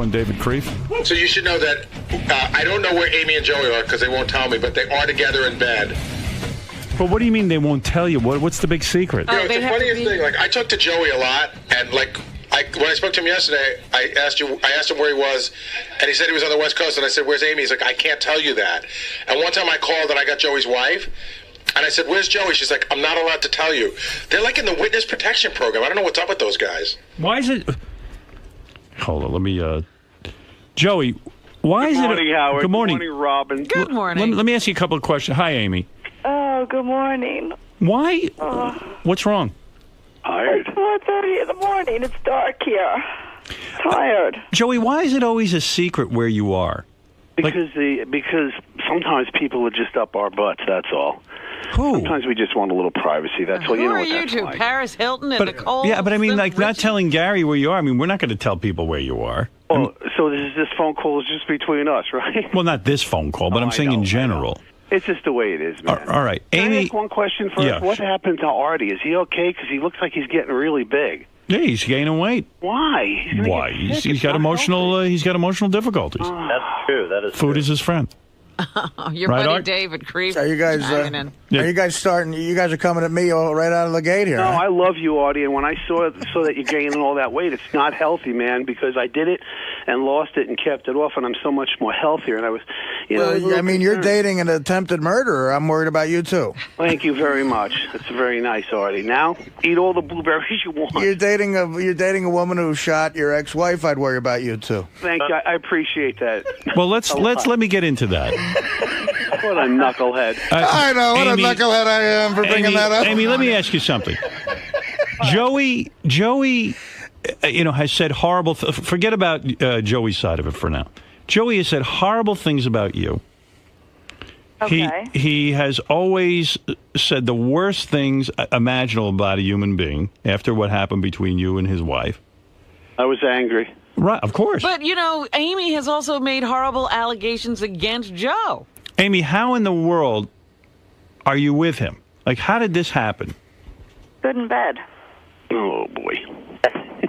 and David Kreef. So you should know that I don't know where Amy and Joey are because they won't tell me, but they are together in bed. But what do you mean they won't tell you? What's the big secret? You know, it's the funniest thing. Like, I talk to Joey a lot, and when I spoke to him yesterday, I asked him where he was, and he said he was on the West Coast, and I said, "Where's Amy?" He's like, "I can't tell you that." And one time I called, and I got Joey's wife, and I said, "Where's Joey?" She's like, "I'm not allowed to tell you." They're like in the witness protection program. I don't know what's up with those guys. Why is it? Hold on, let me. Joey, why is it? Good morning, Howard. Good morning. Good morning, Robin. Good morning. Let me ask you a couple of questions. Hi, Amy. Oh, good morning. Why? What's wrong? Tired. It's 4:30 in the morning. It's dark here. Tired. Joey, why is it always a secret where you are? Because sometimes people are just up our butts, that's all. Who? Sometimes we just want a little privacy, that's all. Who You know are what you that's two? like. Paris Hilton and Nicole? Yeah, but I mean, like, not Richie? telling Gary where you are. I mean, we're not going to tell people where you are. Well, so this phone call is just between us, right? Well, not this phone call, but I'm saying in general. It's just the way it is, man. All right. Can Amy, I ask one question first? Yeah. What happened to Artie? Is he okay? Because he looks like he's getting really big. Yeah, he's gaining weight. Why? He's gonna Why? get sick. He's It's got not emotional. healthy. He's got emotional difficulties. That's true. That is Food true. is his friend. Your Right, buddy Art? David Kreef. Are you guys? chiming in. Yeah. Are you guys starting? You guys are coming at me all right out of the gate here. No, huh? I love you, Artie, and when I saw that you're gaining all that weight, it's not healthy, man, because I did it and lost it and kept it off, and I'm so much more healthier, and I was, a Well, little I mean, you're concerned. dating an attempted murderer. I'm worried about you too. Thank you very much. That's very nice, Artie. Now, eat all the blueberries you want. You're dating a woman who shot your ex-wife. I'd worry about you too. Thank you. I appreciate that. Well, let me get into that. What a knucklehead. I know what Amy- a knucklehead I am for bringing that up. Amy, let me ask you something. Joey, has said horrible. Forget about Joey's side of it for now. Joey has said horrible things about you. Okay. He has always said the worst things imaginable about a human being after what happened between you and his wife. I was angry. Right, of course. But, Amy has also made horrible allegations against Joe. Amy, how in the world are you with him? Like, how did this happen? Good in bed. Oh, boy.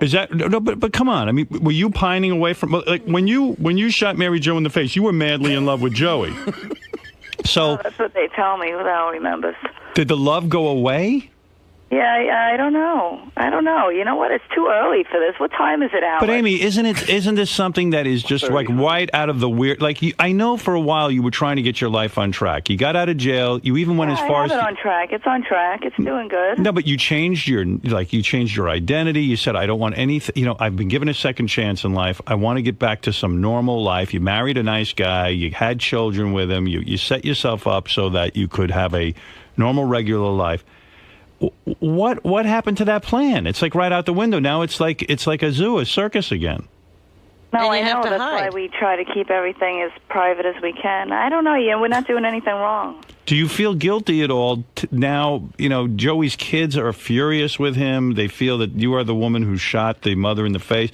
Is that no? But come on. I mean, were you pining away from like when you shot Mary Jo in the face? You were madly in love with Joey. So That's what they tell me without remembers. did the love go away? Yeah, I don't know. You know what? It's too early for this. What time is it, Howard? But Amy, isn't this something that is just like right out of the weird? Like I know for a while you were trying to get your life on track. You got out of jail. You even went as far I have it on track. It's on track. It's doing good. No, but you changed your identity. You said, I don't want anything. I've been given a second chance in life. I want to get back to some normal life. You married a nice guy. You had children with him. You set yourself up so that you could have a normal, regular life. What happened to that plan? It's like right out the window. Now it's like a zoo, a circus again. No, And I you have know. to That's hide. why we try to keep everything as private as we can. I don't know. We're not doing anything wrong. Do you feel guilty at all now? Joey's kids are furious with him. They feel that you are the woman who shot the mother in the face.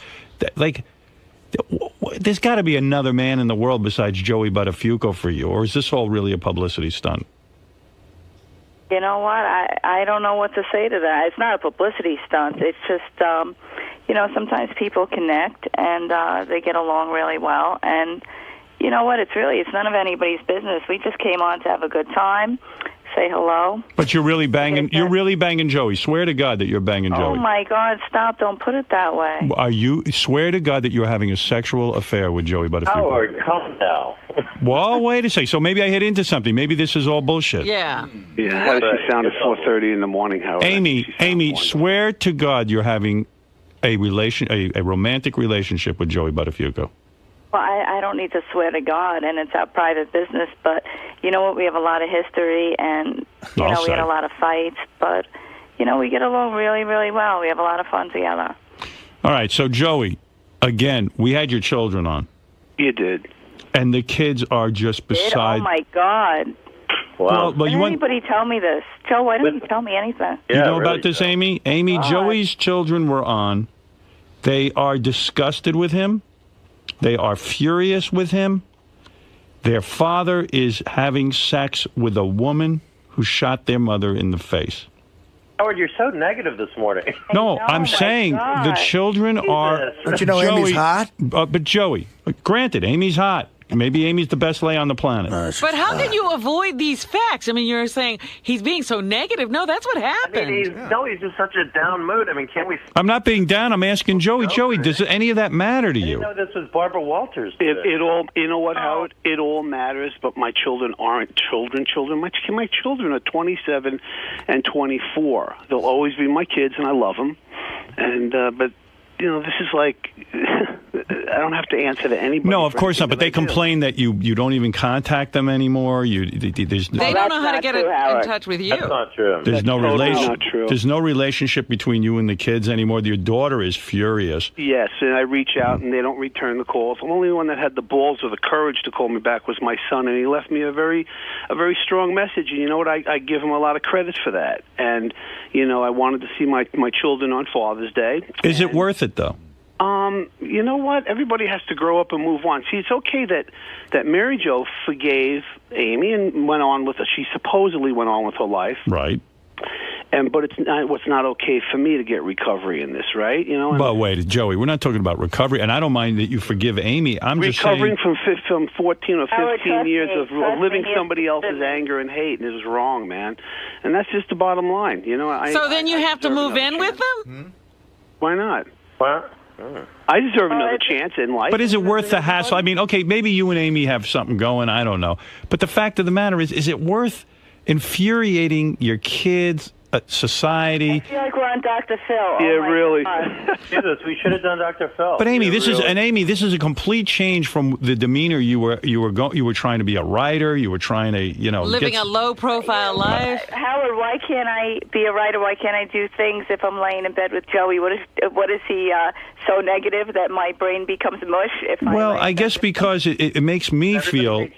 There's got to be another man in the world besides Joey Buttafuoco for you, or is this all really a publicity stunt? You know what? I don't know what to say to that. It's not a publicity stunt. It's just, sometimes people connect and they get along really well. And you know what? It's none of anybody's business. We just came on to have a good time, say hello. But you're really banging. You're really banging Joey. Swear to God that you're banging Joey. Oh my God! Stop! Don't put it that way. Are you? Swear to God that you're having a sexual affair with Joey Buttafuoco. Howard, come now. Well, wait a second. So maybe I hit into something. Maybe this is all bullshit. Yeah. Yeah, how does she sound at 4:30 in the morning, Howard? Amy, swear to God you're having a romantic relationship with Joey Buttafuoco. Well, I don't need to swear to God, and it's our private business. But you know what? We have a lot of history, and we had a lot of fights. But we get along really, really well. We have a lot of fun together. All right. So Joey, again, we had your children on. You did. And the kids are just beside. Oh my God! Wow. Well, Did anybody tell me this? Joe, why didn't you tell me anything? You know really about this, so. Amy? Amy, Joey's children were on. They are disgusted with him. They are furious with him. Their father is having sex with a woman who shot their mother in the face. Howard, you're so negative this morning. No, I'm saying the children are. Don't you know Amy's hot? But Joey, granted, Amy's hot. Maybe Amy's the best lay on the planet. But how can you avoid these facts? I mean, you're saying he's being so negative. No, that's what happened. I mean, he's in such a down mood. I mean, can't we... I'm not being down. I'm asking Joey. Joey, does any of that matter to you? I didn't know this was Barbara Walters. It all, you know what, Howard? It all matters, but my children aren't children. My children are 27 and 24. They'll always be my kids, and I love them. And but you know, this is like I don't have to answer to anybody. No, of course not. But they complain that you don't even contact them anymore. They don't know how to get in touch with you. That's not true. There's no relation. Not true. There's no relationship between you and the kids anymore. Your daughter is furious. Yes, and I reach out and they don't return the calls. The only one that had the balls or the courage to call me back was my son, and he left me a very strong message. And you know what? I give him a lot of credit for that. And you know, I wanted to see my children on Father's Day. Is it worth it though? You know what? Everybody has to grow up and move on. See, it's okay that Mary Jo forgave Amy and went on with her. She supposedly went on with her life. Right. But it's not okay for me to get recovery in this, right? You know. But wait, Joey, we're not talking about recovery, and I don't mind that you forgive Amy. I'm just saying recovering from 14 or 15 years of living somebody else's anger and hate, and it was wrong, man. And that's just the bottom line, you know. So then you have to move in with them? Why not? What? I deserve another chance in life. But is it worth the hassle? I mean, okay, maybe you and Amy have something going. I don't know. But the fact of the matter is it worth infuriating your kids, society? I feel like we're on Dr. Phil. Yeah, really. Jesus, we should have done Dr. Phil. But Amy, this is a complete change from the demeanor you were trying to be a writer. You were trying to, you know, living a low-profile life. Howard, why can't I be a writer? Why can't I do things if I'm laying in bed with Joey? What is he so negative that my brain becomes mush? I guess because it makes me feel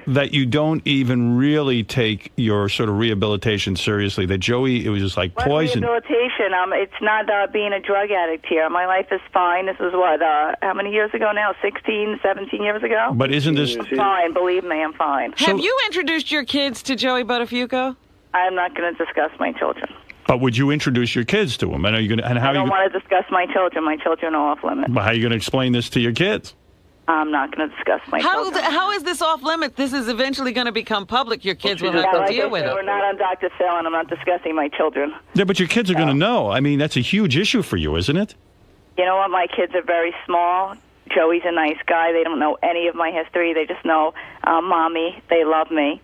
that you don't even really take your sort of rehabilitation seriously. That Joey, it was just like poison. Rehabilitation. It's not being a drug addict here. My life is fine. This is what, how many years ago now? 16, 17 years ago? But isn't this... I'm fine. Believe me, I'm fine. Have you introduced your kids to Joey Buttafuoco? I'm not going to discuss my children. But would you introduce your kids to him? And are you going to? And how I don't want to discuss my children. My children are off limits. But how are you going to explain this to your kids? I'm not going to discuss my children. How is this off limits? This is eventually going to become public. Your kids will have to deal with it. We're not on Dr. Phil, and I'm not discussing my children. Yeah, but your kids are going to know. I mean, that's a huge issue for you, isn't it? You know what? My kids are very small. Joey's a nice guy. They don't know any of my history. They just know Mommy. They love me.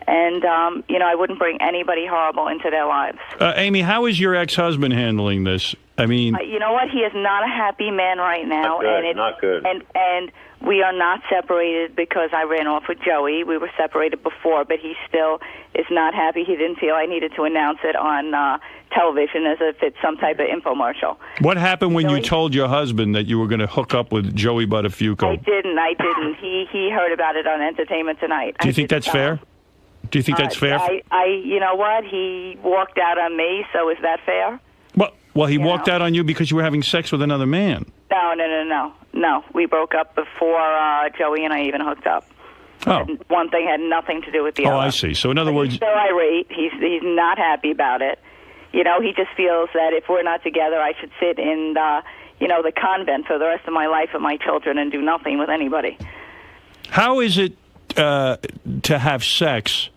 And, you know, I wouldn't bring anybody horrible into their lives. Amy, how is your ex-husband handling this? I mean... you know what? He is not a happy man right now. Not good. And we are not separated because I ran off with Joey. We were separated before, but he still is not happy. He didn't feel I needed to announce it on television as if it's some type of infomercial. What happened when you told your husband that you were going to hook up with Joey Buttafuoco? I didn't. He heard about it on Entertainment Tonight. Do you think that's fair? Do you think that's fair? You know what? He walked out on me, so is that fair? Well, he walked out on you because you were having sex with another man. No. We broke up before Joey and I even hooked up. Oh. One thing had nothing to do with the other. Oh, I see. So in other words... He's still irate. He's not happy about it. You know, he just feels that if we're not together, I should sit in the convent for the rest of my life with my children and do nothing with anybody. How is it to have sex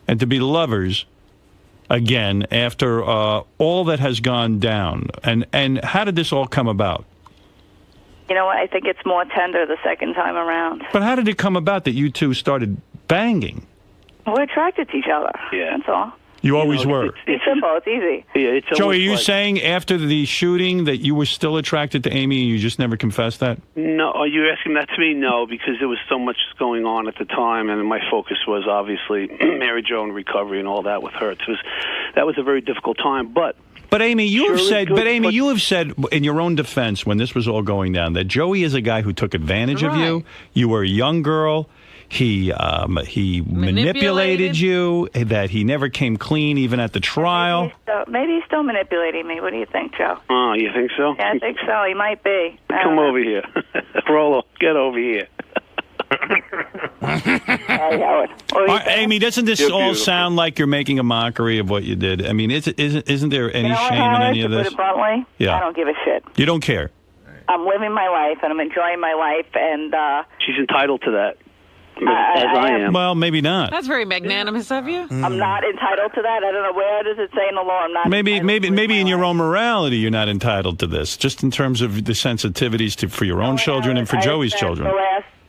and to be lovers again after all that has gone down? And how did this all come about? You know what? I think it's more tender the second time around. But how did it come about that you two started banging? We're attracted to each other. Yeah. That's all. You always were. It's simple. It's easy. Yeah, Joey, are you saying after the shooting that you were still attracted to Amy and you just never confessed that? No. Are you asking that to me? No, because there was so much going on at the time, and my focus was obviously Mary Jo and recovery and all that with her. That was a very difficult time, But Amy, you have said in your own defense when this was all going down that Joey is a guy who took advantage of you. You were a young girl. He manipulated you, that he never came clean even at the trial. Maybe he's still manipulating me. What do you think, Joe? Oh, you think so? Yeah, I think so. He might be. Come over here. Rolo, get over here. Howard. Amy, doesn't this You're all beautiful. sound like you're making a mockery of what you did? I mean, isn't there any You know what, shame in Howard, any of to this? put it bluntly, Yeah. I don't give a shit. You don't care. I'm living my life, and I'm enjoying my life, and She's entitled to that, as I I am. am. Well, maybe not. That's very magnanimous of you. I'm not entitled to that. I don't know where does it say in the law. I'm not. Maybe entitled to live in my your life. own morality, you're not entitled to this. Just in terms of the sensitivities for your own children and for Joey's children.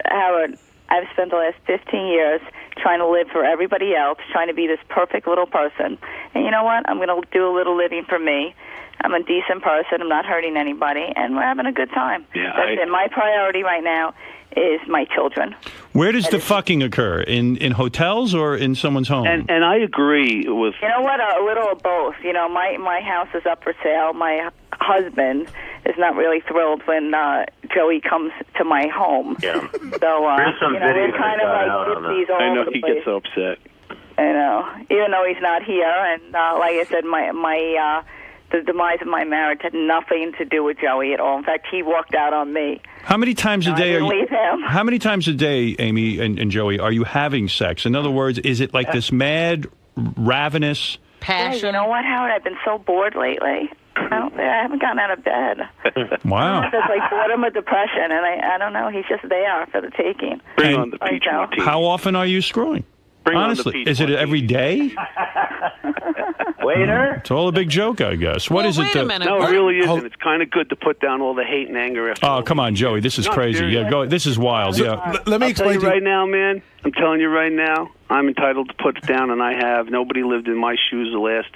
Howard, I've spent the last 15 years trying to live for everybody else, trying to be this perfect little person. And you know what? I'm going to do a little living for me. I'm a decent person. I'm not hurting anybody, and we're having a good time. Yeah, That's it. My priority right now is my children. Where does the fucking occur? In hotels or in someone's home? And I agree with. You know what? A little of both. You know, my house is up for sale. My husband is not really thrilled when Joey comes to my home. Yeah. So, There's some you know, video we're kind that of got out on like gypsies all I know over the he place. gets so upset. I know, even though he's not here, and like I said, the demise of my marriage had nothing to do with Joey at all. In fact, he walked out on me. How many times a day I didn't are you? leave him. How many times a day, Amy and Joey, are you having sex? In other words, is it like this mad, ravenous? Yeah, you know what, Howard? I've been so bored lately. I haven't gotten out of bed. Wow. It's like boredom or depression, and I don't know. He's just there for the taking. Bring And on the I peach know. martini. How often are you screwing? Bring on the Honestly, peach is it martini. every day? Waiter? It's all a big joke, I guess. What is it? Wait a minute. No, it really isn't. Hold- It's kind of good to put down all the hate and anger after. Oh, come on, Joey. This is No, crazy. seriously. Yeah, go. This is wild. Yeah. Let me I'll tell explain you to you. right now, man. I'm telling you right now. I'm entitled to put it down, and I have. Nobody lived in my shoes the last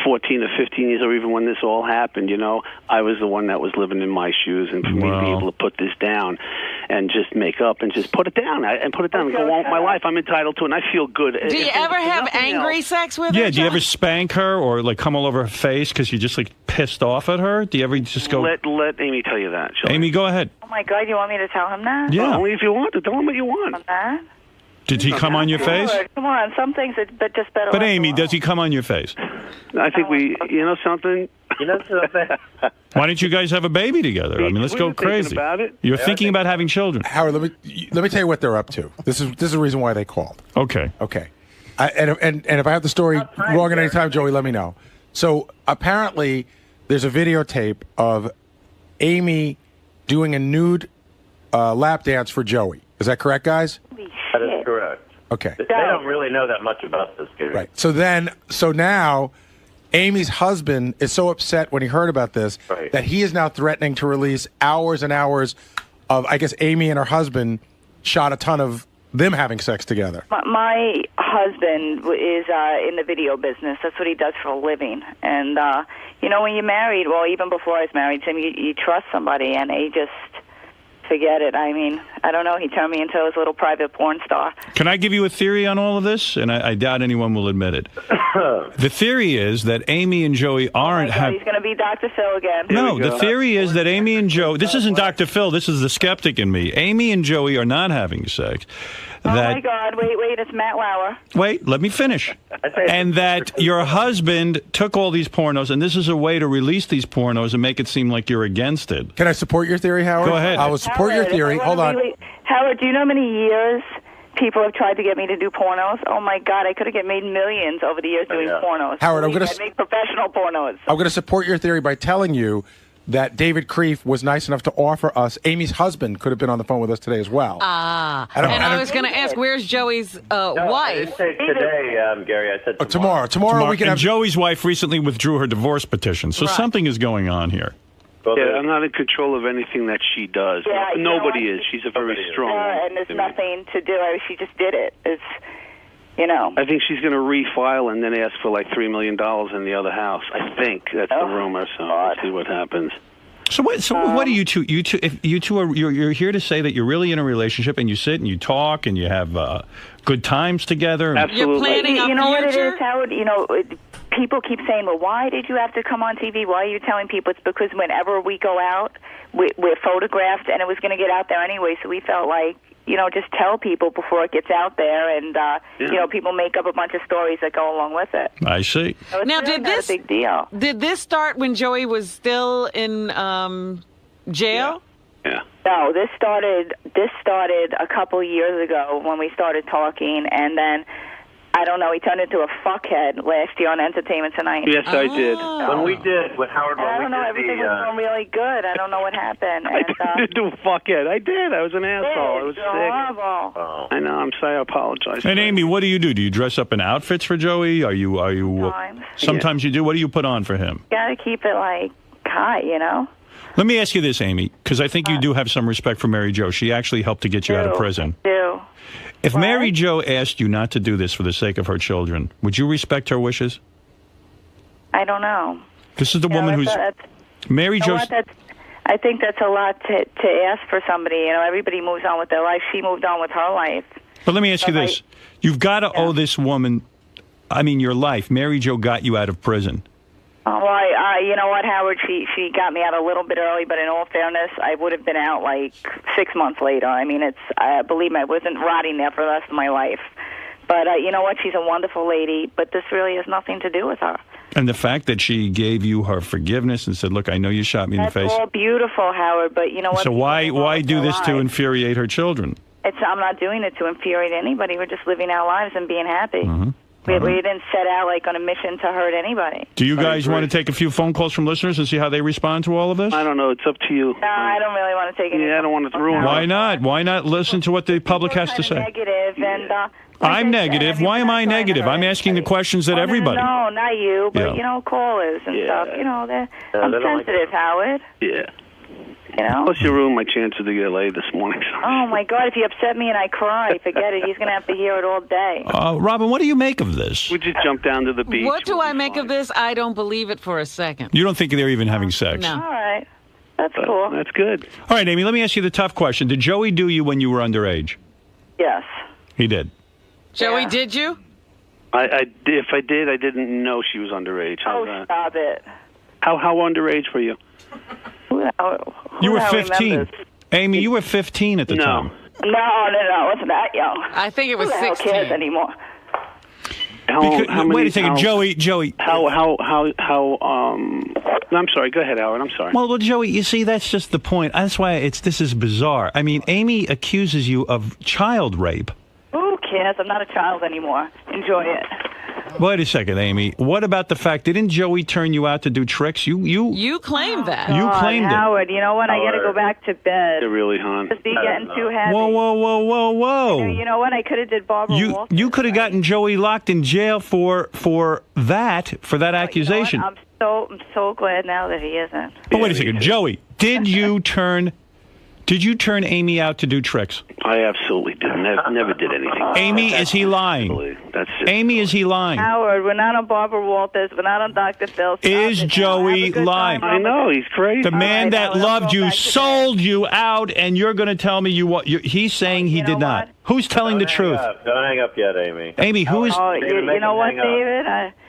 14 or 15 years, or even when this all happened. You know, I was the one that was living in my shoes, and for me to be Wow. able to put this down and just make up and just put it down and put it down and go on with my life, I'm entitled to it, and I feel good. Do you ever have angry sex with her? Yeah. Do you ever John? spank her or like come all over her face because you're just like pissed off at her? Do you ever just go? Let Amy tell you that. Shall I? Amy, go ahead. Oh my God, you want me to tell him that? Yeah. Only if you want to. Tell him what you want. That? Did he come on your face? Howard, come on, some things are just better. But left Amy, alone. does he come on your face? I think you know something? You know something? Why don't you guys have a baby together? I mean, let's We go were thinking crazy. about it. You're thinking about having children. Howard, let me tell you what they're up to. This is the reason why they called. Okay. Okay. And if I have the story wrong at any time, Joey, let me know. So apparently, there's a videotape of Amy doing a nude lap dance for Joey. Is that correct, guys? Holy That is shit. correct. Okay. They don't really know that much about this, Gary. Right. So now, Amy's husband is so upset when he heard about this Right. that he is now threatening to release hours and hours of, I guess, Amy and her husband shot a ton of them having sex together. My husband is in the video business. That's what he does for a living. And, you know, when you're married, well, even before I was married to him, you trust somebody, and he just forget it. I mean, I don't know. He turned me into his little private porn star. Can I give you a theory on all of this? And I doubt anyone will admit it. The theory is that Amy and Joey aren't He's going to be Dr. Phil again. No, we the go. theory is that Amy and Joey. This isn't Dr. Phil. This is the skeptic in me. Amy and Joey are not having sex. Oh, That my God. Wait. It's Matt Lauer. wait, let me finish. And that your husband took all these pornos, and this is a way to release these pornos and make it seem like you're against it. Can I support your theory, Howard? Go ahead. I will support your Howard, theory. if I Hold on. really- Howard, do you know how many years people have tried to get me to do pornos? Oh, my God. I could have made millions over the years doing yeah. pornos. Howard, I'm Believe gonna me, I'd make professional pornos. I'm going to support your theory by telling you that David Kreef was nice enough to offer us. Amy's husband could have been on the phone with us today as well. Ah. I don't- And I I don't- was going to ask, where's Joey's No, I wife? didn't say today, Gary. I said Tomorrow we can and have. Joey's wife recently withdrew her divorce petition, so Right. something is going on here. Well, Yeah, I'm not in control of anything that she does. Yeah, you know Nobody what? is. She's a very Nobody is. strong woman. And there's to me. nothing to do. She just did it. It's, you know. I think she's going to refile and then ask for like $3 million in the other house. I think that's the rumor. So we'll see what happens. So what are you two? You two, if you two are you're here to say that you're really in a relationship and you sit and you talk and you have good times together. Absolutely. You're planning a You know what it future? is, Howard? You know, people keep saying, well, why did you have to come on TV? Why are you telling people? It's because whenever we go out, we're photographed, and it was going to get out there anyway, so we felt like, you know, just tell people before it gets out there, and, you know, people make up a bunch of stories that go along with it. I see. So it's Now, really did not this- a big deal. Did this start when Joey was still in jail? Yeah. No, this started a couple years ago when we started talking, and then I don't know, he turned into a fuckhead last year on Entertainment Tonight. Yes, I did. When we did with Howard, And I don't know, everything was going really good. I don't know what happened. I And, turned into a fuckhead. I did. I was an asshole. I was it's sick. horrible. Oh. I know. I'm sorry. I apologize. And Amy, what do? Do you dress up in outfits for Joey? Are you? Sometimes. Sometimes you do. What do you put on for him? Gotta keep it, like, high, you know? Let me ask you this, Amy, because I think you do have some respect for Mary Jo. She actually helped to get you out of prison. Do. If What? Mary Jo asked you not to do this for the sake of her children, would you respect her wishes? I don't know. This is the woman who's Mary Jo. I think that's a lot to ask for somebody. You know, everybody moves on with their life. She moved on with her life. But let me ask you But this: you've got to owe this woman, I mean, your life. Mary Jo got you out of prison. Well, you know what, Howard? She got me out a little bit early, but in all fairness, I would have been out like 6 months later. I mean, believe me, I wasn't rotting there for the rest of my life. But you know what? She's a wonderful lady, but this really has nothing to do with her. And the fact that she gave you her forgiveness and said, "Look, I know you shot me in the face." That's all beautiful, Howard, but you know what? So why do this to infuriate her children? I'm not doing it to infuriate anybody. We're just living our lives and being happy. Mm-hmm. We didn't set out like on a mission to hurt anybody. Do you guys want to take a few phone calls from listeners and see how they respond to all of this? I don't know. It's up to you. No, I don't really want to take any. Yeah, I don't want to ruin it. Why not? Why not listen to what the public has to say? Negative and. I'm negative. Why am I negative? I'm asking the questions that everybody. No, not you, but Yeah. you know, callers and stuff. You know, I'm they don't like sensitive, Howard. Yeah. You know. Plus, you ruined my chances to get laid this morning. Oh my God! If you upset me and I cry, forget it. He's gonna have to hear it all day. Robin, what do you make of this? We just jumped down to the beach. What do We'll I be make fine. of this? I don't believe it for a second. You don't think they're even having sex? No. All right, that's cool. That's good. All right, Amy, let me ask you the tough question. Did Joey do you when you were underage? Yes. He did. Joey, Yeah. did you? If I did, I didn't know she was underage. How's that? Stop it. How underage were you? Who You were the hell 15. remembers? Amy, you were 15 at the time. No, I wasn't that young. I think it was Who the hell 16. cares anymore? Wait a second, Joey. I'm sorry. Go ahead, Howard. I'm sorry. Well, Joey, you see, that's just the point. That's why this is bizarre. I mean, Amy accuses you of child rape. Who cares? I'm not a child anymore. Enjoy it. Wait a second, Amy. What about the fact, didn't Joey turn you out to do tricks? You claimed that. You claimed it. Howard, you know what? I got to go back to bed. You're really, hon. Just be getting too heavy. Whoa. You know what? I could have did Barbara Walters. You could have gotten Joey locked in jail for that accusation. You know I'm so glad now that he isn't. But wait a second, Joey, did you turn Amy out to do tricks? I absolutely did. Never did anything. Amy, is he lying? That's just Amy, is he lying? Howard, we're not on Barbara Walters. We're not on Dr. Phil. Stop Is it now. Joey Have a good lying? time. I know, he's crazy. The man right, that Howard, loved I'll go you back to sold you out, and you're going to tell me he's saying he you did know not. what? Who's telling the truth? Don't hang up yet, Amy. Amy, who is... Oh, David, you make know him what, hang up. David?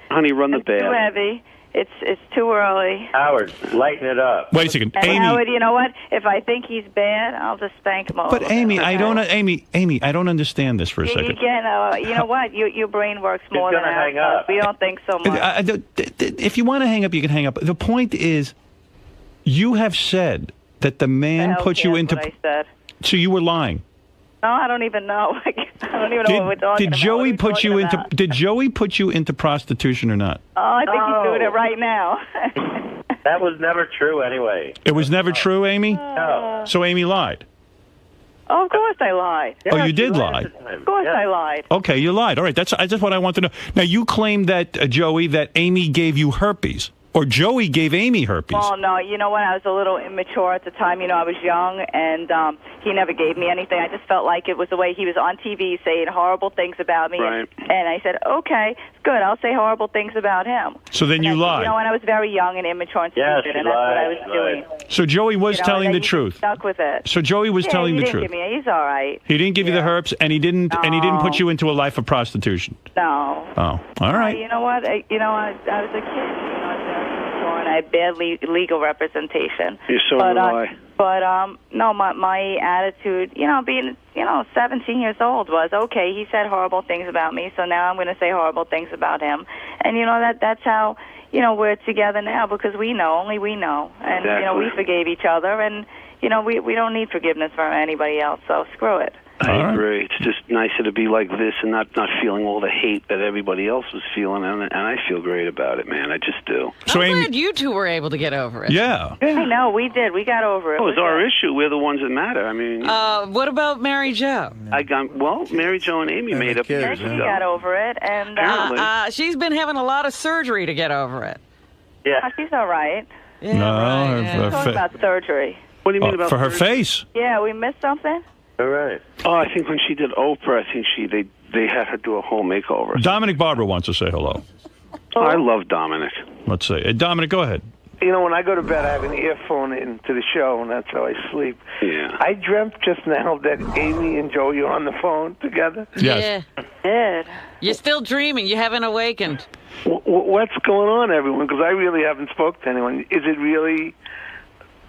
Honey, run the It's too bed. heavy. It's too early. Howard, lighten it up. Wait a second, And Amy. Howard, you know what? If I think he's bad, I'll just spank him over. But Amy, Okay? I don't. Amy, I don't understand this for a You second. can, you know what? Your brain works more than gonna ours. hang up. We don't think so much. If you want to hang up, you can hang up. The point is, you have said that the man Hell put you cares into. what I said. So you were lying. No, I don't even know. I don't even know what we're talking Did about. Joey What are we put you talking into? about? Did Joey put you into prostitution or not? Oh, I think he's doing it right now. That was never true anyway. It was never true, Amy. No. So Amy lied. Oh, of course I lied. Oh, you did lie. Of course I lied. Okay, you lied. All right, that's what I want to know. Now you claim that Joey, that Amy gave you herpes, or Joey gave Amy herpes. Oh, no, you know what? I was a little immature at the time. You know, I was young, and he never gave me anything. I just felt like it was the way he was on TV saying horrible things about me. Right. And I said, okay, good, I'll say horrible things about him. So then you lied. You know, and I was very young and immature and Yeah, stupid, she and that's what I lied, was she doing. lied. So Joey was You know, telling and the then he truth. stuck with it. So Joey was telling he the didn't truth. Give me, he's all right. He didn't give you the herpes, and he didn't put you into a life of prostitution. No. Oh, all right. You know what? I was a kid. You know, I was very immature, and I had bad legal representation. You're so lie. But no, my attitude, you know, being 17 years old was okay. He said horrible things about me, so now I'm going to say horrible things about him. And you know that's how, you know, we're together now, because only we know, and you know, we forgave each other, and we don't need forgiveness from anybody else, so screw it. I agree. It's just nicer to be like this and not feeling all the hate that everybody else was feeling, and I feel great about it, man. I just do. So I'm glad you two were able to get over it. Yeah. I know, we did. We got over it. Oh, it's our issue. We're the ones that matter. I mean... what about Mary Jo? Mary Jo and Amy made up years ago. She got over it, and... she's been having a lot of surgery to get over it. Yeah. She's all right. Yeah, no, right, Talking about surgery. What do you mean about for her surgery? face? Yeah, we missed something? All right. Oh, I think when she did Oprah, I think they had her do a whole makeover. Dominic Barbara wants to say hello. Oh, I love Dominic. Let's see. Dominic, go ahead. When I go to bed, I have an earphone into the show, and that's how I sleep. Yeah. I dreamt just now that Amy and Joey are on the phone together. Yes. Yeah. Did. You're still dreaming. You haven't awakened. What's going on, everyone? Because I really haven't spoke to anyone. Is it really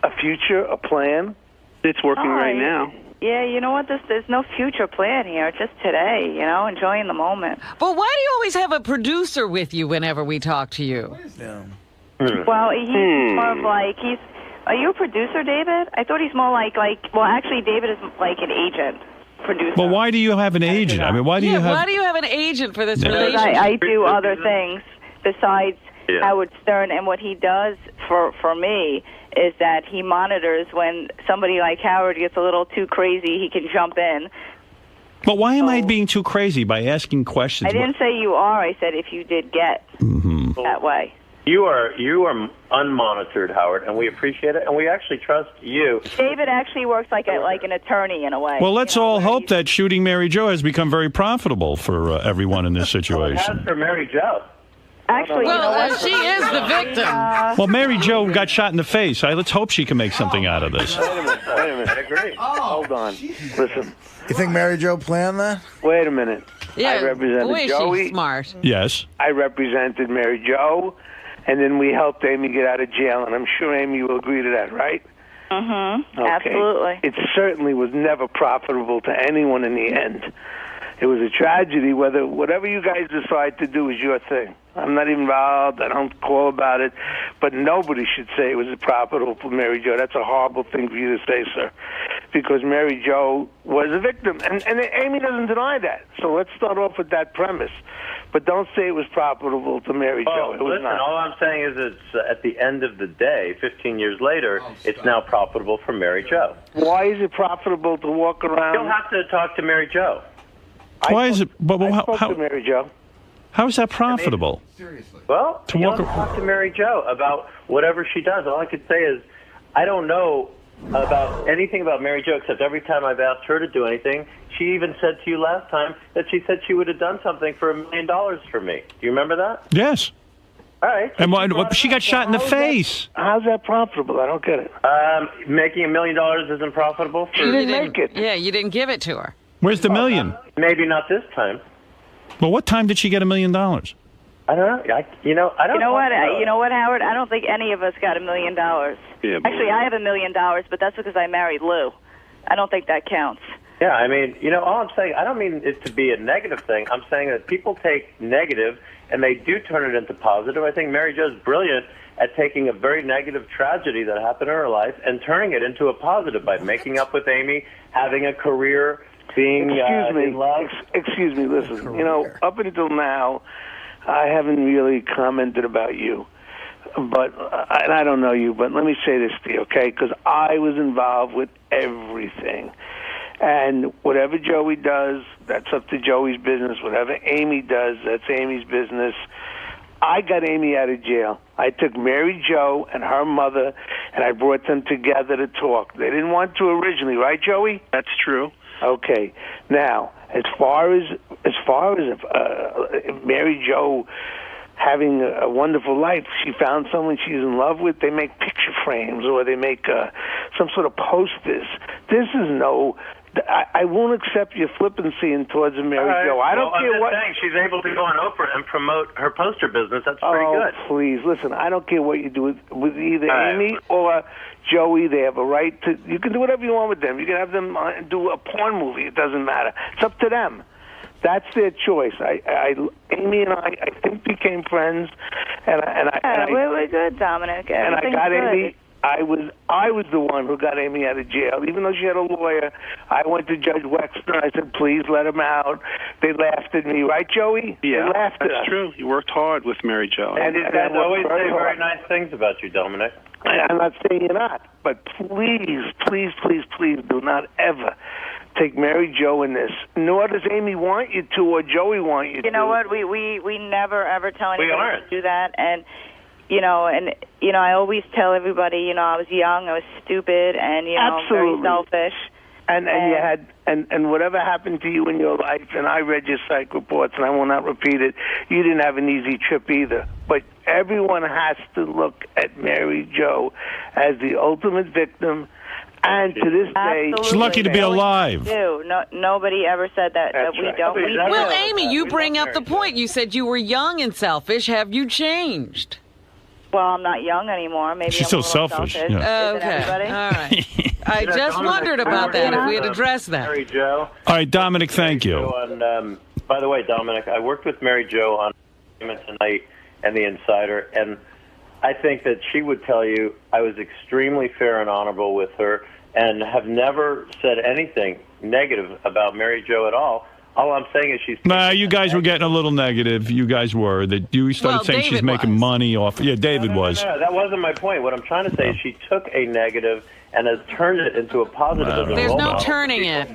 a future, a plan? It's working right now. Yeah, you know what? There's no future plan here. Just today, enjoying the moment. But why do you always have a producer with you whenever we talk to you? Well, he's more of like Are you a producer, David? I thought he's more like. Well, actually, David is like an agent. Producer. Well, why do you have an agent? I mean, why do you have... Why do you have an agent for this Yeah. relationship? I do other things besides Howard Stern, and what he does for me is that he monitors when somebody like Howard gets a little too crazy, he can jump in. But why am I being too crazy by asking questions? I didn't say you are. I said if you did get that way. You are unmonitored, Howard, and we appreciate it, and we actually trust you. David actually works like an attorney in a way. Well, let's all hope that shooting Mary Jo has become very profitable for everyone in this situation. As for Mary Jo. Actually, she is the victim. Well, Mary Jo got shot in the face. Let's hope she can make something out of this. Wait a minute. I agree. Hold on. Listen. You think Mary Jo planned that? Wait a minute. Yeah, I represented boy, is Joey. she smart. Yes. I represented Mary Jo, and then we helped Amy get out of jail, and I'm sure Amy will agree to that, right? Mm-hmm. Okay. Absolutely. It certainly was never profitable to anyone in the end. It was a tragedy. Whatever you guys decide to do is your thing. I'm not involved. I don't call about it. But nobody should say it was profitable for Mary Jo. That's a horrible thing for you to say, sir, because Mary Jo was a victim. And Amy doesn't deny that. So let's start off with that premise. But don't say it was profitable to Mary Jo. It was listen, not. all I'm saying is it's at the end of the day, 15 years later, it's now profitable for Mary Jo. Why is it profitable to walk around? You'll have to talk to Mary Jo. Why is it? But I spoke to Mary Jo. How is that profitable? Seriously. Well, To you walk have to talk to Mary Jo about whatever she does. All I could say is I don't know about anything about Mary Jo except every time I've asked her to do anything, she even said to you last time that she said she would have done something for $1 million for me. Do you remember that? Yes. All right. And she got shot in the face. How's that profitable? I don't get it. Making $1 million isn't profitable. She didn't make it. Yeah, you didn't give it to her. Where's the million? Maybe not this time. Well, what time did she get $1 million? I don't know. I don't. You know what? know. You know what, Howard? I don't think any of us got $1 million. Yeah, Actually, I have $1 million, but that's because I married Lou. I don't think that counts. Yeah, I mean, all I'm saying, I don't mean it to be a negative thing. I'm saying that people take negative and they do turn it into positive. I think Mary Jo's brilliant at taking a very negative tragedy that happened in her life and turning it into a positive by making up with Amy, having a career, being in love. Excuse me, listen. Up until now, I haven't really commented about you. But and I don't know you, but let me say this to you, okay? Because I was involved with everything. And whatever Joey does, that's up to Joey's business. Whatever Amy does, that's Amy's business. I got Amy out of jail. I took Mary Jo and her mother, and I brought them together to talk. They didn't want to originally, right, Joey? That's true. Okay. Now, as far as Mary Jo having a wonderful life, she found someone she's in love with. They make picture frames or they make some sort of posters. This is no. I won't accept your flippancy towards Mary Jo. I don't care what. Saying she's able to go on Oprah and promote her poster business. That's pretty good. Oh, please listen. I don't care what you do with either Amy or Joey. They have a right to. You can do whatever you want with them. You can have them do a porn movie. It doesn't matter. It's up to them. That's their choice. Amy and I think became friends, and we're good, Dominic. And I got good. Amy. I was the one who got Amy out of jail. Even though she had a lawyer, I went to Judge Wexner. I said, please let him out. They laughed at me. Right, Joey? Yeah, they laughed at us. that's true. You worked hard with Mary Jo. And these guys always say very nice things about you, Dominic. I'm not saying you're not, but please, please, please, please do not ever take Mary Jo in this. Nor does Amy want you to, or Joey want you to. You know what? We never ever tell anybody to do that, and I always tell everybody, I was young, I was stupid, and Absolutely. very selfish. And you had and whatever happened to you in your life, and I read your psych reports, and I will not repeat it. You didn't have an easy trip either. But everyone has to look at Mary Jo as the ultimate victim. And to this day, she's lucky to be alive. No, nobody ever said that. We right. don't. We Well, do. Amy, you bring up the point. You said you were young and selfish. Have you changed? Well, I'm not young anymore. Maybe She's I'm still a little selfish. selfish. Yeah. Isn't Okay. everybody? All right. I just wondered about that, if we had addressed that. Mary Jo. All right, Dominic, thank you. By the way, Dominic, I worked with Mary Jo on Tonight and The Insider, and I think that she would tell you I was extremely fair and honorable with her and have never said anything negative about Mary Jo at all. All I'm saying is she's... Nah, you guys were getting a little negative. You guys were. You started saying she's David making was. money off... Yeah, David was. No, that wasn't my point. What I'm trying to say is she took a negative and has turned it into a positive. As a There's role no model. turning it.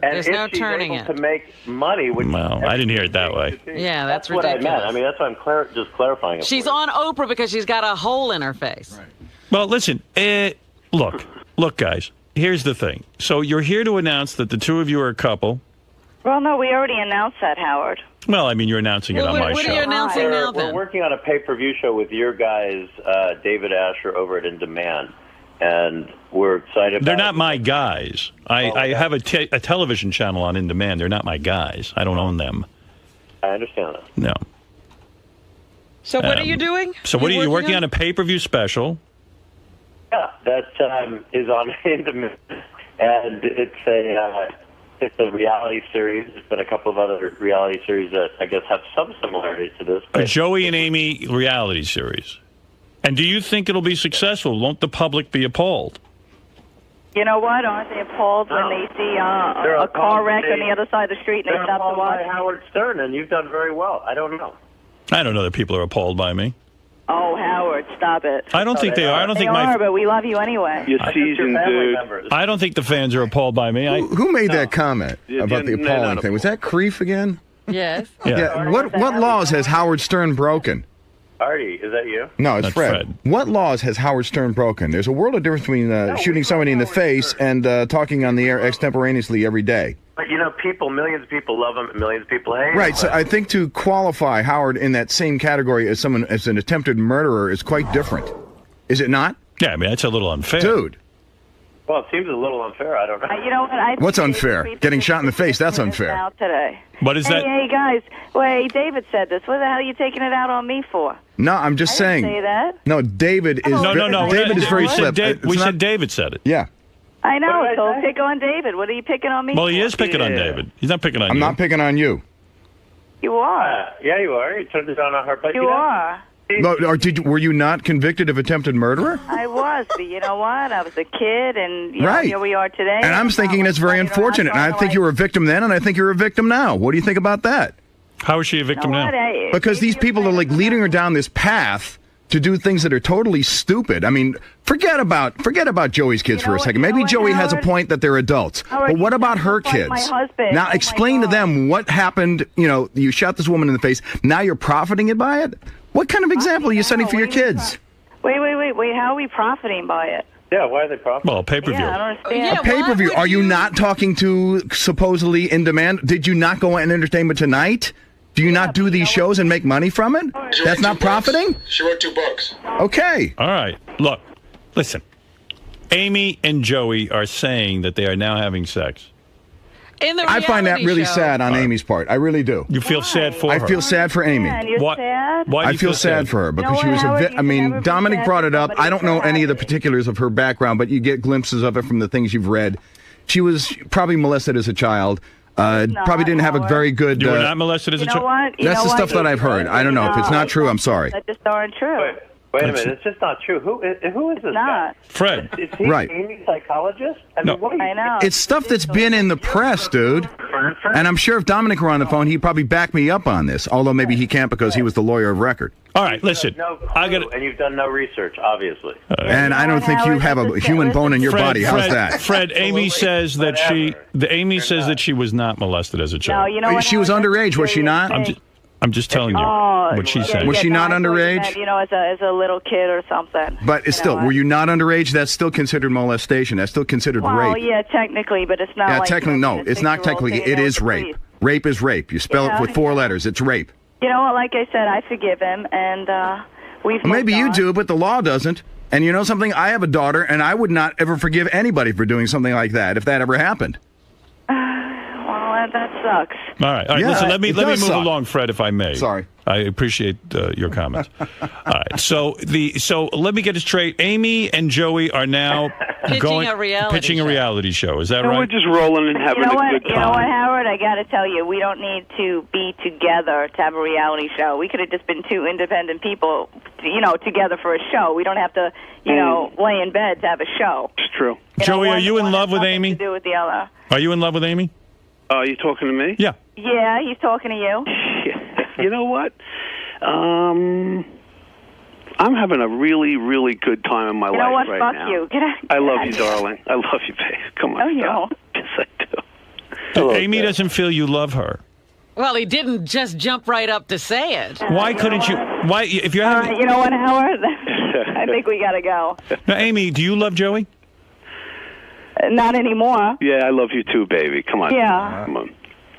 And There's if no she's turning able it. to make money, which Well, I didn't hear it that way. Yeah, that's what I ridiculous. meant. I mean, that's why I'm just clarifying it. She's for you. on Oprah because she's got a hole in her face. Well, listen, look, guys, here's the thing. So you're here to announce that the two of you are a couple. Well, no, we already announced that, Howard. Well, I mean, you're announcing it on my what show. are you announcing now, We're then? working on a pay-per-view show with your guys, David Asher, over at In Demand, and we're excited about They're it. not my guys. I have a television channel on In Demand. They're not my guys. I don't own them. I understand that. No. So what are you doing? So what are you working on? A pay-per-view special? Yeah, that is on In Demand, and it's a reality series. There's been a couple of other reality series that I guess have some similarities to this. A Joey and Amy reality series. And do you think it'll be successful? Won't the public be appalled? You know what? Aren't they appalled when they see a car wreck on the other side of the street and they stop to watch? By Howard Stern, and you've done very well. I don't know. I don't know that people are appalled by me. Oh, Howard, stop it. I don't think they are. I don't They think are, but we love you anyway. You're seasoned, dude. I don't think the fans are appalled by me. Who made that comment about the no, appalling no. thing? Was that Creef again? Yes. Yeah. What laws has Howard Stern broken? Artie, is that you? No, it's That's Fred. Fred. What laws has Howard Stern broken? There's a world of difference between shooting somebody in the face and talking on the air extemporaneously every day. But millions of people love him, and millions of people hate him. Right, so I think to qualify Howard in that same category as someone as an attempted murderer is quite different. Is it not? Yeah, I mean, that's a little unfair. Dude. Well, it seems a little unfair. I don't know. You know what? I What's think unfair? David Getting shot in the face, that's taking this unfair. out today. What is that? Hey, guys. Wait, David said this. What the hell are you taking it out on me for? No, I'm just I didn't saying. say that. No, David is No. David is very we said slip. we It's said not- David said it. Yeah. I know, What did so I say? pick on David. What are you picking on me Well, for? he is picking on Yeah. David. He's not picking on I'm you. not picking on you. You are. Yeah, you are. You turned it down on her. But You are. No, or were you not convicted of attempted murderer? I was, but you know what? I was a kid, and you know, Right. here we are today. And I'm thinking it's very unfortunate. And I think you were a victim then, and I think you're a victim now. What do you think about that? How is she a victim now? Because these people are like leading her down this path to do things that are totally stupid. I mean, forget about Joey's kids for a second. Maybe Joey has a point that they're adults. But what about her kids? my husband. Now Oh, explain my to them what happened. You shot this woman in the face. Now you're profiting by it? What kind of example are you setting for your kids? Wait. How are we profiting by it? Yeah, why are they profiting? Well, pay-per-view. Yeah, I don't understand. Yeah, Pay-per-view. why Are would you not talking to supposedly In Demand? Did you not go on Entertainment Tonight? Do you not do these shows and make money from it? She That's wrote not 2 books. profiting? She wrote 2 books. Okay. All right. Look, listen. Amy and Joey are saying that they are now having sex. In the I find that reality really show. sad on Amy's part. I really do. You feel sad for I her. feel sad for Amy. Man, you're Why- sad? Why do I you feel sad for her because You she know was what, a Howard? bit. You I can mean, never be Dominic sad brought for it up. somebody I don't know sad. any of the particulars of her background, but you get glimpses of it from the things you've read. She was probably molested as a child. Probably didn't have a very good. You were not molested as a You know child? what? You That's know the what? stuff that I've heard. I don't know if it's not true. I'm sorry. That just aren't true. Wait a minute, it's just not true. Who is this guy? Fred. Is he Right. Amy's psychologist? I mean, No. what are you, I know. It's stuff that's been in the press, dude. And I'm sure if Dominic were on the phone, he'd probably back me up on this. Although maybe he can't because he was the lawyer of record. All right, listen. No clue, I got and you've done no research, obviously. And I don't think you have a human bone in your body. How's that? Fred, Amy says that Amy says that she was not molested as a No, child. you know what? She was underage, was she not? I'm just telling you what she's saying. Was she not I thought you underage? meant, as a little kid or something. But it's still, were you not underage? That's still considered molestation. That's still considered Well, rape. yeah, technically, but it's not. Yeah, like technically, no. It's not 6-year-old technically. sitting It there is with a rape. priest. Rape is rape. You spell it with 4 letters. It's rape. You know what? Like I said, I forgive him, and we've. Well, maybe moved you on. do, but the law doesn't. And you know something? I have a daughter, and I would not ever forgive anybody for doing something like that if that ever happened. Well, that sucks. All right. Yeah, listen, let me it move does suck. along, Fred, if I may. Sorry. I appreciate your comments. All right. So let me get it straight. Amy and Joey are now Pitching a reality show. Is that No, right? we're just rolling and having You know a what? good You know what, time. Howard? I got to tell you, we don't need to be together to have a reality show. We could have just been 2 independent people, together for a show. We don't have to, lay in bed to have a show. It's true. Joey, are you in One love has with nothing Amy? To do with the other. Are you in love with Amy? Are you talking to me? Yeah. Yeah, he's talking to you. You know what? I'm having a really, really good time in my You know life what? right Fuck now. you. Get out. I love you, darling. I love you, babe. Come on. No, you stop. don't. Yes, I do. Amy doesn't feel you love her. Well, he didn't just jump right up to say it. Why couldn't you? Why, if you're having? You know what, Howard? I think we got to go. Now, Amy, do you love Joey? Not anymore. Yeah, I love you too, baby. Come on. Yeah. Come on.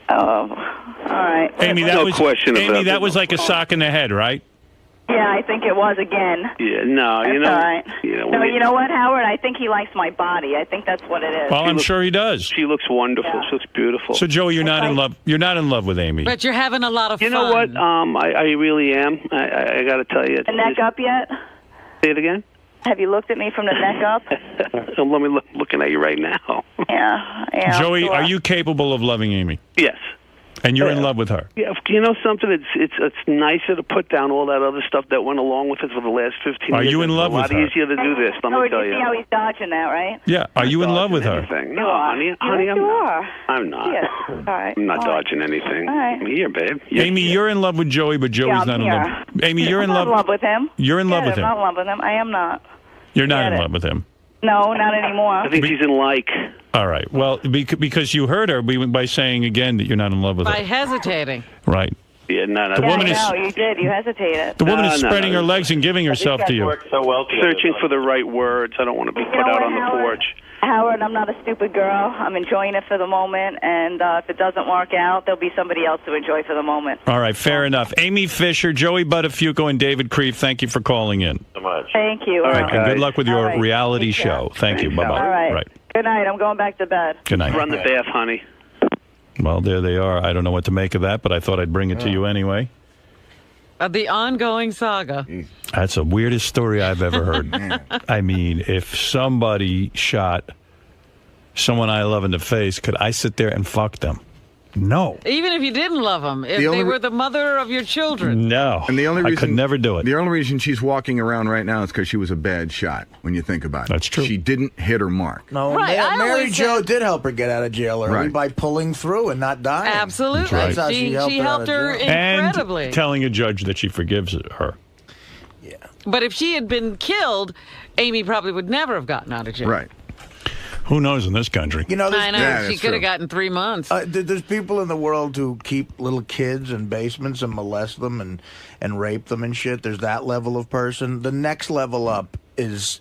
Oh, all right. Amy, that No was question Amy. about That it. was like a sock in the head, right? Yeah, I think it was again. Yeah, no, That's you know. all right. when No, you know what, Howard? I think he likes my body. I think that's what it is. Well, I'm sure he does. She looks wonderful. Yeah. She looks beautiful. So, Joey, you're not in love. You're not in love with Amy. But you're having a lot of You fun. know what? I really am. I got to tell you. The neck up yet? Say it again. Have you looked at me from the neck up? Let me looking at you right now. Yeah. Joey, sure. are you capable of loving Amy? Yes. And you're in love with her? Yeah, you know something? It's nicer to put down all that other stuff that went along with it for the last 15 years. Are you in love with her? It's a lot easier to do this, let me tell you you. see how he's dodging that, right? Yeah. Are you in love with her? Anything. You No, are. honey, Yes, I'm you not. are. I'm not. Yes. All right. I'm not All right. dodging anything. All right. I'm here, babe. Amy, you're in love with Joey, but Joey's I'm not in here. love. Amy, you're I'm in not love. with him. You're in love Yeah, with him. I'm not in love with him. I am not. You're not Get in it. love with him. No, not anymore. I think she's in like. All right. Well, because you hurt her by saying again that you're not in love with By her. hesitating. Right. Yeah, no. The woman is. No, you did. You hesitated. The woman is No, spreading no. her legs and giving herself to you. Work so well together. Searching for the right words. I don't want to be put know out what, on the Howard? porch. Howard, I'm not a stupid girl. I'm enjoying it for the moment, and if it doesn't work out, there'll be somebody else to enjoy for the moment. All right. Fair enough. Amy Fisher, Joey Buttafuoco, and David Creve, thank you for calling in. So much. Thank you. All right, And good guys. luck with All your right. reality Take care. show. Thank you. Bye bye. All right. Good night. I'm going back to bed. Good night. Run the bath, honey. Well, there they are. I don't know what to make of that, but I thought I'd bring it to you anyway. The ongoing saga. That's the weirdest story I've ever heard. I mean, if somebody shot someone I love in the face, could I sit there and fuck them? No. Even if you didn't love them, if The only they re- were the mother of your children. No. And the only reason I could never do it. The only reason she's walking around right now is because she was a bad shot. When you think about it, That's true. She didn't hit her mark. No, Right, I Mary always Jo said- did help her get out of jail early Right. by pulling through and not dying. Absolutely. That's how She helped helped her, her out of jail. incredibly. And telling a judge that she forgives her. But if she had been killed, Amy probably would never have gotten out of jail. Right. Who knows in this country? You know, there's, I know. Yeah, she that's could true. have gotten 3 months. there's people in the world who keep little kids in basements and molest them and rape them and shit. There's that level of person. The next level up is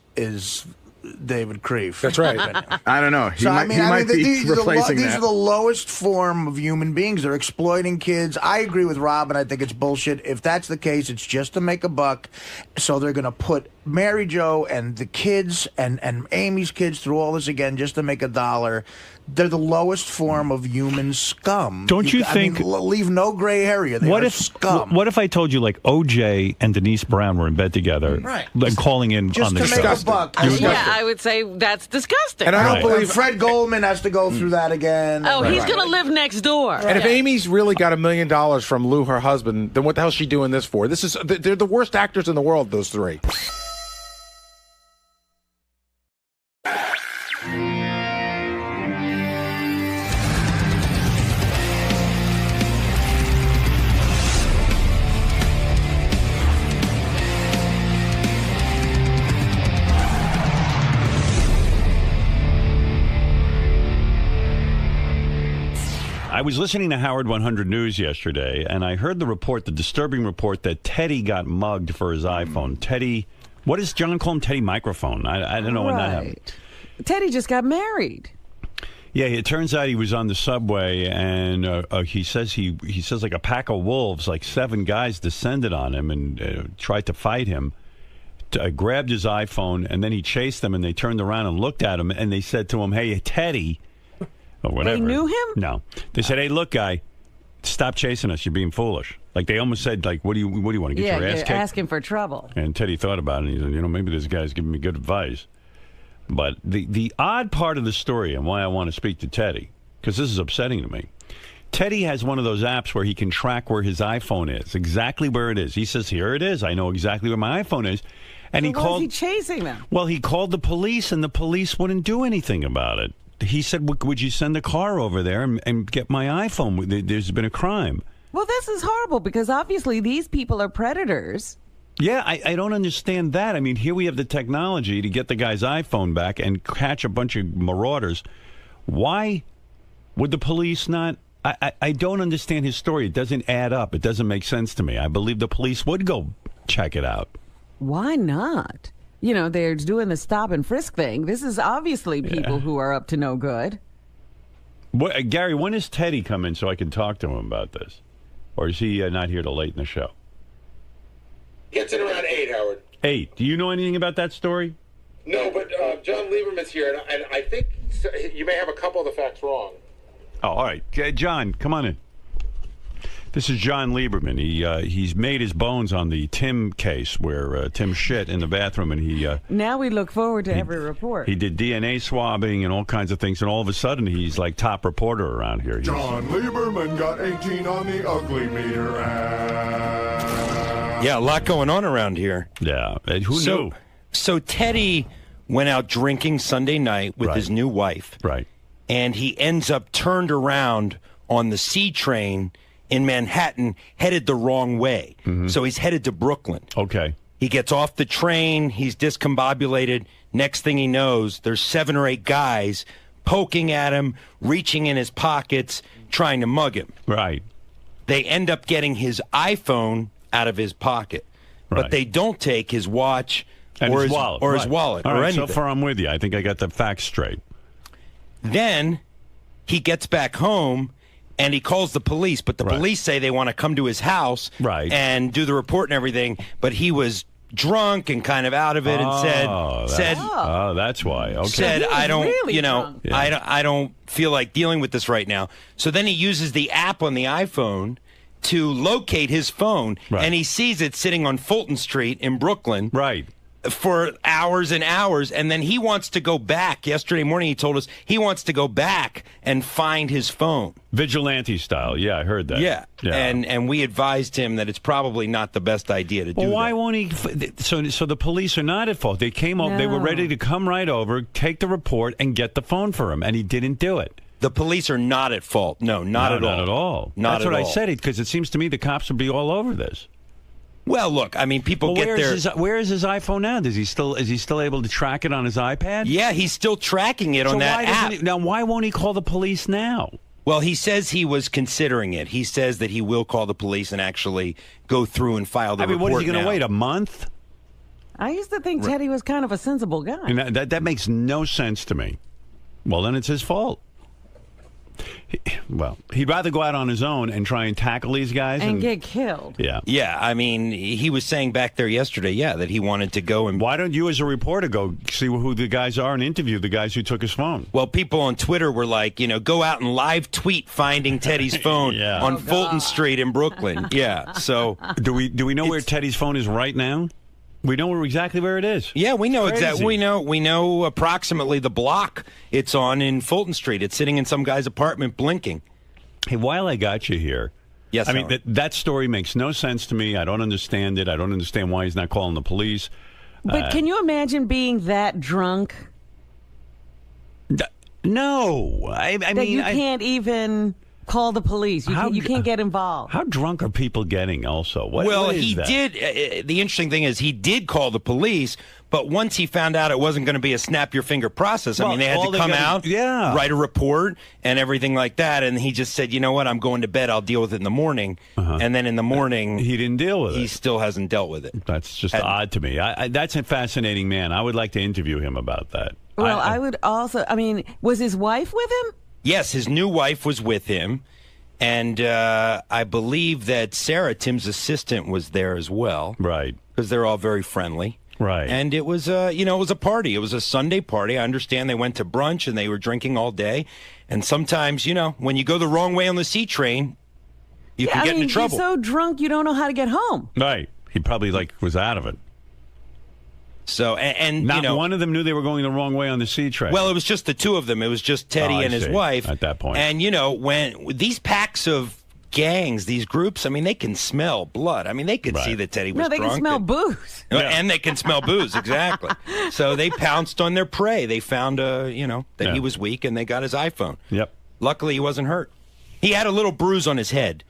David Creve. That's right. I don't know. He might be these replacing are that. the lowest form of human beings. They're exploiting kids. I agree with Rob, and I think it's bullshit. If that's the case, it's just to make a buck. So they're going to put Mary Jo and the kids and Amy's kids through all this again just to make $1. they're the lowest form of human scum. Don't you think? I mean, leave no gray area. They are scum. What if I told you like OJ and Denise Brown were in bed together, right? And calling in just on the to show? make a buck. Yeah, I would say that's disgusting. And I don't believe Fred Goldman has to go through that again. Oh, he's going to live next door. And if Amy's really got $1 million from Lou, her husband, then what the hell is she doing this for? They're the worst actors in the world, those three. I was listening to Howard 100 News yesterday, and I heard the disturbing report that Teddy got mugged for his iPhone. Teddy, what does John call him? Teddy Microphone. I don't know when that happened. Teddy just got married. Yeah, it turns out he was on the subway, and he says like a pack of wolves, like 7 guys descended on him and tried to fight him. Grabbed his iPhone, and then he chased them, and they turned around and looked at him, and they said to him, "Hey, Teddy." Or whatever. They knew him? No. They said, "Hey, look, guy, stop chasing us. You're being foolish." Like they almost said, like, "What do you want to get your ass kicked?" Asking for trouble. And Teddy thought about it, and he said, maybe this guy's giving me good advice. But the odd part of the story and why I want to speak to Teddy, because this is upsetting to me. Teddy has one of those apps where he can track where his iPhone is, exactly where it is. He says, "Here it is. I know exactly where my iPhone is." And So why is he chasing them? Well, he called the police, and the police wouldn't do anything about it. He said, "Would you send a car over there and get my iPhone? There's been a crime." Well, this is horrible because obviously these people are predators. Yeah, I don't understand that. I mean, here we have the technology to get the guy's iPhone back and catch a bunch of marauders. Why would the police not? I don't understand his story. It doesn't add up. It doesn't make sense to me. I believe the police would go check it out. Why not? They're doing the stop and frisk thing. This is obviously people who are up to no good. Gary, when does Teddy come in so I can talk to him about this? Or is he not here till late in the show? Gets in around 8, Howard. 8. Do you know anything about that story? No, but John Lieberman's here, and I think you may have a couple of the facts wrong. Oh, all right. John, come on in. This is John Lieberman. He's made his bones on the Tim case where Tim shit in the bathroom, and he... now we look forward to every report. He did DNA swabbing and all kinds of things, and all of a sudden he's like top reporter around here. John Lieberman got 18 on the ugly meter. Yeah, a lot going on around here. Yeah. Who knew? So Teddy went out drinking Sunday night with his new wife. Right. And he ends up turned around on the C train in Manhattan, headed the wrong way. Mm-hmm. So he's headed to Brooklyn. Okay. He gets off the train. He's discombobulated. Next thing he knows, there's 7 or 8 guys poking at him, reaching in his pockets, trying to mug him. Right. They end up getting his iPhone out of his pocket. Right. But they don't take his watch And or his wallet. or his wallet All or right, anything. so far I'm with you. I think I got the facts straight. Then he gets back home and he calls the police, but the police say they want to come to his house and do the report and everything, but he was drunk and kind of out of it and said that's why. Okay. Said I don't really I don't feel like dealing with this right now. So then he uses the app on the iPhone to locate his phone, and he sees it sitting on Fulton Street in Brooklyn. Right. For hours and hours, and then he wants to go back. Yesterday morning he told us he wants to go back and find his phone. Vigilante style. Yeah, I heard that. Yeah. And we advised him that it's probably not the best idea to do Well, why that. won't he? So the police are not at fault. They came over. They were ready to come right over, take the report, and get the phone for him, and he didn't do it. The police are not at fault. No, not at all. Not at all. Not That's at what I all. said, because it seems to me the cops would be all over this. Well, look, I mean, people get their... Where is his iPhone now? Is he still able to track it on his iPad? Yeah, he's still tracking it on that app. Now, why won't he call the police now? Well, he says he was considering it. He says that he will call the police and actually go through and file the report. What is he going to wait, a month? I used to think Teddy was kind of a sensible guy. And that makes no sense to me. Well, then it's his fault. Well, he'd rather go out on his own and try and tackle these guys and get killed. Yeah. Yeah, I mean, he was saying back there yesterday, that he wanted to go and... Why don't you as a reporter go see who the guys are and interview the guys who took his phone? Well, people on Twitter were like, go out and live tweet finding Teddy's phone on Fulton Street in Brooklyn. Yeah, so... Do we know where Teddy's phone is right now? We know exactly where it is. Yeah, we know exactly. We know approximately the block it's on in Fulton Street. It's sitting in some guy's apartment blinking. Hey, while I got you here, yes, I mean that story makes no sense to me. I don't understand it. I don't understand why he's not calling the police. But can you imagine being that drunk? No, I mean that you can't even call the police. You can't get involved. How drunk are people getting? Also, he did. The interesting thing is he did call the police, but once he found out it wasn't going to be a snap your finger process, I mean, they had to come out, write a report and everything like that, and he just said, "You know what? I'm going to bed. I'll deal with it in the morning." And then in the morning, he didn't deal with it. He still hasn't dealt with it. That's just odd to me. That's a fascinating man. I would like to interview him about that. Well, I would also. I mean, was his wife with him? Yes, his new wife was with him, and I believe that Sarah, Tim's assistant, was there as well. Right, because they're all very friendly. Right, and it was it was a party. It was a Sunday party. I understand they went to brunch and they were drinking all day. And sometimes, when you go the wrong way on the C train, you can get into trouble. You're so drunk you don't know how to get home. Right, he probably was out of it. So and not one of them knew they were going the wrong way on the C train. Well, it was just the two of them. It was just Teddy and his wife at that point. And when these packs of gangs, these groups, I mean, they can smell blood. I mean, they could see that Teddy was drunk. No, they can smell booze. And they can smell booze, exactly. So they pounced on their prey. They found that he was weak, and they got his iPhone. Yep. Luckily, he wasn't hurt. He had a little bruise on his head.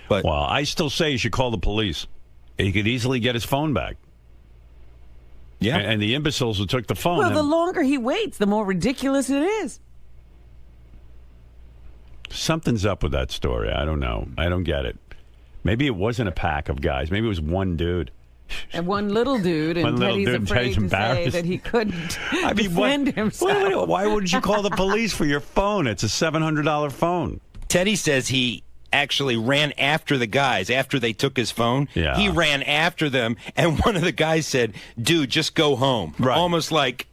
But well, I still say you should call the police. He could easily get his phone back. Yeah. And the imbeciles who took the phone. Well, the longer he waits, the more ridiculous it is. Something's up with that story. I don't know. I don't get it. Maybe it wasn't a pack of guys. Maybe it was one dude. And one little dude, and Teddy's afraid to say that he couldn't defend himself. Why wouldn't you call the police for your phone? It's a $700 phone. Teddy says he actually ran after the guys after they took his phone. Yeah. He ran after them, and one of the guys said, "Dude, just go home." Right. Almost like,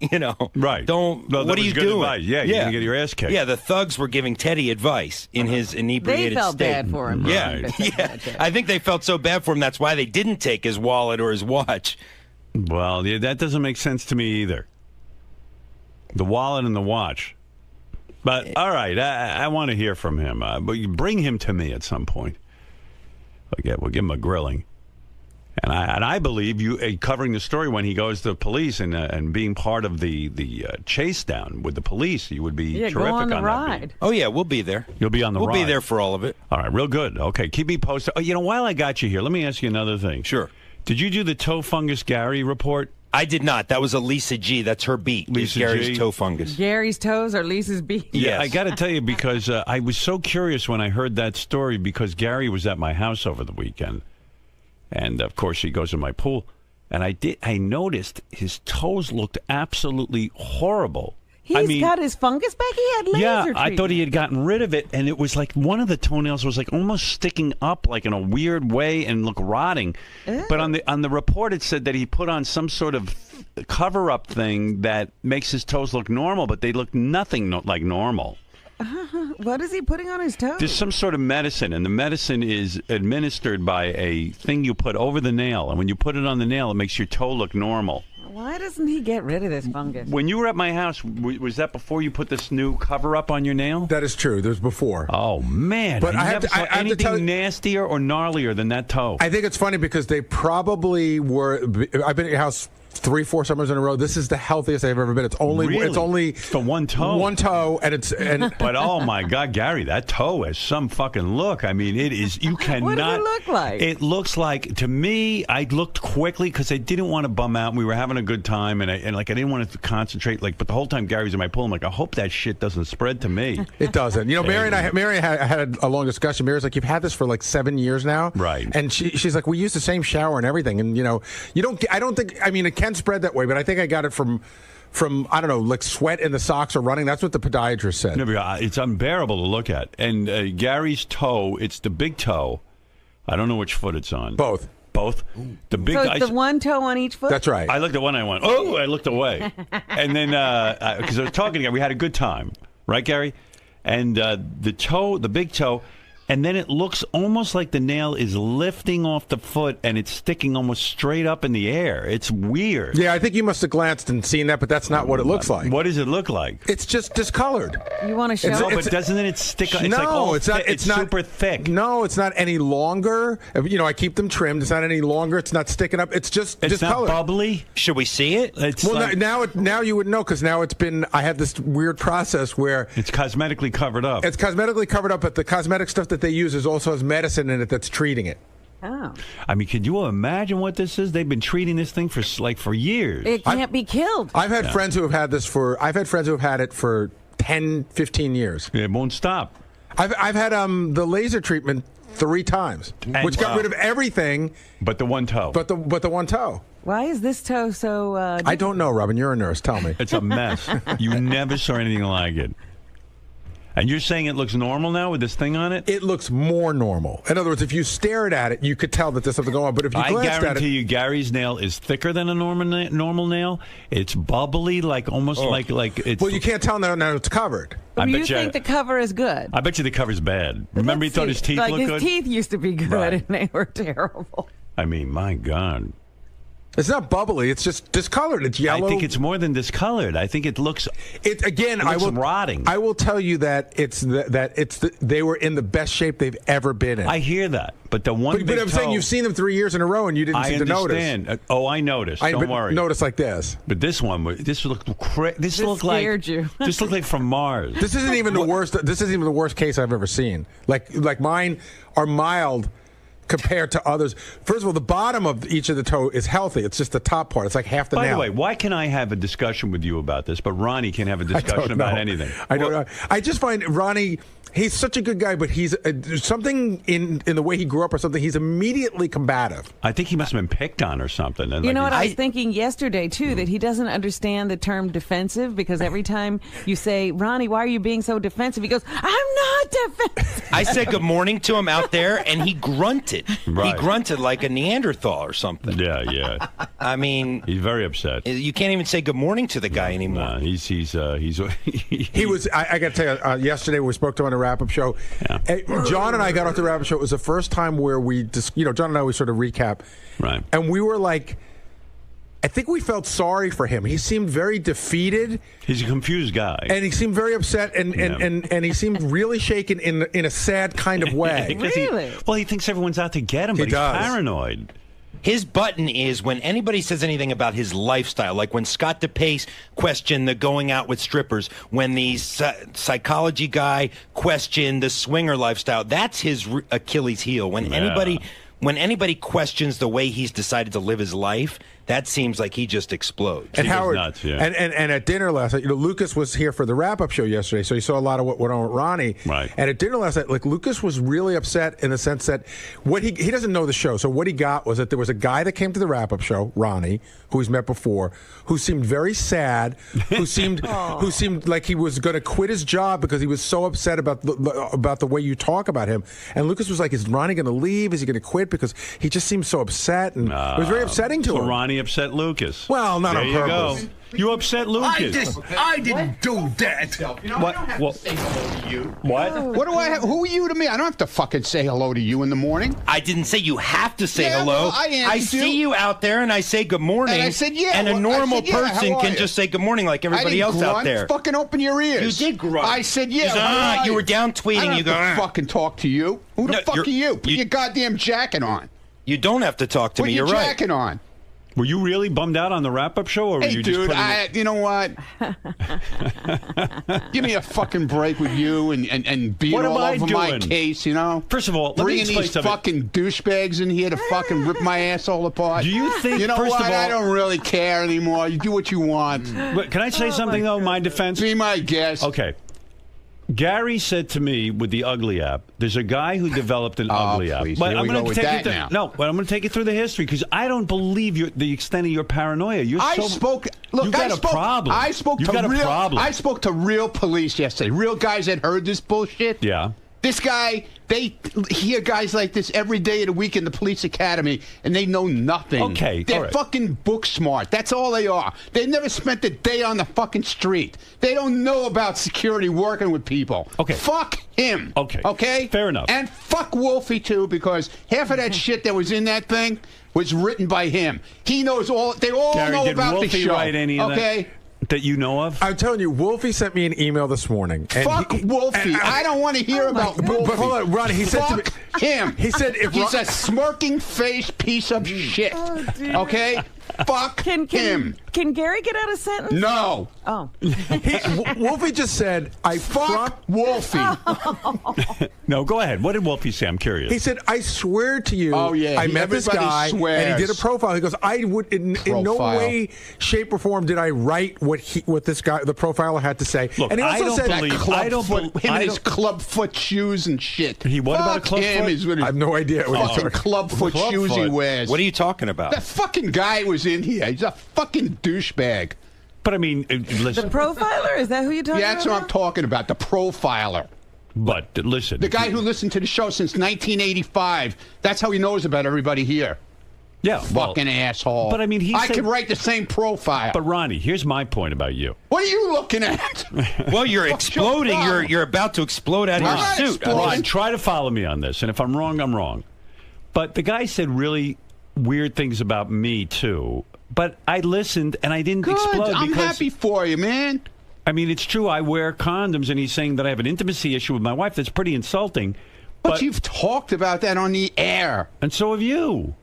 right. Don't. No, what are you doing? Advice. Yeah, you're gonna get your ass kicked. Yeah, the thugs were giving Teddy advice in his inebriated They felt state. bad for him. Yeah, yeah. I think they felt so bad for him. That's why they didn't take his wallet or his watch. Well, that doesn't make sense to me either. The wallet and the watch. But, all right, I want to hear from him. But you bring him to me at some point. We'll give him a grilling. And I believe you covering the story when he goes to the police and being part of the chase down with the police, you would be terrific go on the that ride. beat. Oh, yeah, we'll be there. You'll be on the ride. We'll be there for all of it. All right, real good. Okay, keep me posted. Oh, while I got you here, let me ask you another thing. Sure. Did you do the toe fungus Gary report? I did not. That was a Lisa G. That's her beat. Lisa Gary's G. toe fungus. Gary's toes or Lisa's beat? Yeah, I got to tell you, because I was so curious when I heard that story, because Gary was at my house over the weekend. And, of course, he goes in my pool. And I noticed his toes looked absolutely horrible. He's got his fungus back? He had laser treatment. I thought he had gotten rid of it, and it was like one of the toenails was like almost sticking up like in a weird way and look rotting. Ew. But on the report it said that he put on some sort of cover-up thing that makes his toes look normal, but they look nothing like normal. What is he putting on his toes? There's some sort of medicine, and the medicine is administered by a thing you put over the nail, and when you put it on the nail, it makes your toe look normal. Why doesn't he get rid of this fungus? When you were at my house, was that before you put this new cover-up on your nail? That is true. There's before. Oh, man. But I never saw anything nastier or gnarlier than that toe. I think it's funny because they probably were. I've been at your house 3-4 summers in a row. This is the healthiest I've ever been. It's only for one toe. One toe, But oh my God, Gary, that toe has some fucking look. I mean, it is. You cannot. What does it look like? It looks like, to me, I looked quickly because I didn't want to bum out. We were having a good time, and I didn't want to concentrate. But the whole time Gary's in my pool, I'm like, I hope that shit doesn't spread to me. It doesn't. Mary and I had a long discussion. Mary's like, you've had this for like 7 years now, right? And she's like, we use the same shower and everything, and you don't. I don't think. I mean, it can spread that way, but I think I got it from from I don't know, like sweat in the socks or running. That's what the podiatrist said. No, but, it's unbearable to look at. And Gary's toe, it's the big toe. I don't know which foot it's on. Both. The big. So it's the one toe on each foot? That's right. I looked at one. I went, oh! I looked away, and then because I was talking to Gary, we had a good time, right, Gary? And the big toe. And then it looks almost like the nail is lifting off the foot and it's sticking almost straight up in the air. It's weird. Yeah, I think you must have glanced and seen that, but that's not what it looks like. What does it look like? It's just discolored. You want to show? No, but doesn't it stick? It's no, like all it's not. It's not super thick. No, it's not any longer. You know, I keep them trimmed. It's not any longer. It's not sticking up. It's just discolored. Not bubbly. Should we see it? Well, like, now you would know because now it's been. I had this weird process where it's cosmetically covered up. It's cosmetically covered up, but the cosmetic stuff that they use is also has medicine in it that's treating it. Oh. I mean, could you imagine what this is? They've been treating this thing for years. It can't be killed. I've had friends who have had this I've had friends who have had it for 10, 15 years. It won't stop. I've had the laser treatment 3 times, which got rid of everything but the one toe. But the one toe. Why is this toe so I don't know, Robin. You're a nurse. Tell me. It's a mess. You never saw anything like it. And you're saying it looks normal now with this thing on it? It looks more normal. In other words, if you stared at it, you could tell that there's something going on. But if you glanced at it, I guarantee you, Gary's nail is thicker than a normal nail. It's bubbly, like almost like it's. Well, you can't tell now it's covered. You think the cover is good? I bet you the cover's bad. Remember, he thought his teeth looked good. His teeth used to be good, and they were terrible. I mean, my God. It's not bubbly. It's just discolored. It's yellow. I think it's more than discolored. I think it looks. Rotting. I will tell you that they were in the best shape they've ever been in. I hear that, but the one. But I'm saying you've seen them 3 years in a row and you didn't seem to notice. I understand. I noticed. Don't worry. Notice like this. But this one, this looked This looked scared you. This looked like from Mars. This isn't even the worst. This isn't even the worst case I've ever seen. Like mine are mild compared to others. First of all, the bottom of each of the toe is healthy. It's just the top part. It's like half the nail. By the way, why can I have a discussion with you about this, but Ronnie can't have a discussion about anything? I don't know. I just find Ronnie, he's such a good guy, but he's something in the way he grew up or something. He's immediately combative. I think he must have been picked on or something. And you know what I was thinking yesterday, too, that he doesn't understand the term defensive because every time you say, Ronnie, why are you being so defensive? He goes, I'm not defensive. I said good morning to him out there, and he grunted. Right. He grunted like a Neanderthal or something. Yeah. I mean, he's very upset. You can't even say good morning to the guy anymore. No, he was. I got to tell you, yesterday we spoke to him on the wrap-up show. Yeah. John and I got off the wrap-up show. It was the first time where we just, John and I, we sort of recap, right? And we were like, I think we felt sorry for him. He seemed very defeated. He's a confused guy, and he seemed very upset, and he seemed really shaken in a sad kind of way. Really? He thinks everyone's out to get him, but he's paranoid. His button is when anybody says anything about his lifestyle, like when Scott DePace questioned the going out with strippers, when the psychology guy questioned the swinger lifestyle. That's his Achilles heel. When anybody questions the way he's decided to live his life, that seems like he just explodes. And Howard, nuts, yeah. and at dinner last night, Lucas was here for the wrap-up show yesterday, so he saw a lot of what went on with Ronnie. Right. And at dinner last night, Lucas was really upset in the sense that he doesn't know the show, so what he got was that there was a guy that came to the wrap-up show, Ronnie, who he's met before, who seemed very sad, who seemed like he was going to quit his job because he was so upset about the way you talk about him. And Lucas was like, "Is Ronnie going to leave? Is he going to quit?" Because he just seemed so upset, and it was very upsetting to him. Ronnie upset Lucas. Well, not on purpose. Go. You upset Lucas. I didn't do that. What? I don't have to say hello to you. What? What do I have? Who are you to me? I don't have to fucking say hello to you in the morning. I didn't say you have to say hello. Well, I see you out there, and I say good morning. And I said, yeah. And a normal person can just say good morning like everybody else out there. Fucking open your ears. You did grunt. I said, yeah. You were down tweeting. I don't have to fucking talk to you. Who the fuck are you? Put your goddamn jacket on. You don't have to talk to me. You're right. Put your jacket on. Were you really bummed out on the wrap-up show, or were you just you know what? Give me a fucking break with you and being all over my case, First of all, bringing these fucking douchebags in here to fucking rip my asshole apart. Do you think? You know first what? Of all, I don't really care anymore. You do what you want. But can I say something though? My defense. Be my guest. Okay. Gary said to me with the Ugly app, there's a guy who developed an Ugly app. But I'm going to take but I'm going to take you through the history because I don't believe the extent of your paranoia. Look, Look, You got a problem. I spoke You to got a real. problem. I spoke to real police yesterday. Real guys that heard this bullshit. Yeah. This guy, they hear guys like this every day of the week in the police academy, and they know nothing. Okay, They're all right. fucking book smart. That's all they are. They never spent a day on the fucking street. They don't know about security working with people. Okay. Fuck him. Okay. Okay? Fair enough. And fuck Wolfie, too, because half of that shit that was in that thing was written by him. He knows all. They all Gary, know did about Wolfie the show. write any of okay? that you know of? I'm telling you, Wolfie sent me an email this morning. And Fuck Wolfie. and I don't want to hear about Wolfie. But hold on, Ronnie, he said to me... Fuck him. He said if he's a smirking face piece of shit. Okay? Fuck him. Can Gary get out a sentence? No. Oh. Wolfie just said, I Fuck Wolfie. No, go ahead. What did Wolfie say? I'm curious. He said, I swear to you, Oh, yeah. I met this Everybody guy, swears. and he did a profile. He goes, I would, in no Profile. way, shape, or form did I write what this guy, the profiler, had to say. Look, and he I also don't said, believe- Club I don't foot, bel- him I and his don't- club foot shoes and shit. What about a Fuck club him. foot? He's with his I have no idea what he's fucking talking club foot Club shoes he foot. wears. What are you talking about? That fucking guy was in here. He's a fucking douchebag. But I mean, The listen. profiler? Is that who you're talking Yeah, that's about? what I'm talking about. The profiler. But listen. The guy who listened to the show since 1985. That's how he knows about everybody here. Yeah. well, Fucking asshole. But I mean, I could write the same profile. But Ronnie, here's my point about you. What are you looking at? Well, you're What's exploding. your problem? You're about to explode out of I'm your not suit. exploding. Ron, try to follow me on this, and if I'm wrong, I'm wrong. But the guy said really weird things about me too. But I listened and I didn't Good. explode. I'm because, happy for you, man. I mean, it's true. I wear condoms, and he's saying that I have an intimacy issue with my wife. That's pretty insulting. But you've talked about that on the air. And so have you.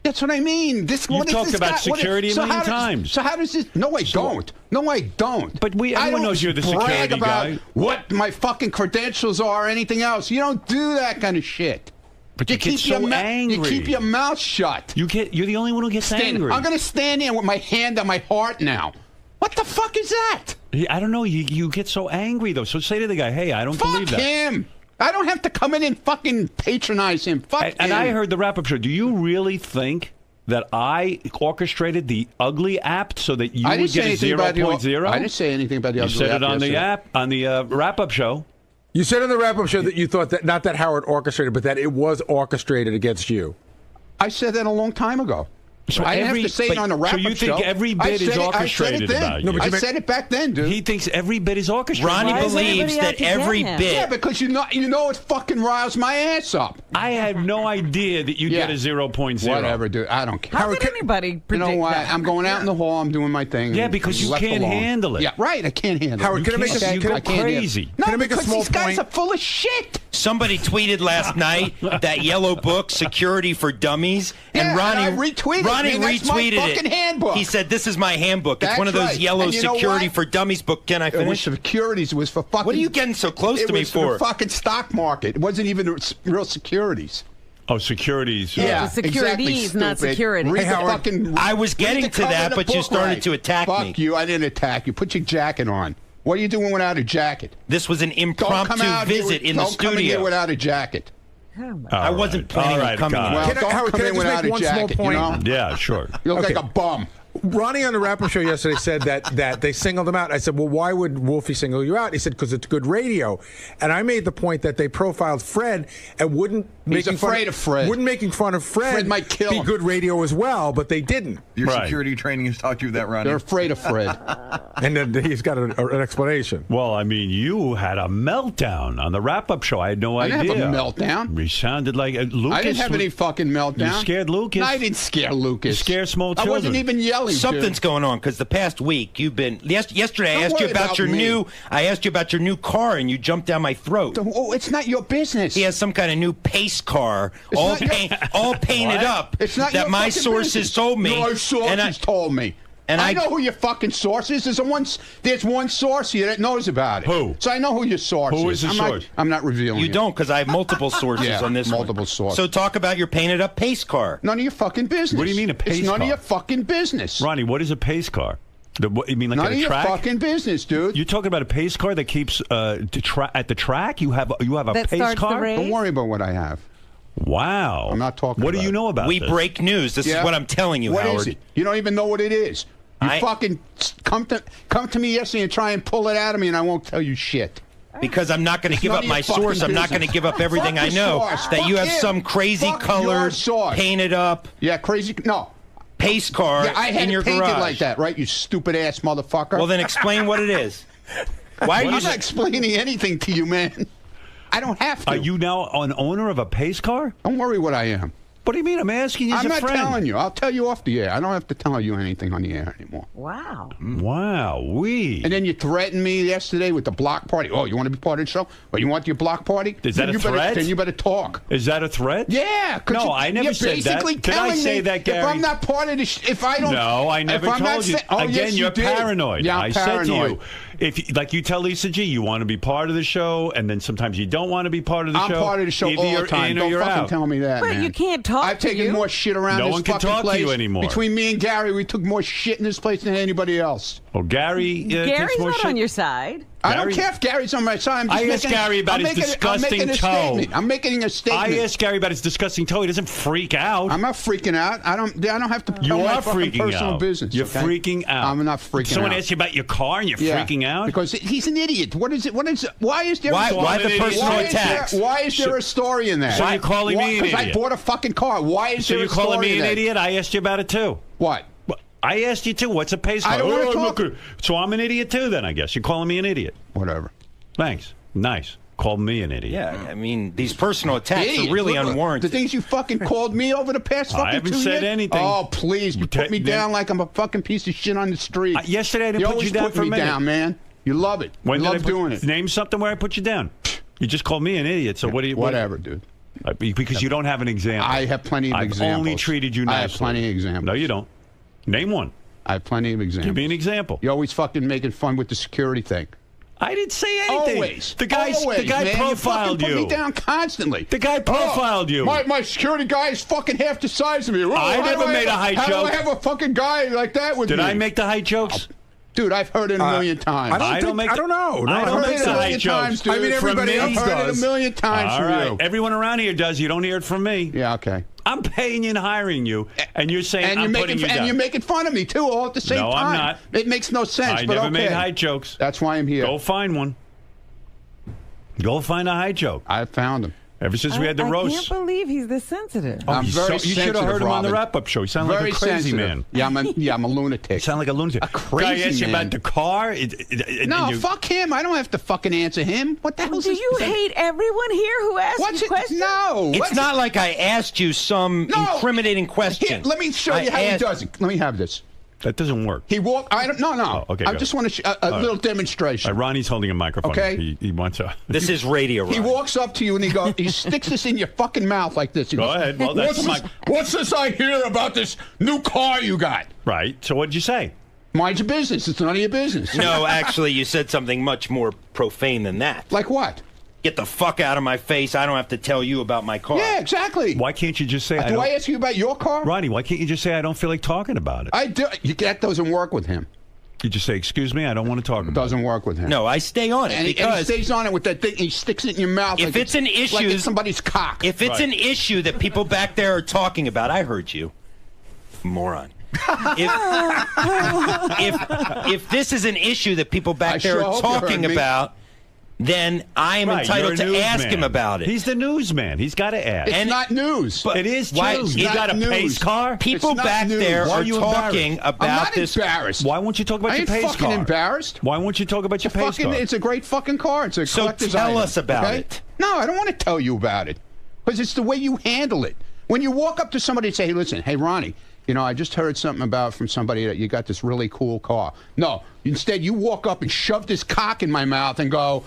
That's what I mean. You've talked about security a million times. So how does this? No, I don't. No, I don't. But everyone knows you're the brag security about guy. what my fucking credentials are or anything else. You don't do that kind of shit. But you get keep so your angry. You keep your mouth shut. You're the only one who gets angry. I'm going to stand there with my hand on my heart now. What the fuck is that? I don't know. You get so angry, though. So say to the guy, hey, I don't believe that. Fuck him. I don't have to come in and fucking patronize him. Fuck him. And I heard the wrap-up show. Do you really think that I orchestrated the ugly app so that you I would didn't say get a anything about the 0.0? I didn't say anything about the You ugly said app it on the yesterday. app, on the wrap-up show. You said in the wrap-up show that you thought that, not that Howard orchestrated, but that it was orchestrated against you. I said that a long time ago. So I didn't have to say it on a wrap-up show. So you think every bit is orchestrated about you? I said it back then, dude. He thinks every bit is orchestrated. Ronnie believes that every bit. Yeah, because you know it fucking riles my ass up. I had no idea that you'd get a 0.0. Whatever, dude. I don't care. How could anybody predict You know what? that? I'm going out in the hall. I'm doing my thing. Yeah, because you left can't alone. handle it. Yeah, right. I can't handle Howard, it. can I make a- You can I- go crazy. No, Can I make a because small these guys point? are full of shit. Somebody tweeted last night that yellow book, Security for Dummies, Yeah, and Ronnie and I retweeted it. Ronnie Man, that's my retweeted fucking it. handbook. He said, "This is my handbook. It's That's one of those right. yellow And you know Security what? for Dummies book." Can I It was finish? securities. It was for fucking. What are you getting so close it to me was for? the fucking stock market. It wasn't even real securities. Oh, securities. Yeah, securities, exactly, not stupid. security. Read Hey, the Howard. fucking, I was read getting the to cover that, of the but you book started right. to attack me. Fuck you. I didn't attack you. Put your jacket on. What are you doing without a jacket? This was an Don't come impromptu out here visit with- in the Don't come in here studio. without a jacket. I wasn't planning on coming. God. Well, Can I- don't Howard, come can I in just without make a one small jacket, point? you know? Yeah, sure. You look Okay. like a bum. Ronnie on the wrap-up show yesterday said that they singled him out. I said, well, why would Wolfie single you out? He said, because it's good radio. And I made the point that they profiled Fred and wouldn't He's afraid of Fred. Wouldn't making fun of Fred might kill be him. good radio as well, but they didn't. Your Right. security training has taught you that, Ronnie. They're afraid of Fred. And then he's got an explanation. Well, I mean, you had a meltdown on the wrap-up show. I had no I idea. didn't have a meltdown. You sounded like Lucas. I didn't have any fucking meltdown. You scared Lucas? No, I didn't scare Lucas. You scare small I wasn't children. even yelling. Something's going on because the past week you've been. Yesterday I Don't asked you worry about about your me. new. I asked you about your new car and you jumped down my throat. Oh, it's not your business. He has some kind of new pace car, It's all not your- all painted What? up. It's not that your my fucking sources business. told me. Your sources and I- told me. and I I- know who your fucking source is. There's one source here that knows about it. Who? So I know who your source is. Who is the source? I'm not revealing You it. don't, because I have multiple sources Yeah, on this one. multiple sources. So talk about your painted up pace car. None of your fucking business. What do you mean a pace It's none car? of your fucking business. Ronnie, what is a pace car? You mean like None at of a your track? fucking business, dude. You're talking about a pace car that keeps at the track? You have a That pace starts the car? race? Don't worry about what I have. Wow. I'm not talking What do about you it. know about We this? break news. This Yeah? is what I'm telling you, What Howard. is it? You don't even know what it is. You fucking come to me yesterday and try and pull it out of me, and I won't tell you shit. Because I'm not going to give up my source. I'm not going to give up everything I know. That you have some crazy colored, painted up. Yeah, crazy. No. Pace car I had in your it painted garage. like that, right? You stupid ass motherfucker. Well, then explain what it is. Why are you I'm not explaining anything to you, man. I don't have to. Are you now an owner of a pace car? Don't worry what I am. What do you mean? I'm asking you as I'm a not friend. telling you. I'll tell you off the air. I don't have to tell you anything on the air anymore. Wow. Wow. And then you threatened me yesterday with the block party. Oh, you want to be part of the show? Well, you want your block party? Is that a threat? Then you better talk. Is that a threat? Yeah. No, I never said that. Did I say that, Gary? If I'm not part of this, if I don't. No, I never told you. Oh, Again, yes, you're you did. paranoid. Yeah, I I'm said paranoid. to you, if like you tell Lisa G, you want to be part of the show, and then sometimes you don't want to be part of the show. I'm part of the show Either all you're the time. in or Don't you're fucking out. tell me that, But man. you can't talk I've to taken you. more shit around No this one can fucking talk to place. you anymore. Between me and Gary, we took more shit in this place than anybody else. Oh, Gary. Gary's takes more not shit. on your side. I don't care if Gary's on my side. I asked Gary about his disgusting toe. I'm making a statement. I asked Gary about his disgusting toe. He doesn't freak out. I'm not freaking out. I don't have to You tell my are fucking freaking personal out. business. You're okay? freaking out. I'm not freaking Someone out. asked you about your car and you're freaking out? Because he's an idiot. What is it? Why is there Why the personal why attacks? Why is there a story in that? So you're calling me an Because I idiot? bought a fucking car. Why is So there you're a story calling me in an that? idiot? I asked you about it too. What? I asked you too. What's a pace car? I don't wanna I'm talk. not gonna- So I'm an idiot too then, I guess. You're calling me an idiot. Whatever. Thanks. Nice. Call me an idiot. Yeah, I mean, these personal attacks Idiot. are really Look, unwarranted. The things you fucking called me over the past fucking 2 I years. haven't said anything. Oh, please. You put me down like I'm a fucking piece of shit on the street. Yesterday I didn't you put always you down put for a me minute. down, man. You love it. When you did love I put, doing it. Name something where I put you down. You just called me an idiot. So what do you? Whatever, dude. Because you don't have an example. I have plenty of examples. I've only treated you nicely. I have plenty of examples. No, you don't. Name one. I have plenty of examples. Give me an example. You're always fucking making fun with the security thing. I didn't say anything. Always. The guy man. profiled you. you. Put me down constantly. The guy profiled you. My security guy is fucking half the size of me. I never made a height How joke. do I have a fucking guy like that with me? Did I make the height jokes? Dude, I've heard it a million times. I don't know. No, I don't make the height jokes. Dude. I mean, everybody I've else heard does. it a million times All from right. you. Everyone around here does. You don't hear it from me. Yeah, okay. I'm paying you and hiring you, and you're saying And I'm you're putting making you down. and you're making fun of me too, all at the same No, time. I'm not. It makes no sense. I but never okay. made height jokes. That's why I'm here. Go find one. Go find a height joke. I found them. Ever since we had the I roast. can't believe he's this sensitive. Oh, I'm he's very you should have heard him on the Robin. wrap-up show. You sound Very like a crazy sensitive. man. Yeah, I'm a lunatic. You sound like a lunatic. A crazy Guy asked you man. about the car. No, fuck him. I don't have to fucking answer him. What the hell Do you hate everyone here who asks What's you it? questions? No. It's not like I asked you some incriminating question. Here, let me show you how he does it. Let me have this. That doesn't work. He walked. I don't. No. Oh, okay, I go just ahead. want to a little demonstration. Ronnie's holding a microphone. Okay. He wants a. This is radio. He Ronnie. walks up to you and he sticks this in your fucking mouth like this. He Go goes, ahead. Well, that's what's this I hear about this new car you got? Right. So what'd you say? Mind your business. It's none of your business. No, actually, you said something much more profane than that. Like what? Get the fuck out of my face. I don't have to tell you about my car. Yeah, exactly. Why can't you just say? Do I ask you about your car? Ronnie, why can't you just say I don't feel like talking about it? I do. That doesn't work with him. You just say, "Excuse me, I don't want to talk about it." Doesn't work with him. No, I stay on it And he because stays on it with that thing. He sticks it in your mouth. if like it's an issue, like it's somebody's cock. If it's an issue that people back there are talking about, I heard you, moron. If this is an issue that people back there sure are hope you heard talking me. about, then I am entitled to ask him about it. He's the newsman. He's got to ask. It's not news. But it is Why- news. it's You not got a news. pace car? People It's not back news. there Why are are you talking embarrassed? I'm about not this. embarrassed. Why won't you talk about I your ain't pace fucking car? embarrassed. Why won't you talk about your pace car? It's a great fucking car. It's a So collector's tell item, us about okay? it. No, I don't want to tell you about it because it's the way you handle it. When you walk up to somebody and say, "Hey, listen, hey Ronnie, you know, I just heard something about from somebody that you got this really cool car." No, instead you walk up and shove this cock in my mouth and go,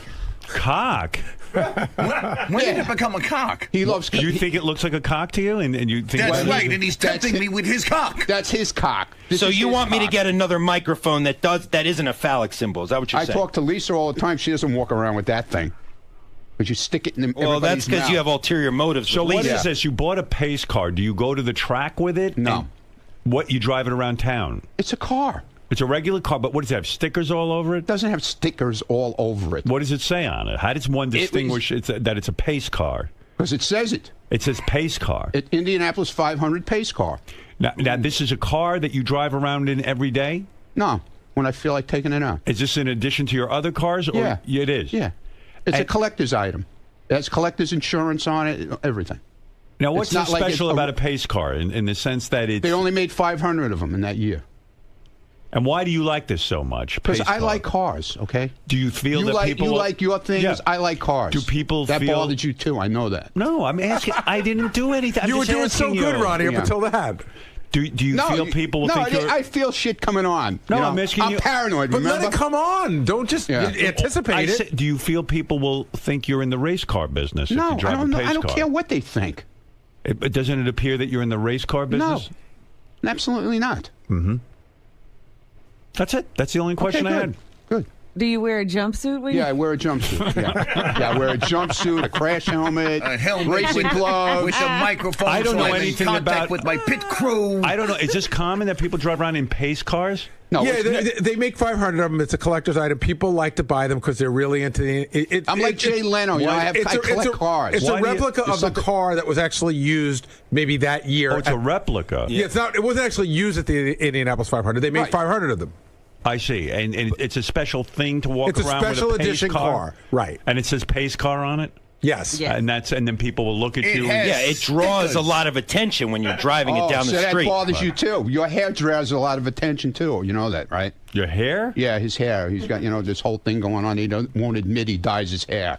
Cock? When did it become a cock? He loves. You think it looks like a cock to you? And you think That's right, and he's tempting me with his cock. That's his cock. This So is you his want me to cock. get another microphone that isn't a phallic symbol? Is that what you're I saying? talk to Lisa all the time. She doesn't walk around with that thing. But you stick it in Well, that's everybody's because mouth. you have ulterior motives. So with what Lisa. is this? You bought a pace car. Do you go to the track with it? No. And what, you drive it around town? It's a car. It's a regular car, but what does it have? Stickers all over it? It doesn't have stickers all over it. What does it say on it? How does one distinguish that it's a pace car? Because it says it. It says pace car. Indianapolis 500 pace car. Now, this is a car that you drive around in every day? No, when I feel like taking it out. Is this in addition to your other cars? Or Yeah. It is? Yeah. It's a collector's item. It has collector's insurance on it, everything. Now, what's It's not so like special about a pace car in the sense that it's... They only made 500 of them in that year. And why do you like this so much? Because I like cars, okay? Do you feel that people... You like your things, Yeah. I like cars. Do people that feel... bothered you too, I know that. No, I'm asking... I didn't do anything. I'm You were just doing so asking good, you. Ronnie, up Yeah. until that. Do you feel people will think you're... I feel shit coming on. No, you know? I'm asking you... I'm paranoid, But remember? let it come on. Don't just anticipate it. said, do you feel people will think you're in the race car business if No, you drive I don't a know. pace I don't car? care what they think. But doesn't it appear that you're in the race car business? No, absolutely not. Mm-hmm. That's it. That's the only question I had. Good. Do you wear a jumpsuit? When Yeah, I wear a jumpsuit. Yeah, I wear a jumpsuit, a crash helmet, racing with, gloves. with a microphone. I don't so know I'm in anything contact about with my pit crew. I don't know. Is this common that people drive around in pace cars? No, Yeah, they make 500 of them. It's a collector's item. People like to buy them because they're really into the. I'm like Jay Leno. You know, I collect cars. It's a replica of the car that was actually used maybe that year. Oh, it's a replica. Yeah, it's not. It wasn't actually used at the Indianapolis 500. They made 500 of them. I see, and it's a special thing to walk It's a around special with a pace edition car, right? And it says pace car on it. Yes. And then people will look at you. Yeah, it draws a lot of attention when you're driving it down so the street. that bothers you too. Your hair draws a lot of attention too. You know that, right? Your hair? Yeah, his hair. He's got this whole thing going on. He won't admit he dyes his hair.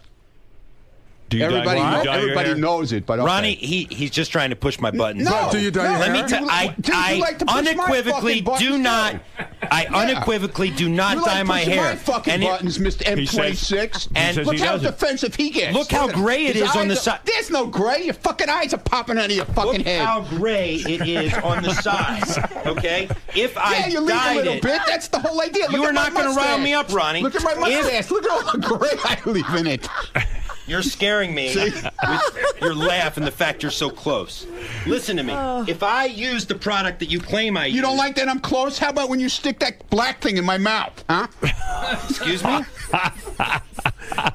Do you everybody knows it, but okay. Ronnie, he's just trying to push my buttons. No, do you dye your Let hair? me tell I like to push my unequivocally fucking do buttons not. too. I unequivocally do not You dye like my pushing hair. my fucking And it- buttons, Mr. M26. And look how defensive he gets. Look how gray it His is on the eyes side. There's no gray. Your fucking eyes are popping out of your fucking Look head. how gray it is on the sides. Okay, if I you leave a dyed little it, bit. That's the whole idea. You Look are at not my going to rile mustache. me up, Ronnie. Look at my mustache. Look at all the gray I leave in it. You're scaring me with your laugh and the fact you're so close. Listen to me. If I use the product that you claim I use... You don't like that I'm close? How about when you stick that black thing in my mouth, huh? Excuse me?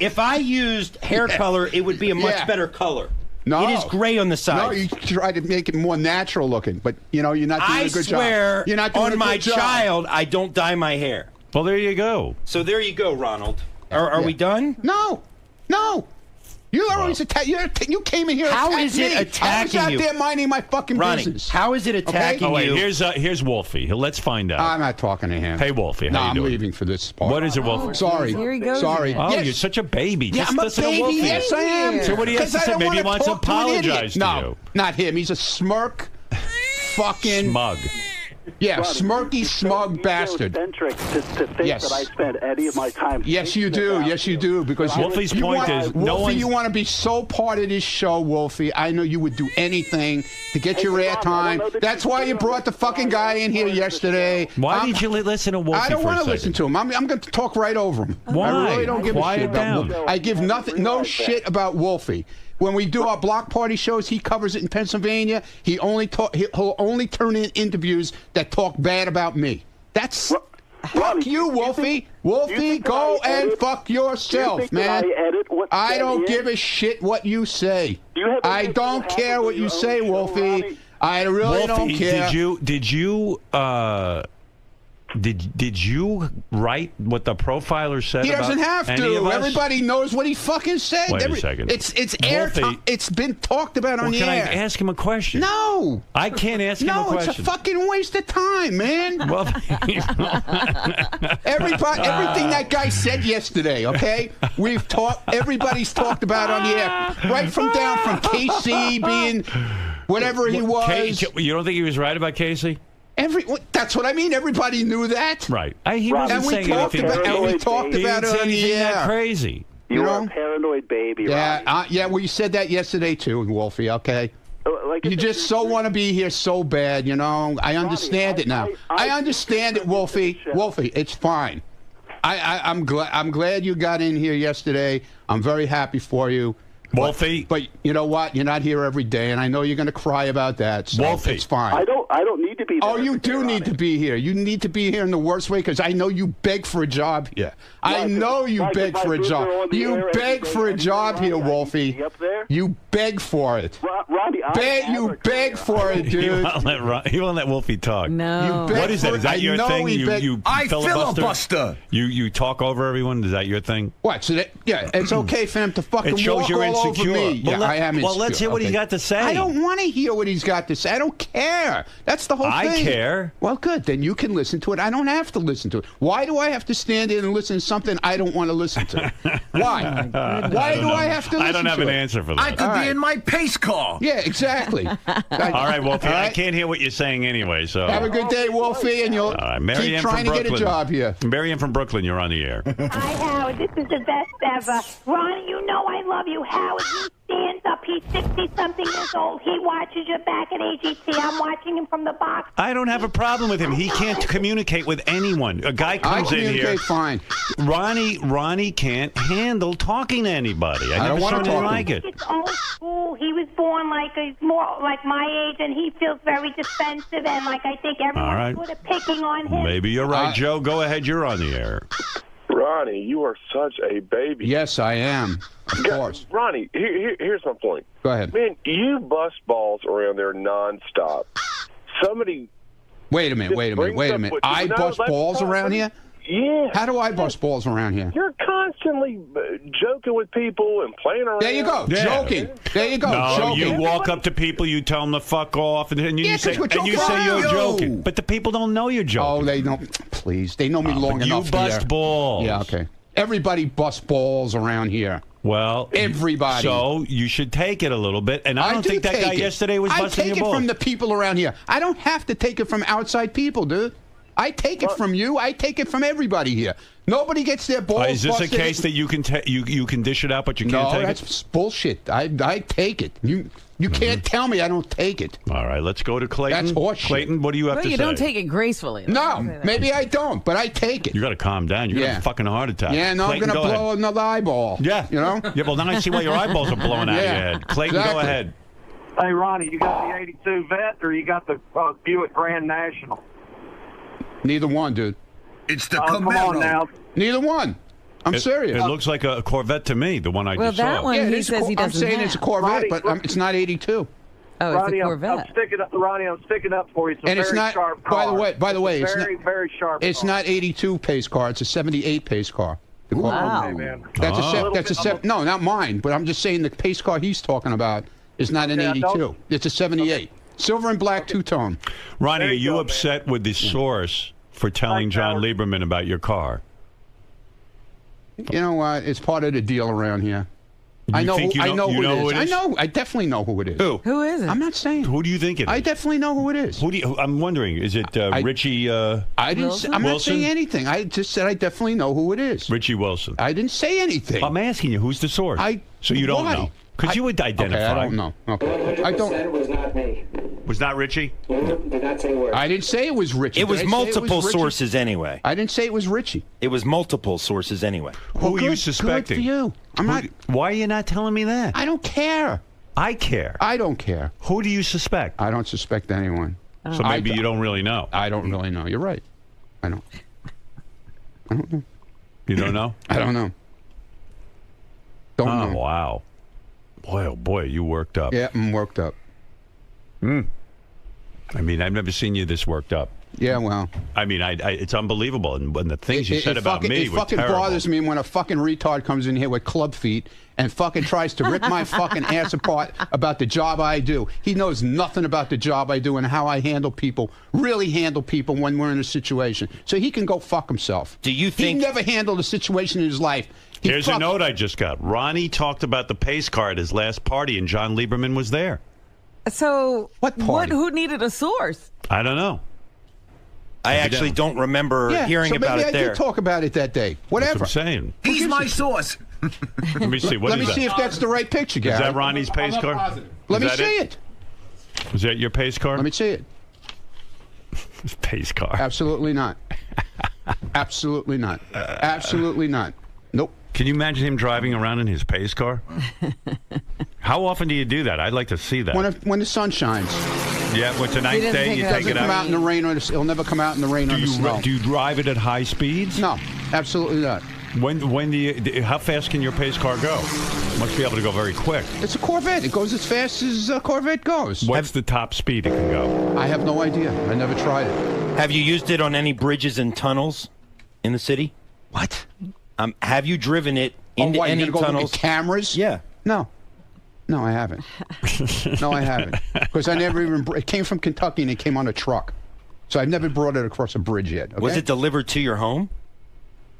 If I used hair color, it would be a much better color. No. It is gray on the sides. No, you try to make it more natural looking, but you're not doing a good job. I swear You're not doing on a my good job. child, I don't dye my hair. Well, there you go. So there you go, Ronald. Are we done? No. You always attack. You came in here. How attack is it me. attacking I was you? out there minding my fucking Ronnie, business. how is it attacking Oh wait, you? here's Wolfie. Let's find out. I'm not talking to him. Hey, Wolfie, No, how you I'm doing? leaving for this part. What is it, Wolfie? Sorry. Here he goes Sorry. again. Oh, Yes. you're such a baby. Yeah, Just I'm a listen to baby. Wolfie. Yes, I am. So what do you have to 'Cause I say? don't Maybe he wanna wants to talk to an idiot. apologize to No, you. not him. He's a smirk, fucking Smug. Yeah, smirky, smug bastard. Eccentric to think Yes. that I spend any of my time. Yes, you do. Yes, you do. Because Wolfie's point is, no Wolfie, one's- you want to be so part of this show, Wolfie. I know you would do anything to get your airtime. That's why you brought the fucking guy in here yesterday. Why did you listen to Wolfie I don't for a want to second? listen to him. I'm going to talk right over him. Why? I really don't give a Quiet shit about down. Wolfie. I give no shit about Wolfie. When we do our block party shows, he covers it in Pennsylvania. He'll only turn in interviews that talk bad about me. That's fuck you, Wolfie. Wolfie, go and fuck yourself, man. I don't give a shit what you say. I don't care what you say, Wolfie. I really don't Wolfie, care. Did you write what the profiler said? He doesn't about have any of to. us? Everybody knows what he fucking said. Wait a second. It's air. Wolfie- It's been talked about on Well, the can air. I ask him a question? No. I can't ask him a No, question. it's a fucking waste of time, man. Well, everything that guy said yesterday, okay? We've talked. Everybody's talked about on the air, right from KC being whatever he was. You don't think he was right about Casey? That's what I mean. Everybody knew that, right? He wasn't and we saying talked anything. about, and we talked He about didn't it say on the anything that air. crazy. You know? are a paranoid baby, Yeah, yeah. Well, you said that yesterday too, Wolfie. Okay. You just so want to be here so bad, you know. I understand it now. I understand it, Wolfie. Wolfie, it's fine. I'm glad you got in here yesterday. I'm very happy for you. Wolfie. But you know what? You're not here every day, and I know you're going to cry about that. So Wolfie. it's fine. I don't need to be there. Oh, you do need to be here. You need to be here in the worst way because I know you beg for a job here. I know you beg for a job. You beg for a job here, Wolfie. You beg for it. Ronnie, You beg for it, dude. He won't let Wolfie talk. No. What is that? Is that your thing? I filibuster? filibuster. You talk over everyone? Is that your thing? What? So it's okay for him to fucking It shows walk you're all insecure. over me. Well, I am insecure. well, let's hear what he's got to say. I don't want to hear what he's got to say. I don't care. That's the whole thing. I care. Well, good. Then you can listen to it. I don't have to listen to it. Why do I have to stand in and listen to something I don't want to listen to? Why? Why do I have to listen to it? I don't have an answer for that. I could be in my pace car. Yeah, exactly. All right, Wolfie. I can't hear what you're saying anyway. So have a good day, Wolfie, and you'll keep trying to get a job here. Marianne from Brooklyn, you're on the air. Hi, Howard. This is the best ever. Ronnie, you know I love you. Howard, he stands up. He's 60-something years old. He watches you back at AGT. I'm watching him from the box. I don't have a problem with him. He can't communicate with anyone. A guy comes in here. I communicate fine. Ronnie can't handle talking to anybody. I don't never saw want to anything talk like it. It's old school. He was born he's more like my age, and he feels very defensive, and I think everyone's sort of picking on him. Maybe you're right, Joe. Go ahead. You're on the air. Ronnie, you are such a baby. Yes, I am. Of course. Ronnie, here's my point. Go ahead. Man, you bust balls around there nonstop. Somebody. Wait a minute. I bust balls around here? Yeah. How do I bust balls around here? You're constantly joking with people and playing around. There you go. Yeah. Joking. There you go. No, joking. you walk up to people, you tell them to fuck off, and you say you're joking. But the people don't know you're joking. Oh, they know. Please, they know me long enough. You bust balls. Yeah, okay. Everybody busts balls around here. Well, everybody. So you should take it a little bit. And I don't think that guy yesterday was busting your balls. I take it from the people around here. I don't have to take it from outside people, dude. I take it from you. I take it from everybody here. Nobody gets their balls Is this busted. a case that you can dish it out, but you can't take it? No, that's bullshit. I take it. You can't tell me I don't take it. All right, let's go to Clayton. That's horseshit. Clayton, what do you have to say? You don't take it gracefully. No, maybe I don't, but I take it. You got to calm down. You're going to have a fucking heart attack. Yeah, no, Clayton, I'm going to blow another eyeball. Yeah. You know? Yeah, well, now I see why your eyeballs are blowing out of your head. Clayton, go ahead. Hey, Ronnie, you got the 82 Vet or you got the Buick Grand National? Neither one, dude. It's the Come on now. Neither one. I'm serious. It looks like a Corvette to me, the one I just that saw. one he says he doesn't I'm saying have. it's a Corvette, Ronnie, but it's not 82. Oh, it's Ronnie, a Corvette. I'm sticking up for you. It's a And it's very not. sharp car. By the way, it's it's very, not. very sharp. It's not 82 pace car. It's a 78 pace car. The Wow. Okay, man. No, not mine. But I'm just saying the pace car he's talking about is not an 82. It's a 78. Silver and black two-tone. Ronnie, are you upset with the source for telling John Lieberman about your car? You know what? It's part of the deal around here. I know who it is. I definitely know who it is. Who is it? I'm not saying. Who do you think it is? I definitely know who it is. I'm wondering. Is it Richie? I'm not saying anything. I just said I definitely know who it is. Richie Wilson. I didn't say anything. I'm asking you. Who's the source? So you don't know? Because you would identify. Okay, I don't know. Okay. I don't. It was not me. Was not Richie? Did not say a word. I didn't say it was Richie. It was multiple sources anyway. I didn't say it was Richie. It was multiple sources anyway. Who are you suspecting? Good for you. I'm not. Why are you not telling me that? I don't care. I care. I don't care. Who do you suspect? I don't suspect anyone. So maybe you don't really know. I don't really know. You're right. I don't know. You don't know? I don't know. Don't know. Wow. Boy, oh boy, you worked up. Yeah, I'm worked up. I mean, I've never seen you this worked up. Yeah, well. I mean, it's unbelievable. And the things you said about me were fucking terrible. bothers me when a fucking retard comes in here with club feet and fucking tries to rip my fucking ass apart about the job I do. He knows nothing about the job I do and how I handle people, really handle people when we're in a situation. So he can go fuck himself. Do you think... He never handled a situation in his life. Here's a note I just got. Ronnie talked about the pace car at his last party, and John Lieberman was there. So what party? Who needed a source? I don't know. I actually don't remember hearing about it there. Maybe I did talk about it that day. Whatever. That's what I'm saying. He's my source. Let me see. Let me see if that's the right picture, Gary. Is that Ronnie's pace car? Let me see it. Is that your pace car? Let me see it. Pace car. Absolutely not. Absolutely not. Absolutely not. Nope. Can you imagine him driving around in his pace car? How often do you do that? I'd like to see that. When the sun shines. Yeah, when tonight's day, you take it out. Come out in the rain or it'll never come out in the rain or the snow. Do you drive it at high speeds? No, absolutely not. When do you? How fast can your pace car go? Must be able to go very quick. It's a Corvette. It goes as fast as a Corvette goes. What's the top speed it can go? I have no idea. I never tried it. Have you used it on any bridges and tunnels in the city? What? Have you driven it into why, any you're gonna go tunnels? look at cameras? Yeah. No. No, I haven't. No, I haven't. Because I never even... It came from Kentucky and it came on a truck. So I've never brought it across a bridge yet. Okay? Was it delivered to your home?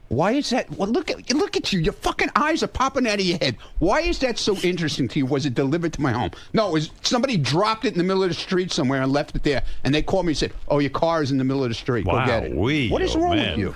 Why is that? Well, look at you. Your fucking eyes are popping out of your head. Why is that so interesting to you? Was it delivered to my home? No, it was somebody dropped it in the middle of the street somewhere and left it there. And they called me and said, "Oh, your car is in the middle of the street. Go get it." What is wrong with you?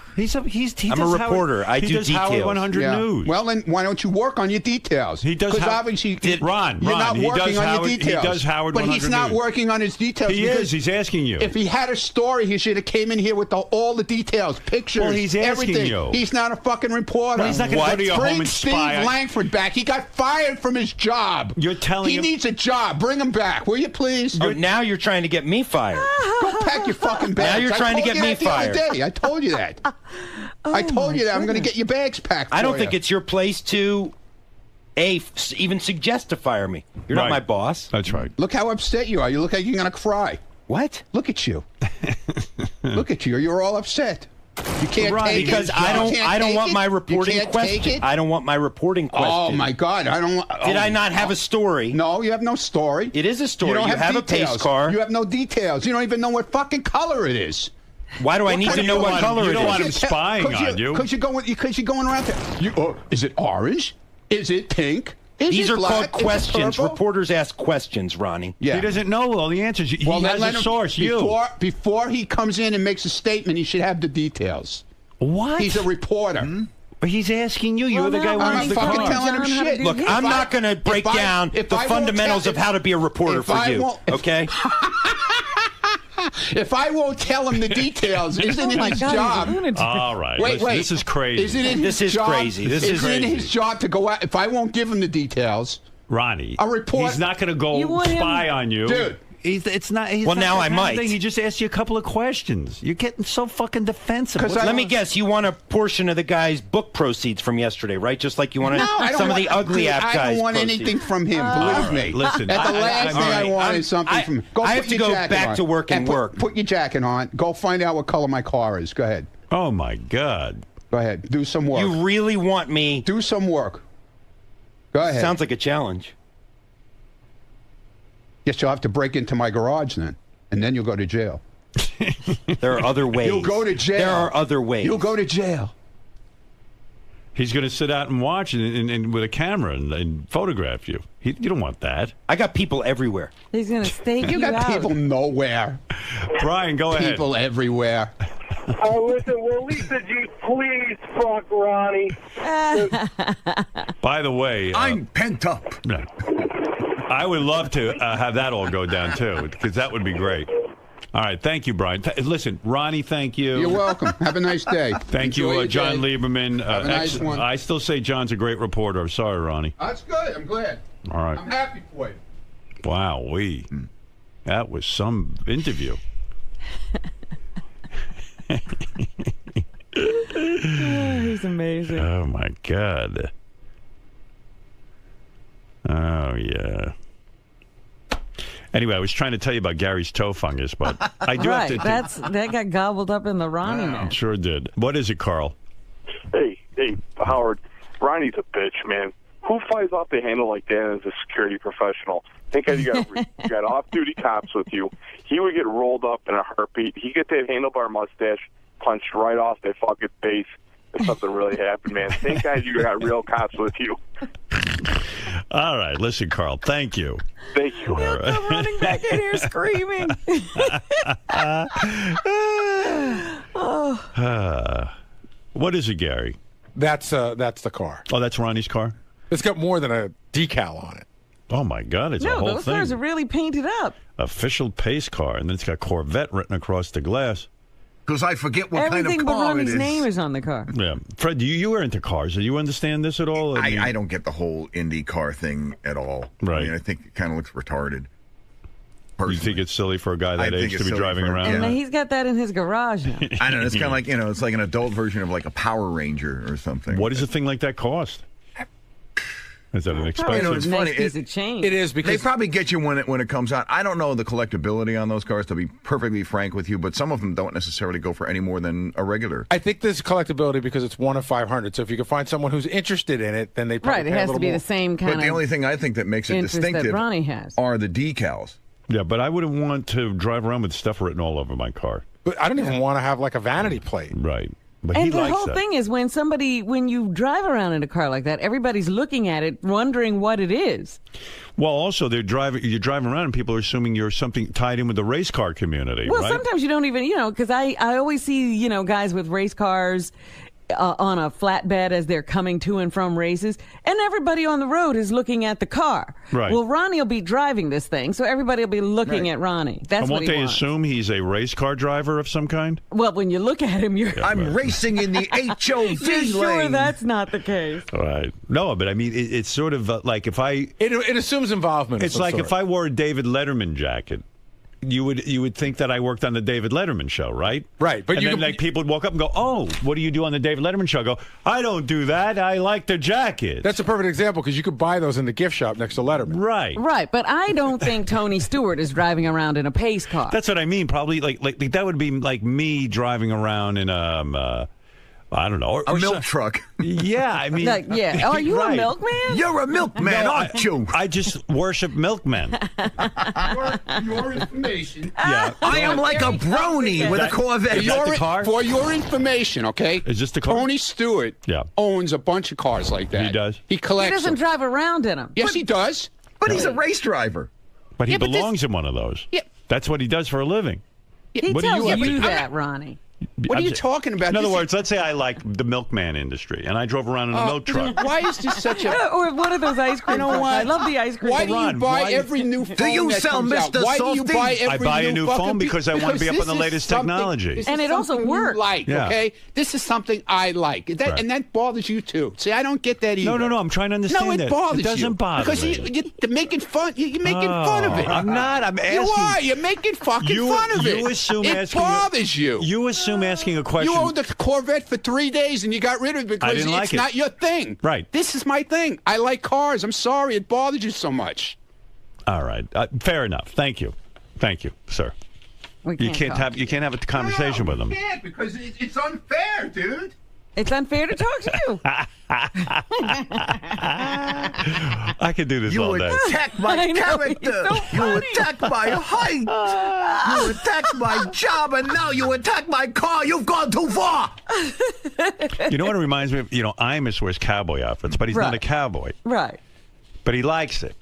I'm a reporter. I do does Howard details. 100 News. Well, then why don't you work on your details? He does. Because obviously, Ron, you're not he working does on Howard, your details. He does Howard but 100 he's not News. working on his details. He is. He's asking you. If he had a story, he should have came in here with all the details, pictures, Well, he's asking everything. you. He's not a fucking reporter. Well, he's not going to go to your Bring home and Steve spy. Langford back. He got fired from his job. You're telling him he needs a job. Bring him back, will you please? Oh, now you're trying to get me fired. Go pack your fucking bags. Now you're trying to get me fired. I told you that. I told you that. I'm going to get your bags packed. I don't for think you. it's your place to even suggest to fire me. You're not my boss. That's right. Look how upset you are. You look like you're going to cry. What? Look at you. Look at you. You're all upset. You can't take because it. I don't want my reporting You can't question. take it? I don't want my reporting question. Oh my God! I don't. Did I not have a story? No, you have no story. It is a story. You don't have a details. pace car. You have no details. You don't even know what fucking color it is. Why do I need to know what color it is? You don't want him spying on you. Because you're going around there. Is it orange? Is it pink? These are black? called questions. Purple? Reporters ask questions, Ronnie. Yeah. He doesn't know all the answers. He Well, then has let a him- source. Before he comes in and makes a statement, he should have the details. What? He's a reporter. But he's asking you. You're the guy who I'm runs not the fucking car. telling him shit. Look, I'm not going to break down the fundamentals of how to be a reporter for you. Okay? If I won't tell him the details, isn't it his God, job? he's a lunatic. All right. Wait, Listen, wait. This is crazy. Isn't it This his is job? crazy. This is Isn't it crazy. his job to go out? If I won't give him the details, Ronnie, a report. he's not going to go You want him- spy on you. Dude. It's not. He's Well, not now that I kind of might. thing. He just asked you a couple of questions. You're getting so fucking defensive. Let me guess. You want a portion of the guy's book proceeds from yesterday, right? Just like you wanted I don't some of want- the ugly dude, app guys. I don't want proceeds. anything from him. Believe me. Listen, At the last thing I want is something from. Go I put have to your go jacket back on. to work and put, work. Put your jacket on. Go find out what color my car is. Go ahead. Oh my God. Go ahead. Do some work. You really want me? Do some work. Go ahead. Sounds like a challenge. Guess you'll have to break into my garage then, and then you'll go to jail. There are other ways. You'll go to jail. There are other ways. You'll go to jail. He's going to sit out and watch and with a camera and photograph you. You don't want that. I got people everywhere. He's going to stake You got out. people nowhere. Brian, go ahead. People everywhere. Oh, listen, will Lisa G please fuck Ronnie? By the way, I'm pent up. yeah. I would love to have that all go down too, because that would be great. All right, thank you, Brian. Listen, Ronnie, thank you. You're welcome. Have a nice day. Thank Enjoy you, your John day. Lieberman. Have a nice one. I still say John's a great reporter. I'm sorry, Ronnie. That's good. I'm glad. All right. I'm happy for you. Wow, that was some interview. He's amazing. Oh my God. Oh yeah. Anyway, I was trying to tell you about Gary's toe fungus, but I do Right, have to. that got gobbled up in the Ronnie man. Sure did. What is it, Carl? Hey, Howard. Ronnie's a bitch, man. Who flies off the handle like that as a security professional? Think you got off-duty cops with you. He would get rolled up in a heartbeat. He'd get that handlebar mustache punched right off that fucking face if something really happened, man. Thank God you got real cops with you. All right, listen, Carl. Thank you. Thank you. I'm running back in here screaming. What is it, Gary? That's the car. Oh, that's Ronnie's car? It's got more than a decal on it. Oh, my God. It's a No, whole those thing. cars are really painted up. Official pace car. And then it's got Corvette written across the glass. Because I forget what Everything kind of but car it Ronnie's is. name is on the car. Yeah. Fred, you were into cars. Do you understand this at all? mean- I don't get the whole Indy car thing at all. Right. I mean, I think it kind of looks retarded. You think it's silly for a guy that age to be driving around? And he's got that in his garage now. I know. It's kind of like, it's like an adult version of like a Power Ranger or something. What does a thing like that cost? Is that an expensive? It's funny. It is because they probably get you when it comes out. I don't know the collectability on those cars, to be perfectly frank with you, but some of them don't necessarily go for any more than a regular. I think there's collectability because it's 1 of 500. So if you can find someone who's interested in it, then they probably Right, it has to be the same kind of. But the only thing I think that makes it distinctive that Ronnie has are the decals. Yeah, but I wouldn't want to drive around with stuff written all over my car. But I don't even want to have like a vanity plate. Right. But and he the likes whole that. thing is when you drive around in a car like that, everybody's looking at it, wondering what it is. Well, also, you're driving around and people are assuming you're something tied in with the race car community, Well, right? sometimes you don't even, because I always see, guys with race cars on a flatbed as they're coming to and from races, and everybody on the road is looking at the car. Right. Well, Ronnie will be driving this thing, so everybody will be looking at Ronnie. That's and what won't he they wants. assume he's a race car driver of some kind? Well, when you look at him, I'm racing in the HOV You're sure lane. that's not the case. Right. No, but I mean, it's sort of like if I... It assumes involvement. It's like if I wore a David Letterman jacket, you would think that I worked on the David Letterman show, right? Right. But and then people would walk up and go, "Oh, what do you do on the David Letterman show?" I go, "I don't do that. I like the jacket." That's a perfect example because you could buy those in the gift shop next to Letterman. Right. Right, but I don't think Tony Stewart is driving around in a pace car. That's what I mean. Probably like that would be like me driving around in I don't know. A milk truck. Yeah, I mean... Are you a milkman? You're a milkman, aren't you? I just worship milkmen. Your information. Yeah. I am like a brony with a Corvette. Is that the car? For your information, okay? Is this the car? Tony Stewart owns a bunch of cars like that. He does? He He collects doesn't them. drive around in them. Yes, he does. But he's a race driver. But he Yeah, but belongs in one of those. Yeah. That's what he does for a living. He What do tells you have to you do? that, Ronnie. What are you talking about? In other This is- words, let's say I like the milkman industry, and I drove around in a milk truck. Why is this such a... Or one of those ice cream trucks. I love the ice cream. Why do you Ron, buy why- every new phone Do you that sell comes out? Mr. Why do you Salty? buy every I buy a new fucking phone because I want to be up on the latest technology. And it also works. Like, Yeah. okay? This is something I like. That, Right. And that bothers you, too. See, I don't get that either. No, I'm trying to understand No, it that. bothers It doesn't you. bother because me. you're making fun. You're making fun of it. I'm not. I'm asking. You are. You're making fucking fun of it. You assume it asking bothers you. You assume asking a question. You owned a Corvette for 3 days and you got rid of it because didn't like it's it. not your thing. Right. This is my thing. I like cars. I'm sorry it bothers you so much. All right. Fair enough. Thank you, sir. You can't have a conversation with him. You can't because it's unfair, dude. It's unfair to talk to you. I could do this all day. Attack my I know, character. he's so You attack my height. You attack my job, and now you attack my car. You've gone too far. You know what it reminds me of? Imus wears cowboy outfits, but he's not a Right. cowboy. Right. But he likes it.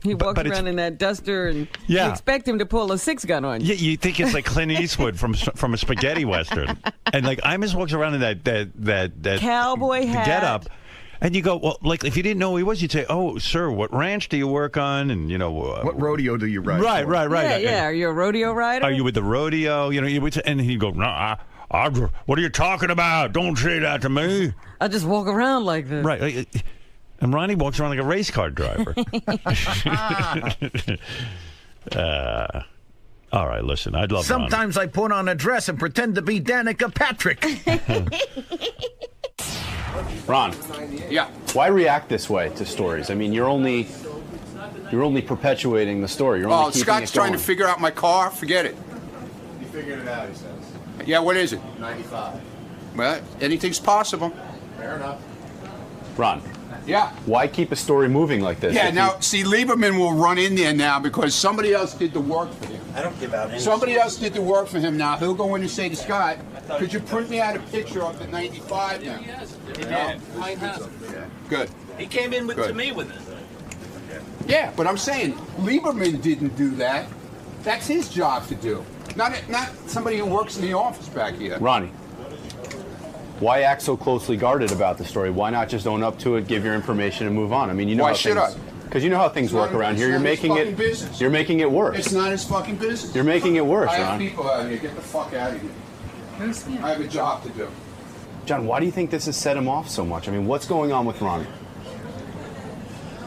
He walks but it's- around in that duster, and Yeah. you expect him to pull a 6-gun on you. Yeah, you think it's like Clint Eastwood from a spaghetti western, and like Imus walks around in that Cowboy hat. get up, and you go, well, like if you didn't know who he was, you'd say, "Oh, sir, what ranch do you work on?" And What rodeo do you ride? Right. Yeah. Are you a rodeo rider? Are you with the rodeo? You would say, and he'd go, "No, what are you talking about? Don't say that to me." I just walk around like this. Right. And Ronnie walks around like a race car driver. All right, listen, I'd love Sometimes I put on a dress and pretend to be Danica Patrick. Ron, Yeah. why react this way to stories? I mean, you're only perpetuating the story. You're only keeping Scott's it going. trying to figure out my car. Forget it. He figured it out, he says. Yeah, what is it? 95. Well, anything's possible. Fair enough. Ron, Yeah. why keep a story moving like this? Yeah, If now, see, Lieberman will run in there now because somebody else did the work for him. I don't give out any. Somebody else did the work for him now. He'll go in and say to Scott, could you print me out a picture of the 95 now? Good. He came in Good. to me with it. Yeah, but I'm saying Lieberman didn't do that. That's his job to do. Not somebody who works in the office back here. Ronnie, why act so closely guarded about the story? Why not just own up to it, give your information, and move on? I mean, you know Why how should things, because you know how things work around here. You're making it. Business. You're making it worse. It's not his fucking business. You're making it worse, I have Ron. people out here. Get the fuck out of here. I have a job to do. John, why do you think this has set him off so much? I mean, what's going on with Ronnie?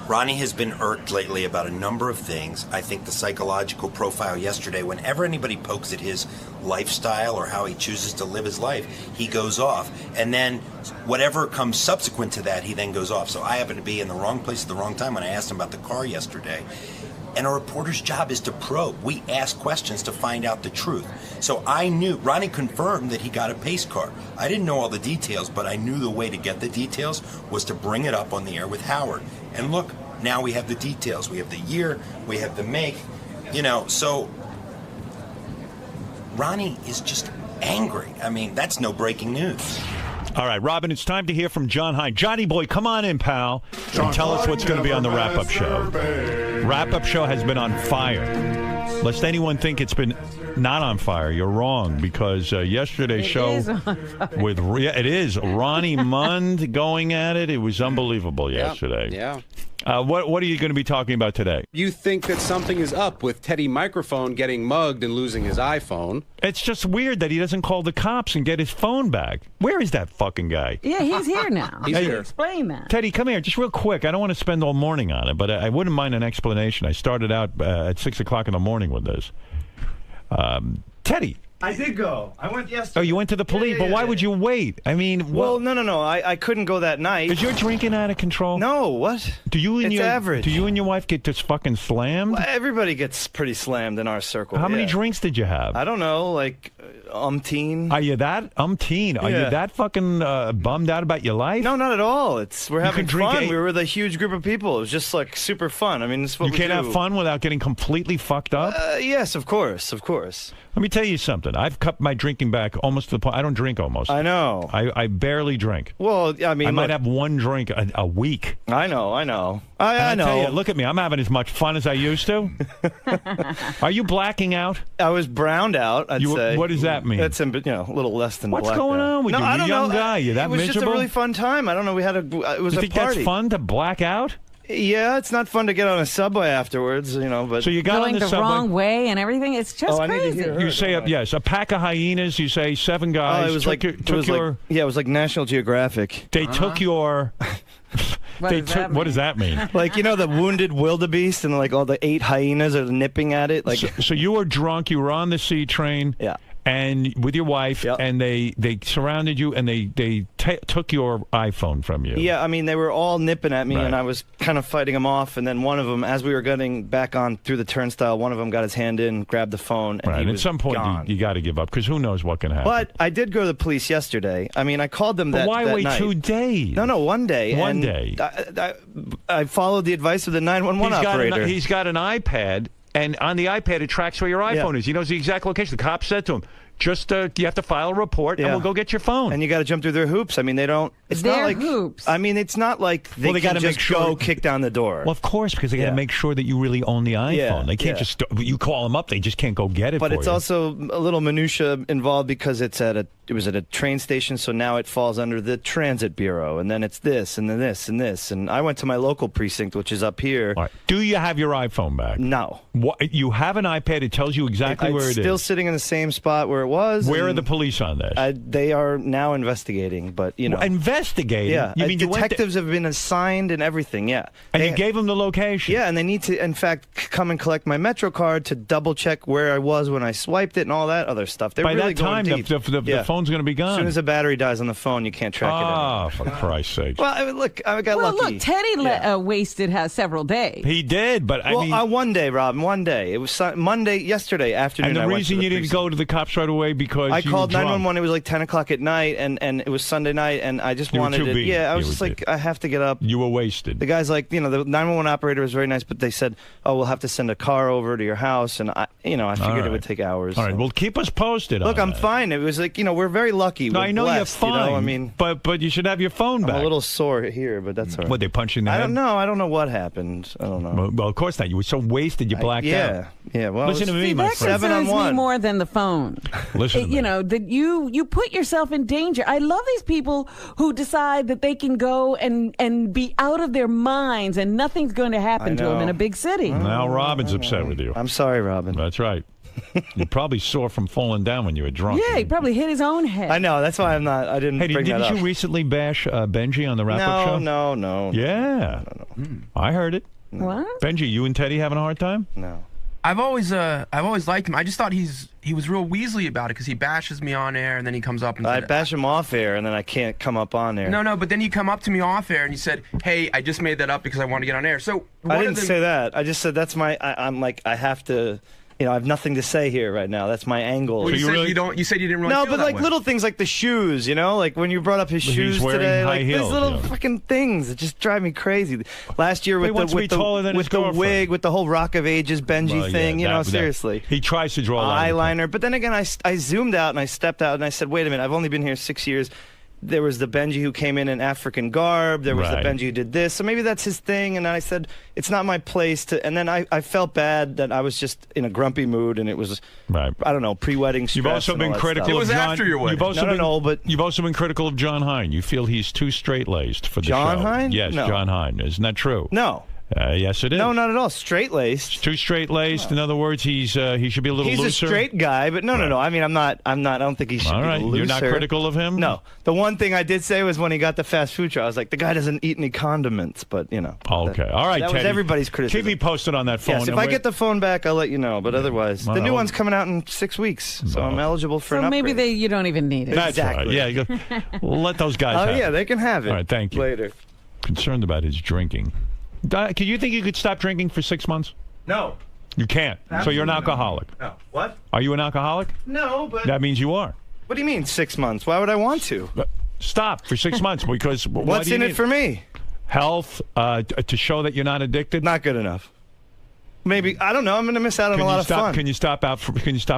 Ronnie has been irked lately about a number of things. I think the psychological profile yesterday, whenever anybody pokes at his lifestyle or how he chooses to live his life, he goes off. And then whatever comes subsequent to that, he then goes off. So I happened to be in the wrong place at the wrong time when I asked him about the car yesterday. And a reporter's job is to probe. We ask questions to find out the truth. So I knew, Ronnie confirmed that he got a pace car. I didn't know all the details, but I knew the way to get the details was to bring it up on the air with Howard. And look, now we have the details. We have the year, we have the make, so Ronnie is just angry. I mean, that's no breaking news. All right, Robin, it's time to hear from John Hein. Johnny boy, come on in, pal, and tell us what's going to be on the wrap-up show. Wrap-up show has been on fire. Lest anyone think it's been not on fire, you're wrong, because yesterday's show with it is Ronnie Mund going at it. It was unbelievable yesterday. Yeah. What are you going to be talking about today? You think that something is up with Teddy Microphone getting mugged and losing his iPhone. It's just weird that he doesn't call the cops and get his phone back. Where is that fucking guy? Yeah, he's here now. He's here. Explain that. Teddy, come here, just real quick. I don't want to spend all morning on it, but I wouldn't mind an explanation. I started out at 6 o'clock in the morning with this. Teddy. I did go. I went yesterday. Oh, you went to the police, but why would you wait? I mean, well, no. I couldn't go that night. Is your drinking out of control? No, what? Do you and it's your average. Do you and your wife get just fucking slammed? Well, everybody gets pretty slammed in our circle. How many drinks did you have? I don't know, like umpteen. Are you that umpteen? Are you that fucking bummed out about your life? No, not at all. We're having fun. We were with a huge group of people. It was just like super fun. I mean, it's what you can't have fun without getting completely fucked up. Yes, of course. Let me tell you something. I've cut my drinking back almost to the point. I don't drink almost. I know. I barely drink. Well, I mean, I might have one drink a week. I know. I know. Tell you, look at me. I'm having as much fun as I used to. Are you blacking out? I was browned out, I'd say. What does that mean? It's a little less than What's going on with you? You're a young guy. You're that miserable? It was just a really fun time. I don't know. It was you a think party. That's fun to black out? Yeah, it's not fun to get on a subway afterwards, but so you got going on the subway wrong way and everything. It's just crazy. I need to hear her. You say a pack of hyenas. You say 7 guys. It was it was like National Geographic. They took your. What does that mean? Like the wounded wildebeest and like all the 8 hyenas are nipping at it. Like so you were drunk. You were on the C train. Yeah. And with your wife, and they surrounded you, and they took your iPhone from you. Yeah, I mean, they were all nipping at me, and I was kind of fighting them off. And then one of them, as we were getting back on through the turnstile, one of them got his hand in, grabbed the phone, and he was at some point, you got to give up, because who knows what can happen. But I did go to the police yesterday. I mean, I called them that why wait night. 2 days? No, 1 day. One day. I followed the advice of the 911 operator. He's got an iPad, and on the iPad, it tracks where your iPhone is. He knows the exact location. The cop said to him, just you have to file a report, and we'll go get your phone. And you got to jump through their hoops. I mean, they don't. It's their not like hoops. I mean, it's not like they got to just go kick down the door. Well, of course, because they got to make sure that you really own the iPhone. Yeah, they can't just you call them up. They just can't go get it. But for it's you. also a little minutia involved because it was at a train station, so now it falls under the Transit Bureau, and then it's this, and then this, and this. And I went to my local precinct, which is up here. All right. Do you have your iPhone back? No. What, you have an iPad. It tells you exactly where it is. It's still sitting in the same spot where it was. Where are the police on this? They are now investigating, but investigating. Yeah, you mean detectives have been assigned and everything. Yeah, and you gave them the location. Yeah, and they need to, in fact, come and collect my Metro card to double check where I was when I swiped it and all that other stuff. They're By really that time, going deep. the phone's going to be gone. As soon as the battery dies on the phone, you can't track it anymore. For Christ's sake! Well, I mean, look, I got lucky. Well, look, Teddy wasted several days. He did, but I mean, 1 day, Robin. 1 day. It was yesterday afternoon. And the reason you didn't go to the cops right away because I you called were 911. It was like 10 o'clock at night, and it was Sunday night, and I just wanted it. Yeah, I was just like, I have to get up. You were wasted. The guy's like, the 911 operator was very nice, but they said, oh, we'll have to send a car over to your house, and I figured it would take hours. All right, well, keep us posted. Look, I'm fine. It was like, we're very lucky. No, we're I know blessed, you're fine. I mean, but you should have your phone back. I'm a little sore here, but that's all right. What, they punch you in the head? I don't know. I don't know what happened. I don't know. Well, of course not. You were so wasted, you blacked out. Yeah. Well, listen to me, my friend. That concerns me more than the phone. Listen to me. You know, that you put yourself in danger. I love these people who decide that they can go and be out of their minds and nothing's going to happen to them in a big city. Now Robin's upset with you. I'm sorry, Robin. That's right. You probably sore from falling down when you were drunk. Yeah, he probably hit his own head. I know. That's why I didn't bring that up. Didn't you recently bash Benji on the wrap-up show? No. Yeah. No. I heard it. What? Benji, you and Teddy having a hard time? No. I've always liked him. I just thought he was real Weasley about it because he bashes me on air and then he comes up and I bash him off air and then I can't come up on air. No, but then you come up to me off air and you said, "Hey, I just made that up because I want to get on air." So I didn't say that. I just said that's my. I'm like I have to. You know, I have nothing to say here right now. That's my angle. Well, you said you didn't really. No, feel but that like way. little things like the shoes. You know, like when you brought up his shoes today, like these little fucking things that just drive me crazy. Last year with the wig, with the whole Rock of Ages Benji thing. You know, seriously. He tries to draw eyeliner, but then again, I zoomed out and I stepped out and I said, wait a minute, I've only been here 6 years. There was the Benji who came in African garb. There was the Benji who did this. So maybe that's his thing. And I said, it's not my place to. And then I felt bad that I was just in a grumpy mood and it was, I don't know, pre-wedding stress. You've also been critical of John. It was after your wedding. You've also been critical of John Hine. You feel he's too straight-laced for the show. John Hine? Yes, No. John Hine. Isn't that true? No. Yes, it is. No, not at all. Straight-laced. Too straight-laced. In other words, he should be a little He's looser. a straight guy, but no. I mean, I'm not. I don't think he should All right. be looser. You're not critical of him? No. The one thing I did say was when he got the fast food truck, I was like, the guy doesn't eat any condiments, but you know. Okay. All right, That Teddy. was everybody's criticism. Keep me posted on that phone. Yes, if I get the phone back, I'll let you know. But otherwise, the new one's coming out in 6 weeks, so I'm eligible for an So upgrade. maybe you don't even need it. That's right. Yeah, you go, let those guys have yeah, it. they can have it. All right, thank you. Later. Concerned about his drinking. Can you think you could stop drinking for 6 months? No. You can't. So you're an alcoholic. No. What? Are you an alcoholic? No, but... That means you are. What do you mean 6 months? Why would I want to? Stop for 6 months because... What's in it for me? Health, to show that you're not addicted? Not good enough. Maybe, I don't know, I'm going to miss out on a lot of fun. Can you stop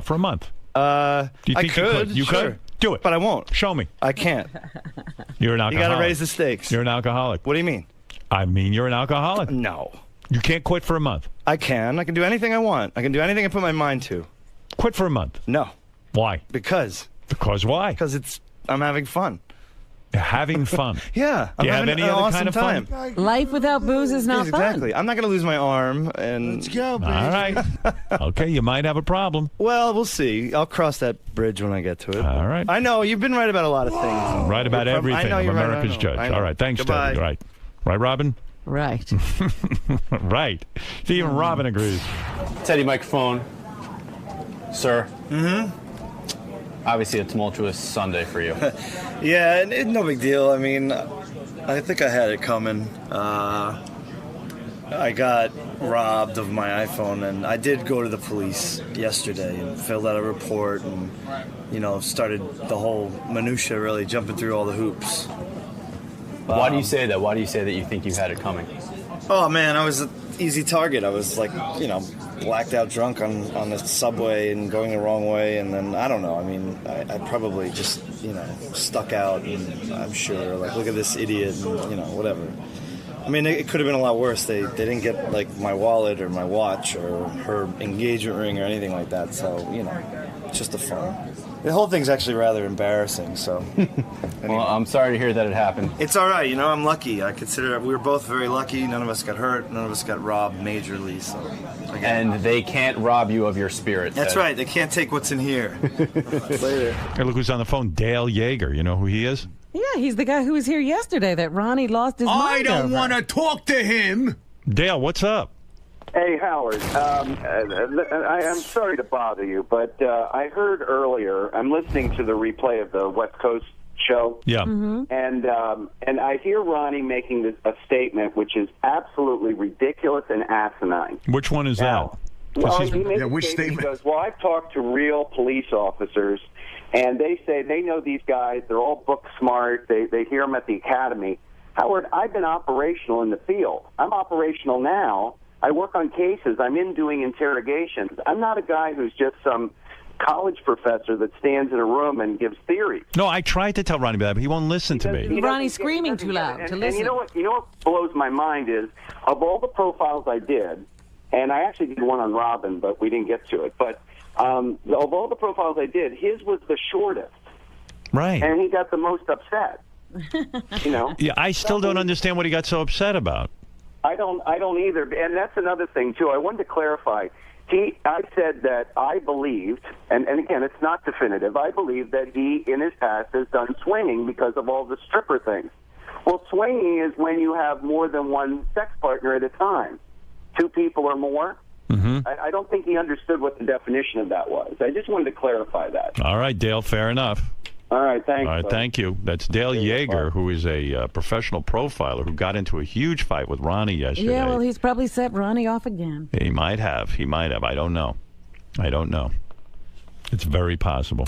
for a month? Do you think I could. You sure. could? Do it. But I won't. Show me. I can't. You're an alcoholic. You got to raise the stakes. You're an alcoholic. What do you mean? I mean you're an alcoholic. No. You can't quit for a month. I can. I can do anything I want. I can do anything I put my mind to. Quit for a month. No. Why? Because why? Because I'm having fun. Having fun. Yeah. Do you have any other awesome kind of fun? Life without booze is not Yes, fun. exactly. I'm not going to lose my arm. And Let's go, baby. All right. Okay, you might have a problem. Well, we'll see. I'll cross that bridge when I get to it. All right. I know. You've been right about a lot of things. Right about everything. I know you're America's right. judge. I know. All right. Thanks, Goodbye. Teddy. Right. Right, Robin? Right. Right. See, even Robin agrees. Teddy, microphone. Sir. Mm-hmm. Obviously a tumultuous Sunday for you. Yeah, no big deal. I mean, I think I had it coming. I got robbed of my iPhone, and I did go to the police yesterday and filled out a report and, started the whole minutia, really jumping through all the hoops. Why do you say that? Why do you say that you think you had it coming? Oh, man, I was an easy target. I was like, blacked out drunk on the subway and going the wrong way, and then, I don't know, I mean, I probably just, stuck out, and I'm sure, like, look at this idiot, and, whatever. I mean, it could have been a lot worse. They didn't get, like, my wallet or my watch or her engagement ring or anything like that, so, it's just a fun. The whole thing's actually rather embarrassing, so... Well, I'm sorry to hear that it happened. It's all right, I'm lucky. I consider we were both very lucky. None of us got hurt. None of us got robbed majorly, so... And they can't rob you of your spirit. That's right. They can't take what's in here. Later. Hey, look who's on the phone. Dale Yeager. You know who he is? Yeah, he's the guy who was here yesterday that Ronnie lost his mind I don't over. want to talk to him. Dale, what's up? Hey, Howard. I'm sorry to bother you, but I heard earlier, I'm listening to the replay of the West Coast show. Yeah. Mm-hmm. And I hear Ronnie making a statement which is absolutely ridiculous and asinine. Which one is that? Well, he made a statement. He goes, well, I've talked to real police officers, and they say they know these guys. They're all book smart. They hear them at the academy. Howard, I've been operational in the field. I'm operational now. I work on cases. I'm in doing interrogations. I'm not a guy who's just some college professor that stands in a room and gives theories. No, I tried to tell Ronnie about it, but he won't listen to me. Ronnie's screaming too loud to listen. And you know what blows my mind is, of all the profiles I did, And I actually did one on Robin, but we didn't get to it. But of all the profiles I did, his was the shortest. Right. And he got the most upset. You know? Yeah, I still don't understand what he got so upset about. I don't either. And that's another thing, too. I wanted to clarify. I said that I believed, and again, it's not definitive, I believe that he, in his past, has done swinging because of all the stripper things. Well, swinging is when you have more than one sex partner at a time, 2 people or more. Mm-hmm. I don't think he understood what the definition of that was. I just wanted to clarify that. All right, Dale, fair enough. All right, thanks. All right, thank you. That's Dale Yeager, who is a professional profiler who got into a huge fight with Ronnie yesterday. Yeah, well, he's probably set Ronnie off again. He might have. I don't know. It's very possible.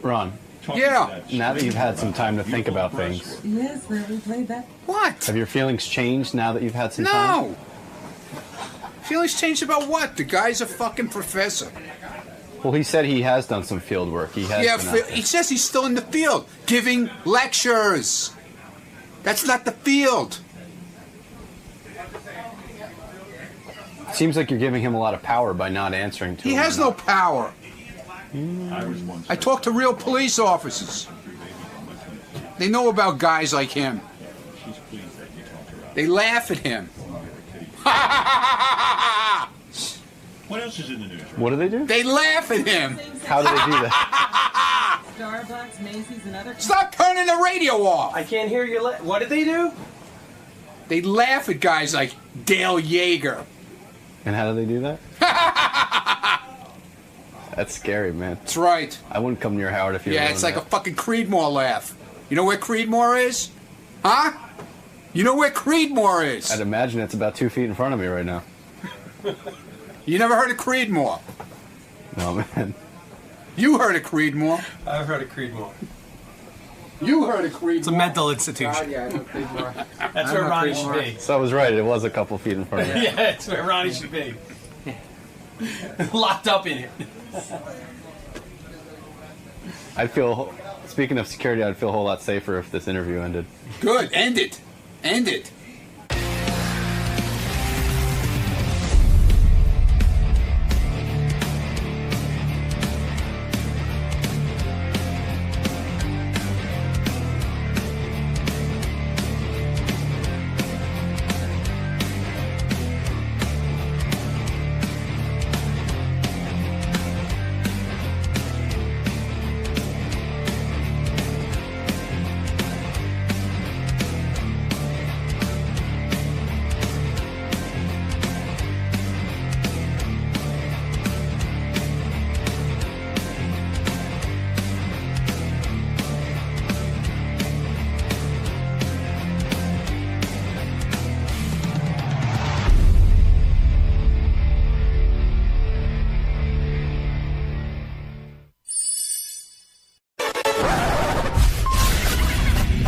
Ron. Yeah. Now that you've had some time to think about things, Yes, we played that. What? have your feelings changed now that you've had some time? No. Feelings changed about what? The guy's a fucking professor. Well, he said he has done some field work. He has. Yeah, been out there. he says he's still in the field, giving lectures. That's not the field. Seems like you're giving him a lot of power by not answering to him. He has no power. I talk to real police officers. They know about guys like him. They laugh at him. What else is in the news? What do they do? They laugh at him. How do they do that? Starbucks, Macy's, and other... Stop turning the radio off. I can't hear you. What did they do? They laugh at guys like Dale Yeager. And how do they do that? That's scary, man. That's right. I wouldn't come near Howard if you were Yeah, doing it's like that. a fucking Creedmoor laugh. You know where Creedmoor is? Huh? You know where Creedmoor is? I'd imagine it's about 2 feet in front of me right now. You never heard of Creedmoor? No, man. You heard of Creedmoor. I've heard of Creedmoor. You heard of Creedmoor. It's a mental institution. God, yeah, I know Creedmoor. That's where Ronnie should be. So I was right. It was a couple feet in front of me. Yeah, that's where Ronnie should be. Locked up in it. I'd feel, speaking of security, I'd feel a whole lot safer if this interview ended. Good. End it. End it.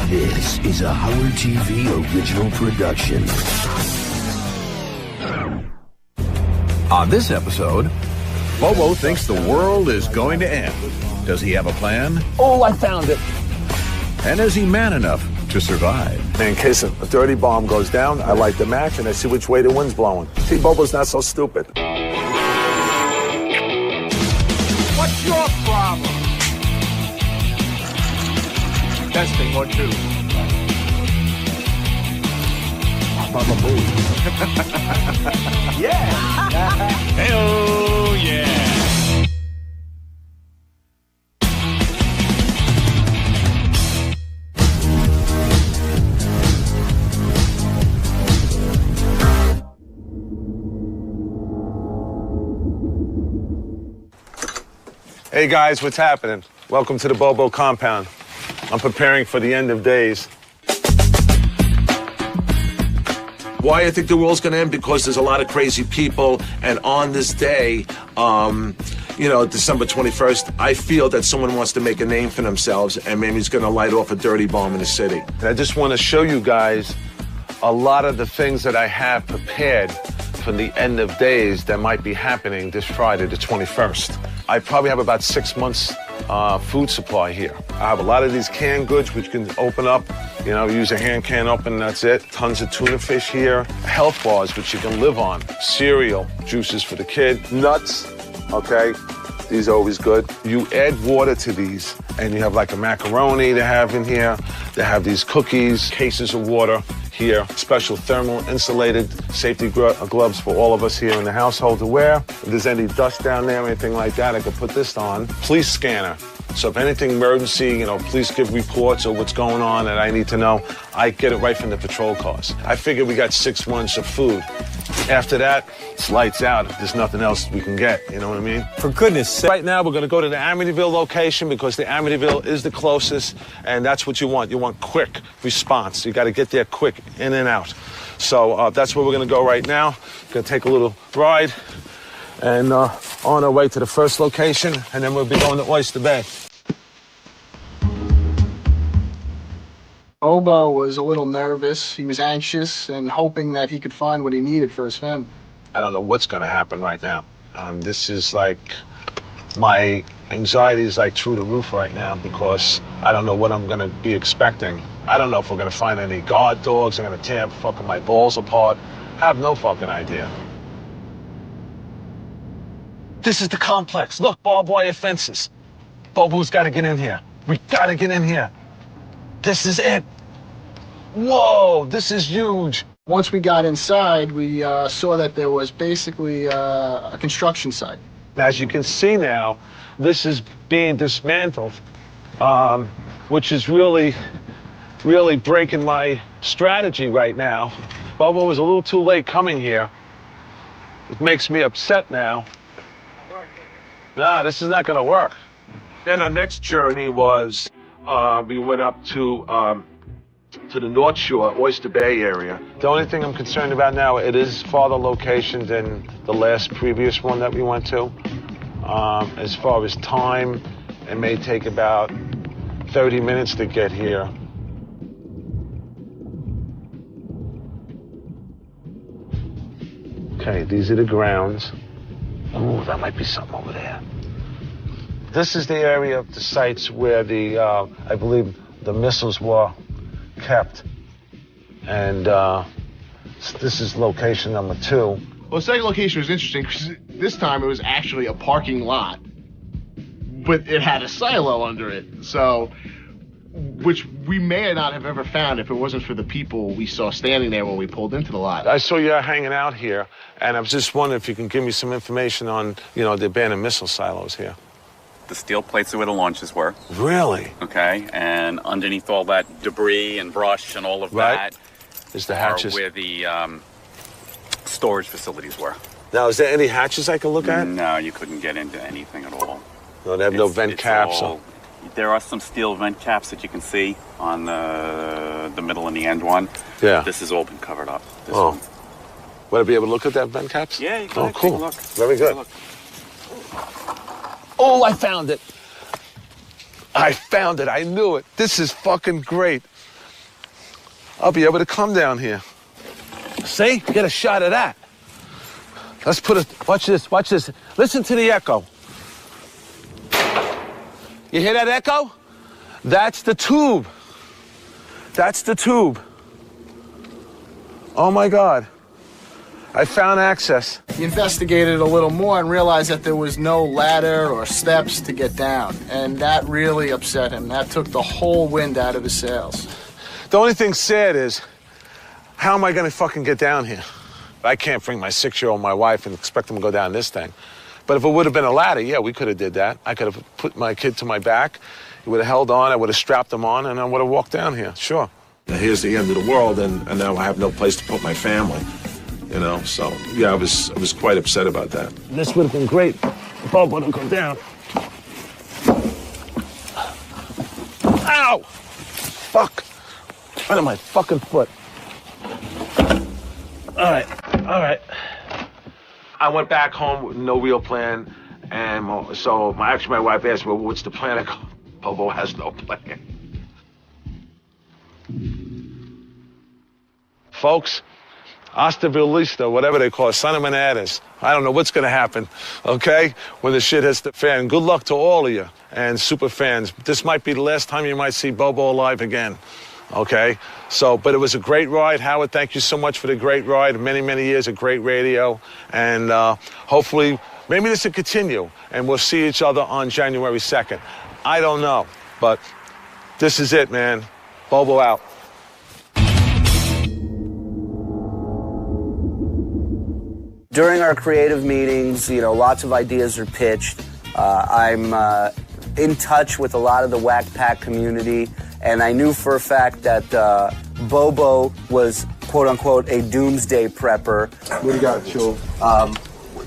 This is a Howard TV original production. On this episode, Bobo thinks the world is going to end. Does he have a plan? Oh, I found it. And is he man enough to survive? In case a dirty bomb goes down, I light the match and I see which way the wind's blowing. See, Bobo's not so stupid. What's your problem? Testing 1, 2. Baba Boo. Yeah. Hey-oh, yeah. Hey guys, what's happening? Welcome to the Bobo compound. I'm preparing for the end of days. Why I think the world's gonna end? Because there's a lot of crazy people, and on this day, December 21st, I feel that someone wants to make a name for themselves, and maybe he's gonna light off a dirty bomb in the city. And I just want to show you guys a lot of the things that I have prepared for the end of days that might be happening this Friday, the 21st. I probably have about 6 months food supply here. I have a lot of these canned goods which you can open up You know, use a hand can open, that's it. Tons of tuna fish here. Health bars, which you can live on. Cereal, juices for the kid. Nuts, okay? These are always good. You add water to these, and you have like a macaroni they have in here. They have these cookies, cases of water here. Special thermal insulated safety gloves for all of us here in the household to wear. If there's any dust down there or anything like that, I could put this on. Police scanner. So if anything emergency, you know, police give reports or what's going on that I need to know, I get it right from the patrol cars. I figure we got 6 months of food. After that, it's lights out. There's nothing else we can get, you know what I mean? For goodness sake. Right now, we're going to go to the Amityville location because the Amityville is the closest, and that's what you want. You want quick response. You got to get there quick, in and out. So that's where we're going to go right now. Going to take a little ride and on our way to the first location, and then we'll be going to Oyster Bay. Bobo was a little nervous. He was anxious and hoping that he could find what he needed for his family. I don't know what's going to happen right now. This is like, my anxiety is like through the roof right now because I don't know what I'm going to be expecting. I don't know if we're going to find any guard dogs. I'm going to tear fucking my balls apart. I have no fucking idea. This is the complex. Look, barbed wire fences. Bobo's got to get in here. We got to get in here. This is it. Whoa, this is huge. Once we got inside, we saw that there was basically a construction site. As you can see now, this is being dismantled, which is really breaking my strategy right now. Bobo was a little too late coming here. It makes me upset now. Nah, this is not gonna work. Then our next journey was, we went up to the North Shore, Oyster Bay area. The only thing I'm concerned about now, it is farther location than the last previous one that we went to. As far as time, it may take about 30 minutes to get here. Okay, these are the grounds. Ooh, that might be something over there. This is the area of the sites where the, I believe, the missiles were kept. And this is location number 2. Well, the second location was interesting because this time it was actually a parking lot, but it had a silo under it. So, which we may not have ever found if it wasn't for the people we saw standing there when we pulled into the lot. I saw you hanging out here, and I was just wondering if you can give me some information on, you know, the abandoned missile silos here. The steel plates are where the launches were. Really? Okay, and underneath all that debris and brush and all of that is the hatches. Are where the storage facilities were. Now, is there any hatches I can look at? No, you couldn't get into anything at all. No, they have no vent caps. There are some steel vent caps that you can see on the middle and the end one. Yeah. This has all been covered up. This Oh. one. Would I be able to look at that vent caps? Yeah, you can. Oh, cool. Take a look. Very good. Oh, I found it. I found it. I knew it. This is fucking great. I'll be able to come down here. See? Get a shot of that. Let's put it. Watch this. Watch this. Listen to the echo. You hear that echo? That's the tube. That's the tube. Oh my God. I found access. He investigated a little more and realized that there was no ladder or steps to get down. And that really upset him. That took the whole wind out of his sails. The only thing sad is, how am I gonna fucking get down here? I can't bring my 6-year-old, my wife, and expect them to go down this thing. But if it would have been a ladder, yeah, we could have did that. I could have put my kid to my back. He would have held on, I would have strapped him on, and I would have walked down here, sure. Here's the end of the world, and now I have no place to put my family. You know, so yeah, I was quite upset about that. This would have been great if Bob would have come down. Ow! Fuck! Right on my fucking foot. All right. I went back home with no real plan, and so my wife asked me, well, what's the plan? I go, Bobo has no plan. Folks, hasta vista, whatever they call it, son of manadas. I don't know what's going to happen, okay, when the shit hits the fan. Good luck to all of you and super fans. This might be the last time you might see Bobo alive again, Okay, so, but it was a great ride. Howard, thank you so much for the great ride. Many, many years of great radio. And hopefully, maybe this will continue and we'll see each other on January 2nd. I don't know, but this is it, man. Bobo out. During our creative meetings, you know, lots of ideas are pitched. I'm in touch with a lot of the Whack Pack community. And I knew for a fact that Bobo was, quote-unquote, a doomsday prepper. What do you got, Chul?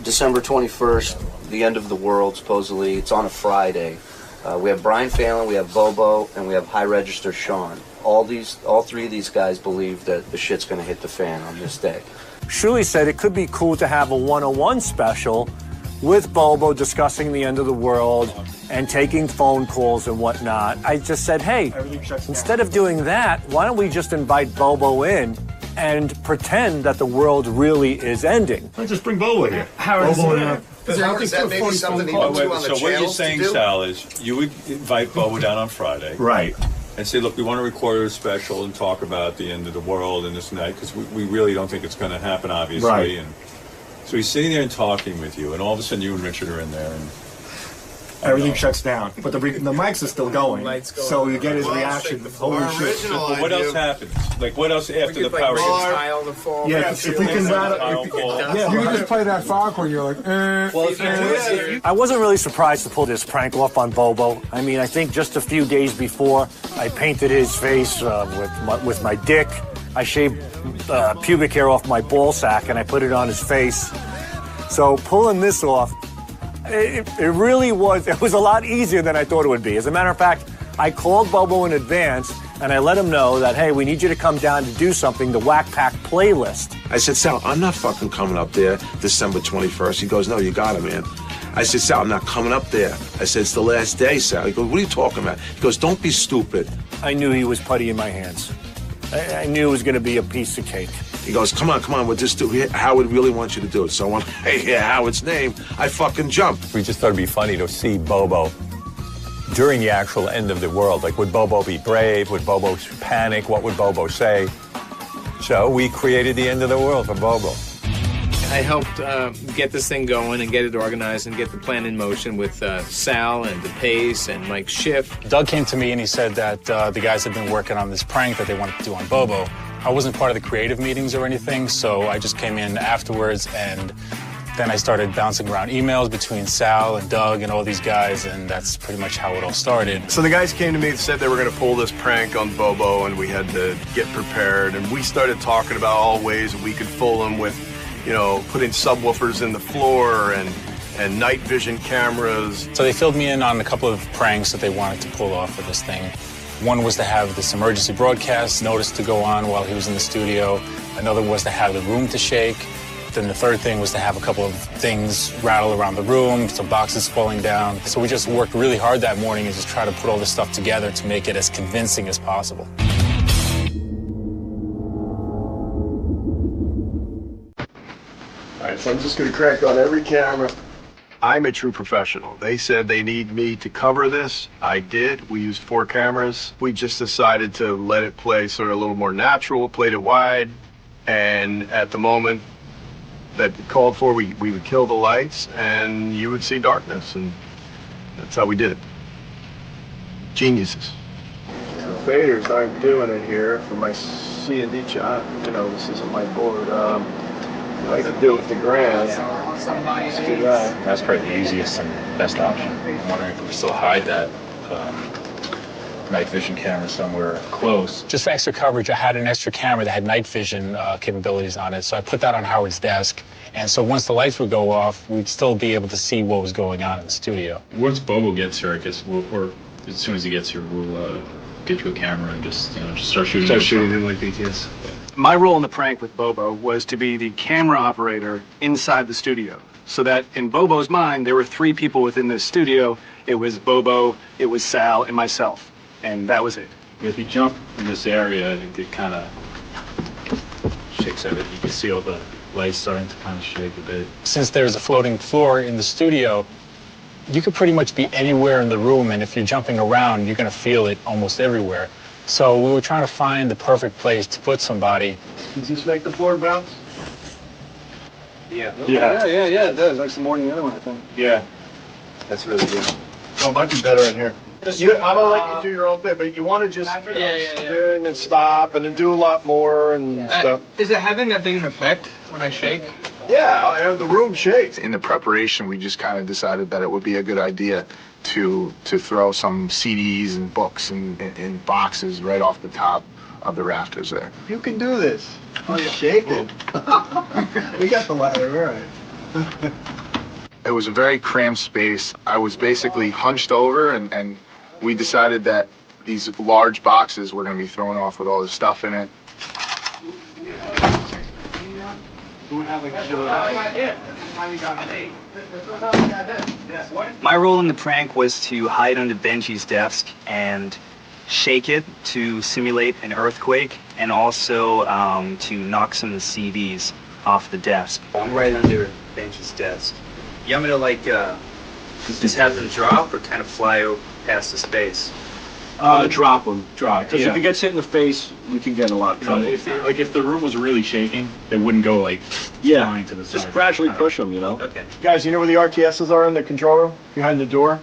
December 21st, the end of the world, supposedly. It's on a Friday. We have Brian Phelan, we have Bobo, and we have High Register Sean. All three of these guys believe that the shit's going to hit the fan on this day. Shuli said it could be cool to have a 101 special with Bobo discussing the end of the world and taking phone calls and whatnot. I just said, hey, instead of doing that, why don't we just invite Bobo in and pretend that the world really is ending? Let's just bring Bobo here. Bobo is that maybe something even too on the So what you're saying, Sal, is you would invite Bobo down on Friday. Right. And say, look, we want to record a special and talk about the end of the world and this and that, because we really don't think it's going to happen, obviously. Right. And so he's sitting there and talking with you, and all of a sudden you and Richard are in there, and everything shuts down, but the mics are still going. So you get his reaction. Holy shit! But what else happens? Like what else after the power gets? Yeah, if we can you can just play that Foghorn. You're like, I wasn't really surprised to pull this prank off on Bobo. I mean, I think just a few days before, I painted his face with my dick. I shaved pubic hair off my ball sack and I put it on his face. So pulling this off, it really was, it was a lot easier than I thought it would be. As a matter of fact, I called Bobo in advance and I let him know that, hey, we need you to come down to do something, the Whack Pack playlist. I said, Sal, I'm not fucking coming up there December 21st. He goes, no, you got it, man. I said, Sal, I'm not coming up there. I said, it's the last day, Sal. He goes, what are you talking about? He goes, don't be stupid. I knew he was putty in my hands. I knew it was going to be a piece of cake. He goes, come on, we'll just do it. Howard really wants you to do it. So when I hear Howard's name, I fucking jump. We just thought it'd be funny to see Bobo during the actual end of the world. Like, would Bobo be brave? Would Bobo panic? What would Bobo say? So we created the end of the world for Bobo. I helped get this thing going and get it organized and get the plan in motion with Sal and DePace and Mike Schiff. Doug came to me and he said that the guys had been working on this prank that they wanted to do on Bobo. I wasn't part of the creative meetings or anything, so I just came in afterwards, and then I started bouncing around emails between Sal and Doug and all these guys, and that's pretty much how it all started. So the guys came to me and said they were going to pull this prank on Bobo, and we had to get prepared, and we started talking about all ways that we could fool him with, you know, putting subwoofers in the floor and night vision cameras. So they filled me in on a couple of pranks that they wanted to pull off for this thing. One was to have this emergency broadcast notice to go on while he was in the studio. Another was to have the room to shake. Then the third thing was to have a couple of things rattle around the room, some boxes falling down. So we just worked really hard that morning and just tried to put all this stuff together to make it as convincing as possible. All right, so I'm just going to crank on every camera. I'm a true professional. They said they need me to cover this. I did. We used 4 cameras. We just decided to let it play sort of a little more natural, played it wide, and at the moment that it called for, we would kill the lights and you would see darkness, and that's how we did it. Geniuses. The faders aren't doing it here for my C&D shot. You know, this isn't my board. I could do it with the grass. Let's do that. That's probably the easiest and best option. I'm wondering if we still hide that night vision camera somewhere close. Just for extra coverage, I had an extra camera that had night vision capabilities on it, so I put that on Howard's desk. And so once the lights would go off, we'd still be able to see what was going on in the studio. Once Bobo gets here, I guess, or as soon as he gets here, we'll get you a camera and just start shooting. Start shooting him like BTS. My role in the prank with Bobo was to be the camera operator inside the studio. So that in Bobo's mind, there were 3 people within this studio. It was Bobo, it was Sal, and myself. And that was it. If you jump in this area, it kind of shakes a bit. You can see all the lights starting to kind of shake a bit. Since there's a floating floor in the studio, you could pretty much be anywhere in the room, and if you're jumping around, you're going to feel it almost everywhere. So we were trying to find the perfect place to put somebody. Does this make the floor bounce? Yeah. Yeah, it does. Like some more than the other one, I think. Yeah. That's really good. Oh, it might be better in here. I'm gonna let you do your own thing, but you want to just spin and stop and then do a lot more and stuff. Is it having that big an effect when I shake? Yeah, the room shakes. In the preparation, we just kind of decided that it would be a good idea to throw some CDs and books in boxes right off the top of the rafters there. You can do this. Oh, you're shaking. We got the ladder, all right. It was a very cramped space. I was basically hunched over, and we decided that these large boxes were going to be thrown off with all this stuff in it. My role in the prank was to hide under Benji's desk and shake it to simulate an earthquake, and also to knock some of the CDs off the desk. I'm right under Benji's desk. You want me to like just have them drop or kind of fly past the space? Drop them. Because Yeah. if it gets hit in the face, we can get in a lot of trouble. If the room was really shaking, they wouldn't go like flying to the side. Just gradually push them, you know? Okay. Guys, you know where the RTSs are in the control room? Behind the door?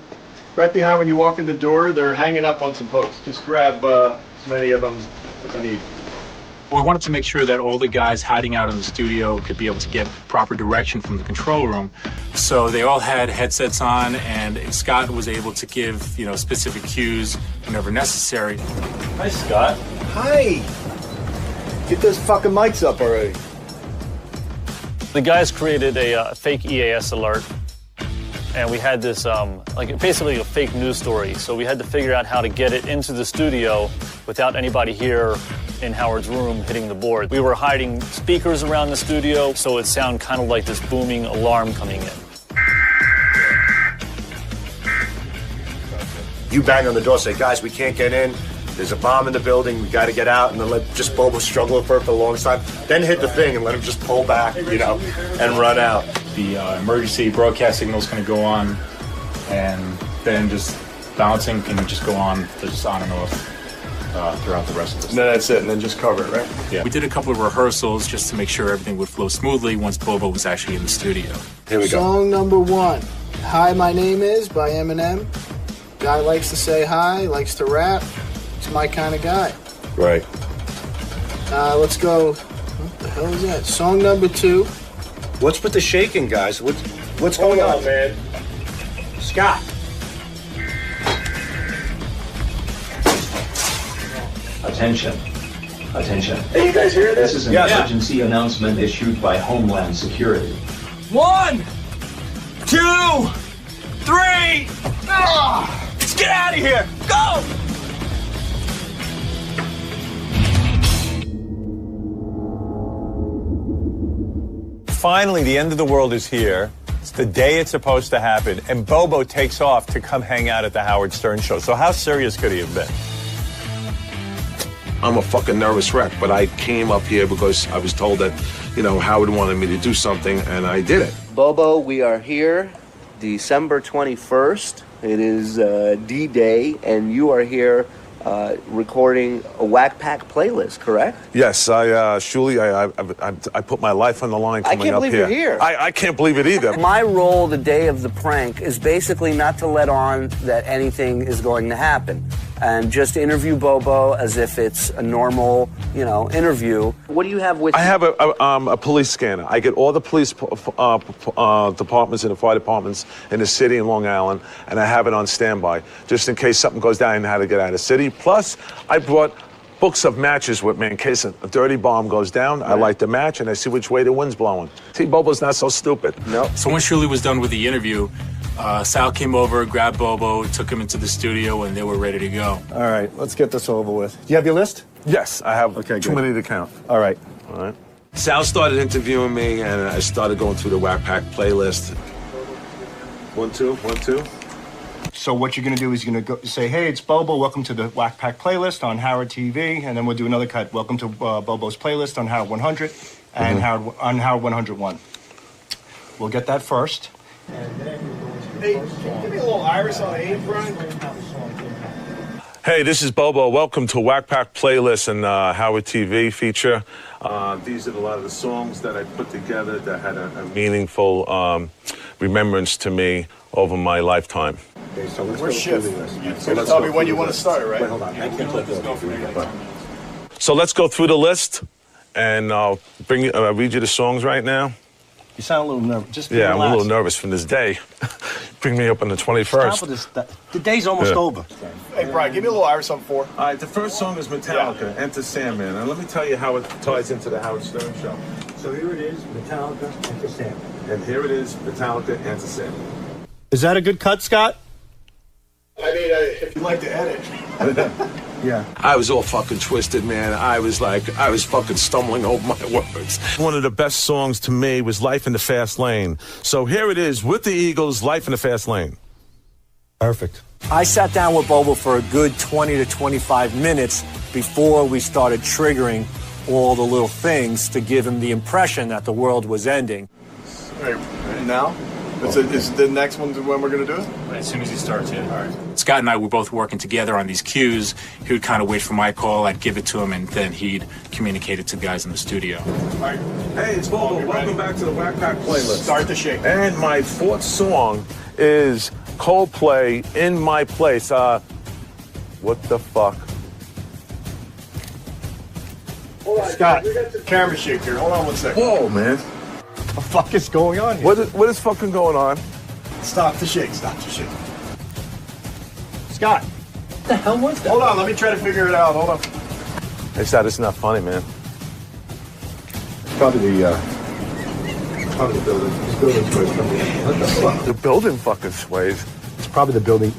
Right behind when you walk in the door, they're hanging up on some posts. Just grab as many of them as you need. We wanted to make sure that all the guys hiding out in the studio could be able to get proper direction from the control room. So they all had headsets on, and Scott was able to give, specific cues whenever necessary. Hi, Scott. Hi! Get those fucking mics up already. The guys created a fake EAS alert, and we had this, basically a fake news story. So we had to figure out how to get it into the studio without anybody here in Howard's room hitting the board. We were hiding speakers around the studio, so it sounded kind of like this booming alarm coming in. You bang on the door, say, guys, we can't get in. There's a bomb in the building. We got to get out. And then let just Bobo struggle for a long time. Then hit the thing and let him just pull back, and run out. The emergency broadcast signal is going to go on, and then just bouncing can just go on, just on and off throughout the rest of this. And then that's it, and then just cover it, right? Yeah. We did a couple of rehearsals just to make sure everything would flow smoothly once Bobo was actually in the studio. Here we go. Song number 1, Hi, My Name Is by Eminem. Guy likes to say hi, likes to rap. He's my kind of guy. Right. Let's go. What the hell is that? Song number 2. What's with the shaking, guys? What's going on, man? Scott. Attention. Attention. Hey, you guys hear this? This is an emergency announcement issued by Homeland Security. 1, 2, 3. Let's get out of here. Go! Finally, the end of the world is here. It's the day it's supposed to happen, and Bobo takes off to come hang out at the Howard Stern show. So how serious could he have been? I'm a fucking nervous wreck, but I came up here because I was told that, Howard wanted me to do something, and I did it. Bobo, we are here December 21st. It is D-Day, and you are here recording a Whack Pack playlist, correct? Yes, Shuli, I put my life on the line coming up here. I can't believe you're here. I can't believe it either. My role the day of the prank is basically not to let on that anything is going to happen, and just interview Bobo as if it's a normal, interview. What do you have with you? I have a police scanner. I get all the police departments and the fire departments in the city in Long Island, and I have it on standby, just in case something goes down and how to get out of the city. Plus, I brought books of matches with me in case a dirty bomb goes down. Right. I light the match, and I see which way the wind's blowing. See, Bobo's not so stupid. No. So when Shuli was done with the interview, Sal came over, grabbed Bobo, took him into the studio, and they were ready to go. All right, let's get this over with. Do you have your list? Yes, I have too good. Many to count. All right. All right. Sal started interviewing me, and I started going through the Whack Pack playlist. 1, 2, 1, 2. So what you're going to do is you're going to say, hey, it's Bobo. Welcome to the Whack Pack playlist on Howard TV. And then we'll do another cut. Welcome to Bobo's playlist on Howard 100 and on Howard 101. We'll get that first. And then hey, can you give me a little iris on the A front? Hey, this is Bobo. Welcome to Whack Pack Playlist and Howard TV feature. These are a lot of the songs that I put together that had a meaningful remembrance to me over my lifetime. Okay, so let's We're go shift. through the list. You're going to tell me when you want to start, right? Wait, hold on. I can't let this go through yet. So let's go through the list, and I'll read you the songs right now. You sound a little nervous. Just Yeah, I'm a relax. little nervous from this day. Bring me up on the 21st. Stop with this. The day's almost Yeah. over. Hey, Brian, give me a little Irish on 4. All right, the first song is Metallica, Enter Sandman. And let me tell you how it ties into the Howard Stern show. So here it is, Metallica, Enter Sandman. And here it is, Metallica, Enter Sandman. Is that a good cut, Scott? I mean, if you'd like to edit. Yeah. I was all fucking twisted, man. I was fucking stumbling over my words. One of the best songs to me was Life in the Fast Lane. So here it is with the Eagles, Life in the Fast Lane. Perfect. I sat down with Bobo for a good 20 to 25 minutes before we started triggering all the little things to give him the impression that the world was ending. All right, now? Is the next one when we're going to do it? As soon as he starts, yeah. All right. Scott and I were both working together on these cues. He would kind of wait for my call, I'd give it to him, and then he'd communicate it to the guys in the studio. All right. Hey, it's Bobo. Welcome back to the Whack Pack Playlist. Start the shake. And my fourth song is Coldplay, In My Place. What the fuck? Hold on, Scott. we got the camera shake here. Hold on one second. Whoa, man. What the fuck is going on here? What is fucking going on? Stop the shake. Stop the shake. Scott. What the hell was that? Hold on. Let me try to figure it out. Hold on. It's not funny, man. It's probably the building. This building sways coming in. What the fuck? The building fucking sways. It's probably the building.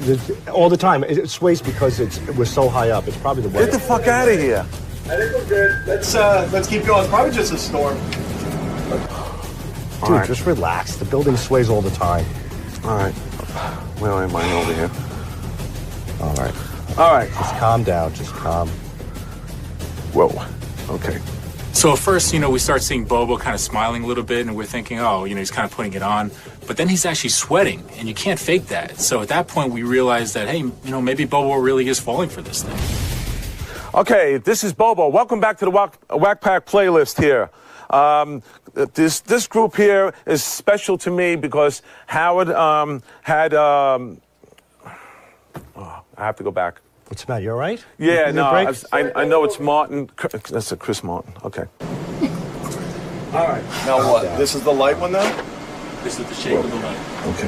All the time. It sways because we're so high up. It's probably the weather. Get the fuck out of here. I think we're good. Let's keep going. It's probably just a storm. Dude, just relax. The building sways all the time. All right. Where am I over here? All right. All right. Just calm down. Just calm. Whoa. Okay. So at first, we start seeing Bobo kind of smiling a little bit, and we're thinking, oh, he's kind of putting it on. But then he's actually sweating, and you can't fake that. So at that point, we realized that, hey, maybe Bobo really is falling for this thing. Okay, this is Bobo. Welcome back to the Whack Pack Playlist here. This group here is special to me because Howard had. I have to go back. What's the matter? You all right? Yeah, Need no, a break? I know it's Martin. That's a Chris Martin. Okay. All right. Now what? This is the light one now? This is the shape of the light. Okay.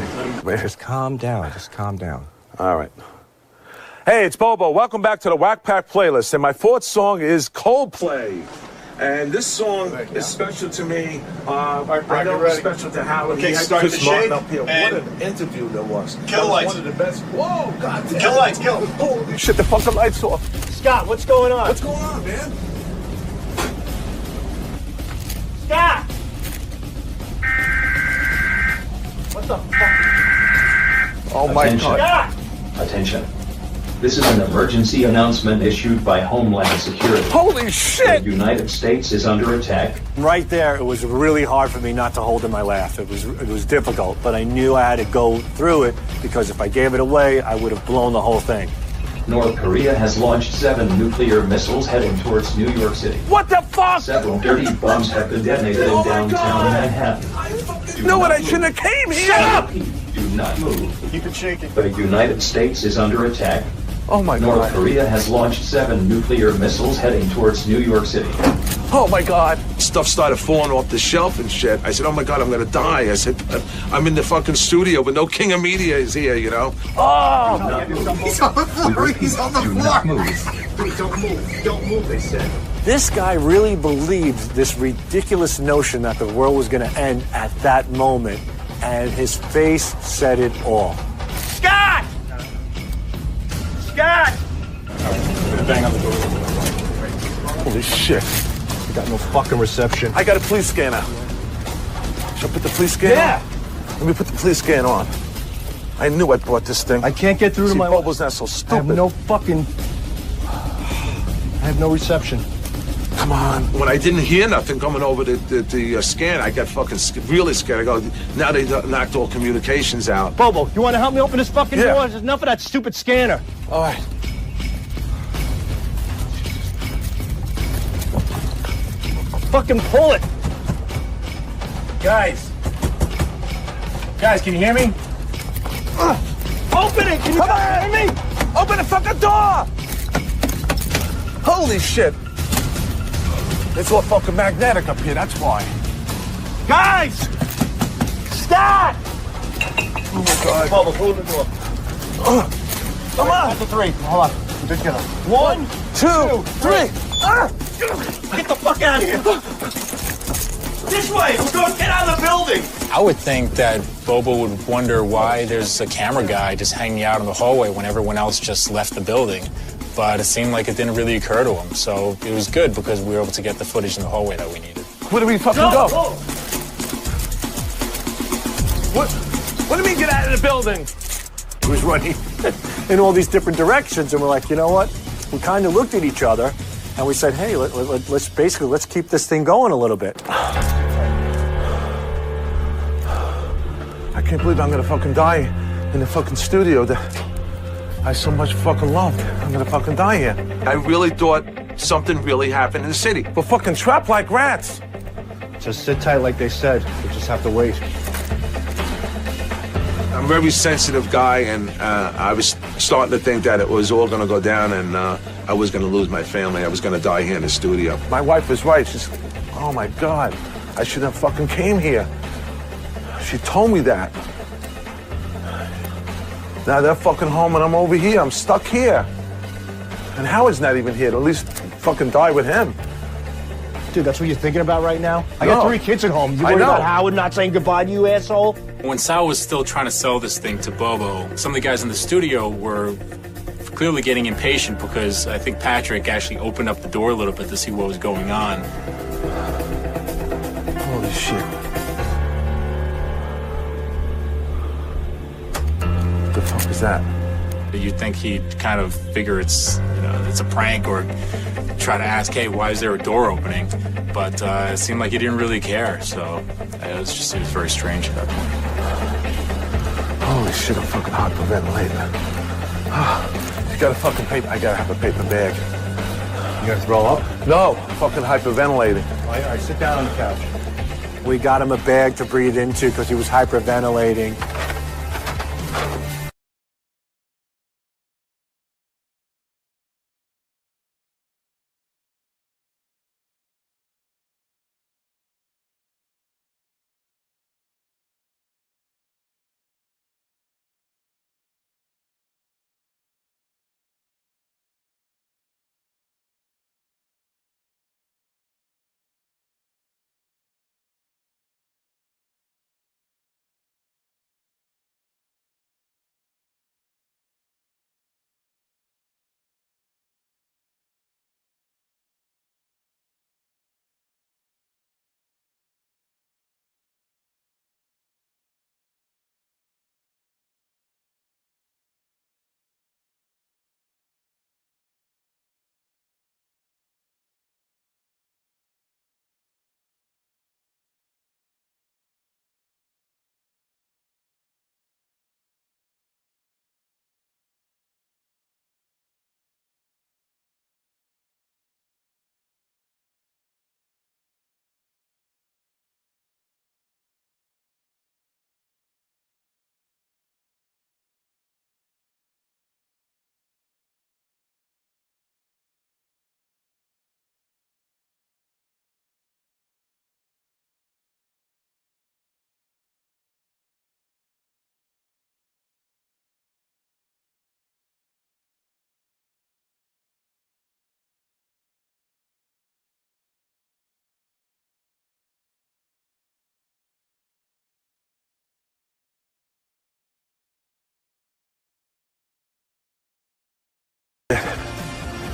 Just calm down. Just calm down. All right. Hey, it's Bobo. Welcome back to the Whack Pack Playlist. And my fourth song is Coldplay. And this song is special to me. I know it's special to Howard. Okay, He had start Chris the Martin shake up here. What and- an interview there was. Kill That was lights. one of the best. Whoa, God damn. Kill lights, kill. Holy shit, the fucking lights off. Scott, what's going on? What's going on, man? Scott! What the fuck? Oh, my Attention. God. Attention. This is an emergency announcement issued by Homeland Security. Holy shit! The United States is under attack. Right there, it was really hard for me not to hold in my laugh. It was difficult, but I knew I had to go through it because if I gave it away, I would have blown the whole thing. North Korea has launched 7 nuclear missiles heading towards New York City. What the fuck? Several dirty bombs have been detonated in downtown Manhattan. You know what? I shouldn't have came here. Shut up! Do not move. Keep it shaking. The United States is under attack. Oh, my North God. Korea has launched 7 nuclear missiles heading towards New York City. Oh, my God. Stuff started falling off the shelf and shit. I said, oh, my God, I'm going to die. I said, I'm in the fucking studio, but no king of media is here, Oh! He's on the floor. He's on the Do floor. not move. Please don't move. Don't move, they said. This guy really believed this ridiculous notion that the world was going to end at that moment, and his face said it all. Scott! Scott! Bang on the door. Holy shit. We got no fucking reception. I got a police scanner. Should I put the police scanner on? Let me put the police scanner on. I knew I brought this thing. I can't get through to my... Bobo's not so I stupid. have no fucking... I have no reception. Come on. When I didn't hear nothing coming over the scan, I got fucking really scared. I go, now they knocked all communications out. Bobo, you want to help me open this fucking Yeah. door? There's enough of that stupid scanner. All right. fucking pull it. Guys, can you hear me? Open it! Can you hear me? Open the fucking door! Holy shit! It's all fucking magnetic up here, that's why. Guys! Stop! Oh my God. Bubba, pull the door. Come on! Count to three. Hold on. Just get up. 1, 2, 3. Get the fuck out of here! This way! We're going to get out of the building! I would think that Bobo would wonder why there's a camera guy just hanging out in the hallway when everyone else just left the building. But it seemed like it didn't really occur to him. So it was good because we were able to get the footage in the hallway that we needed. Where do we fucking go? What do you mean get out of the building? He was running in all these different directions, and we're like, you know what? We kind of looked at each other, and we said, hey, let's keep this thing going a little bit. I can't believe I'm gonna fucking die in the fucking studio that I so much fucking loved. I'm gonna fucking die here. I really thought something really happened in the city. We're fucking trapped like rats. Just sit tight like they said. We just have to wait. I'm a very sensitive guy, and I was starting to think that it was all gonna go down, and I was gonna lose my family. I was gonna die here in the studio. My wife was right. She's, oh my God, I should have fucking came here. She told me that. Now they're fucking home and I'm over here. I'm stuck here. And Howard's not even here to at least fucking die with him. Dude, that's what you're thinking about right now? I got 3 kids at home. You worried about Howard not saying goodbye to you, asshole? When Sal was still trying to sell this thing to Bobo, some of the guys in the studio were clearly getting impatient because I think Patrick actually opened up the door a little bit to see what was going on. Holy shit. What the fuck is that? You'd think he'd kind of figure it's a prank or try to ask, hey, why is there a door opening? But it seemed like he didn't really care, so it was very strange at that point. Holy shit, I'm fucking hyperventilating. You got a fucking paper? I gotta have a paper bag. You gonna throw up? No, I'm fucking hyperventilating. All right, sit down on the couch. We got him a bag to breathe into because he was hyperventilating.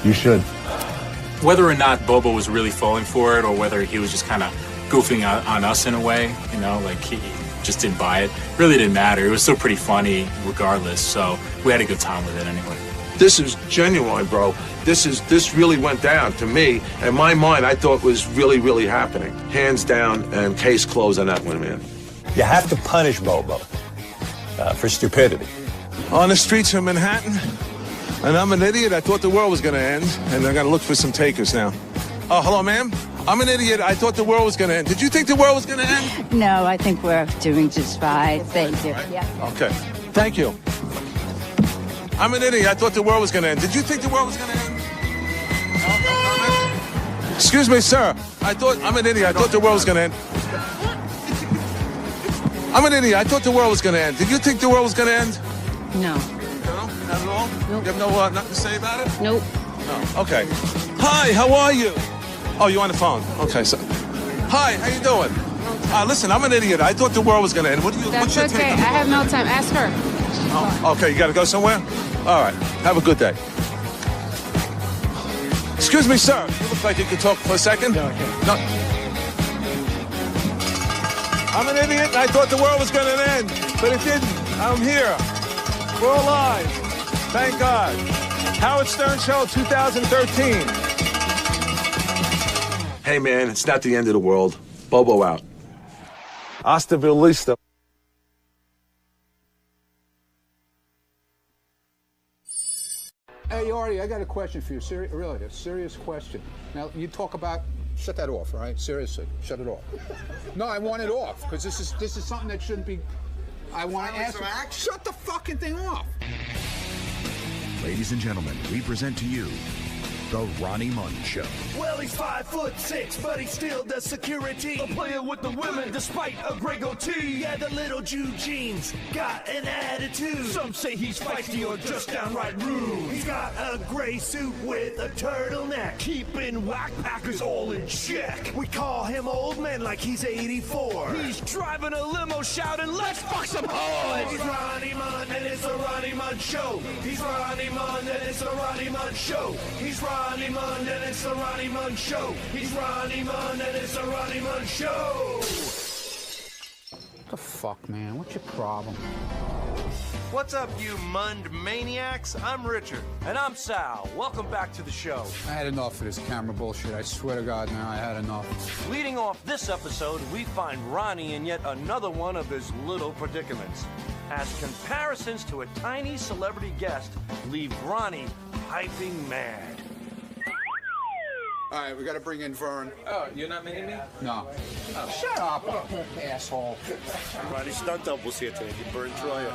You should. Whether or not Bobo was really falling for it or whether he was just kind of goofing on us in a way, like he just didn't buy it, really didn't matter. It was still pretty funny regardless, so we had a good time with it anyway. This is genuine, bro. This really went down to me. In my mind, I thought was really, really happening. Hands down and case closed on that one, man. You have to punish Bobo for stupidity. On the streets of Manhattan, and I'm an idiot. I thought the world was going to end, and I got to look for some takers now. Oh, hello, ma'am. I'm an idiot. I thought the world was going to end. Did you think the world was going to end? No, I think we're doing just fine. Thank you. Yeah. Okay. Thank you. I'm an idiot. I thought the world was going to end. Did you think the world was going to end? Excuse me, sir. I'm an idiot. I thought the world was going to end. I'm an idiot. I thought the world was going to end. Did you think the world was going to end? No. No? Not at all? Nope. You have nothing to say about it? Nope. No. Okay. Hi, how are you? Oh, you on the phone? Okay, so. Hi, how you doing? Listen, I'm an idiot. I thought the world was going to end. What's your okay. take on I have no time. Ask her. Oh, okay, you got to go somewhere? All right. Have a good day. Excuse me, sir. You look like you could talk for a second. No, I can't. No. I'm an idiot, and I thought the world was going to end, but it didn't. I'm here. We're alive. Thank God. Howard Stern Show 2013. Hey, man, it's not the end of the world. Bobo out. Hasta vista. Hey, Artie, I got a question for you. Really, a serious question. Now, you talk about... Shut that off, all right? Seriously, shut it off. No, I want it off, because this is something that shouldn't be... I want to ask... Shut the fucking thing off! Ladies and gentlemen, we present to you The Ronnie Munn Show. Well, he's 5'6", but he still does security. A player with the women, despite a gray goatee. Yeah, the little Jew jeans got an attitude. Some say he's feisty or just downright rude. He's got a gray suit with a turtleneck, keeping whack packers all in check. We call him old man like he's 84. He's driving a limo shouting, "Let's fuck some hoes!" He's Ronnie Munn, and it's a Ronnie Munn Show. He's Ronnie Munn, and it's a Ronnie Munn Show. He's Ronnie Munn, and it's a Ronnie Munn Show. He's Ronnie Munn, and it's a Ronnie Munn Show. What the fuck, man? What's your problem? What's up, you Mund maniacs? I'm Richard. And I'm Sal. Welcome back to the show. I had enough of this camera bullshit. I swear to God, now I had enough. Leading off this episode, we find Ronnie in yet another one of his little predicaments, as comparisons to a tiny celebrity guest leave Ronnie piping mad. All right, we got to bring in Vern. Oh, you're not meeting me? No. Oh, shut up, asshole. Ronnie stunt double's here today. Vern Troyer.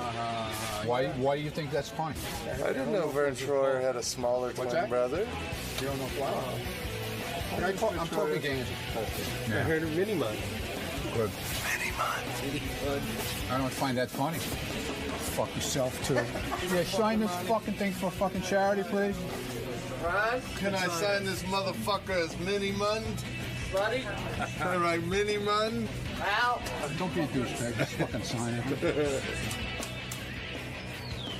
Why do you think that's funny? I didn't know Vern Troyer had a smaller twin brother. You don't know why? I'm talking games. I heard of Mini Munn. Good. Mini Munn. I don't find that funny. Fuck yourself, too. Yeah, sign this fucking thing for fucking charity, please. Ron? Can I sign this motherfucker as Mini Munn? Buddy? All right, Mini Munn. Al? Don't be a douchebag. Just fucking sign it.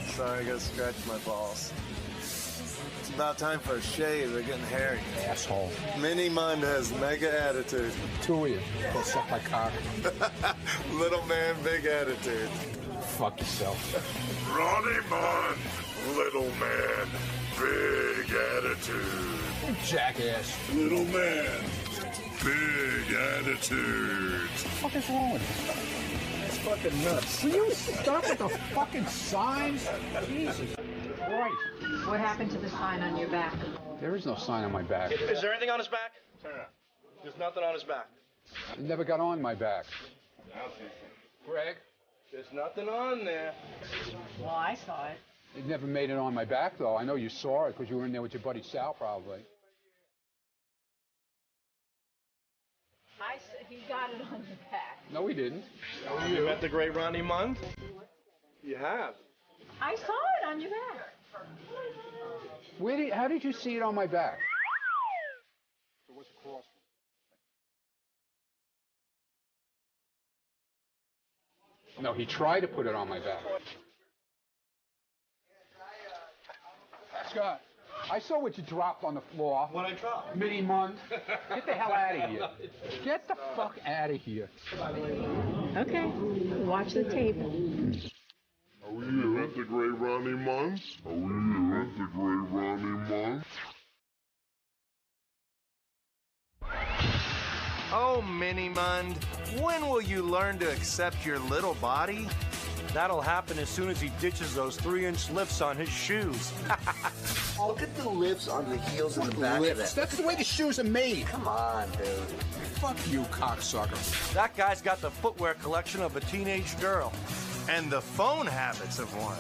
Sorry, I gotta scratch my balls. It's about time for a shave. They're getting hairy. Asshole. Mini Munn has mega attitude. Two of you. Go suck my cock. Little man, big attitude. Fuck yourself. Ronnie Munn, little man, big attitude. You jackass. Little man, big attitude. What the fuck is wrong with you? That's fucking nuts. Will you stop with the fucking signs? Jesus Christ. What happened to the sign on your back? There is no sign on my back. Is there anything on his back? Turn around. There's nothing on his back. It never got on my back. Greg? There's nothing on there. Well, I saw it. It never made it on my back, though. I know you saw it because you were in there with your buddy Sal, probably. He got it on your back. No, he didn't. You met the great Ronnie Munn? You have. I saw it on your back. How did you see it on my back? It was across. No, he tried to put it on my back. Scott, I saw what you dropped on the floor. What I dropped? Mini Munn. Get the hell out of here. Get the fuck out of here. Okay, watch the tape. Are we at the great Ronnie Munn? Are we at the great Ronnie Munn? Oh, Mini Munn, when will you learn to accept your little body? That'll happen as soon as he ditches those 3-inch lifts on his shoes. Look at the lifts on the heels of the back of that. That's the way the shoes are made. Come on, dude. Fuck you, cocksucker. That guy's got the footwear collection of a teenage girl. And the phone habits of one.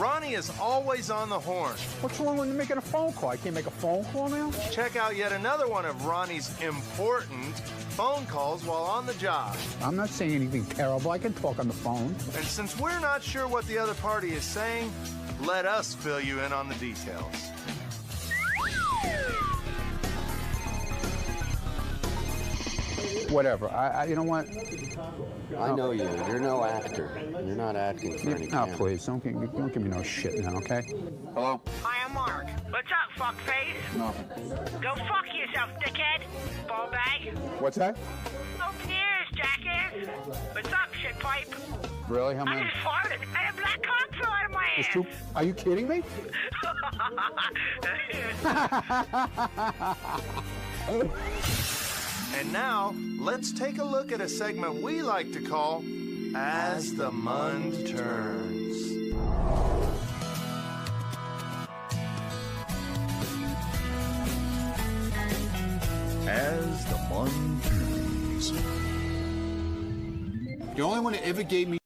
Ronnie is always on the horn. What's wrong with making a phone call? I can't make a phone call now? Check out yet another one of Ronnie's important phone calls while on the job. I'm not saying anything terrible. I can talk on the phone. And since we're not sure what the other party is saying, let us fill you in on the details. Whatever. You know what? I know you. You're no actor. You're not acting for any camera. Please, don't give me no shit now, okay? Hello? Hi, I'm Mark. What's up, fuckface? Nothing. Go fuck yourself, dickhead. Ball bag. What's that? Open your ears, jackass. What's up, shit pipe? Really? How I many? just farted, and a black cock flew out of my ass. Are you kidding me? And now, let's take a look at a segment we like to call As the Mund Turns. As the Mund Turns. The only one that ever gave me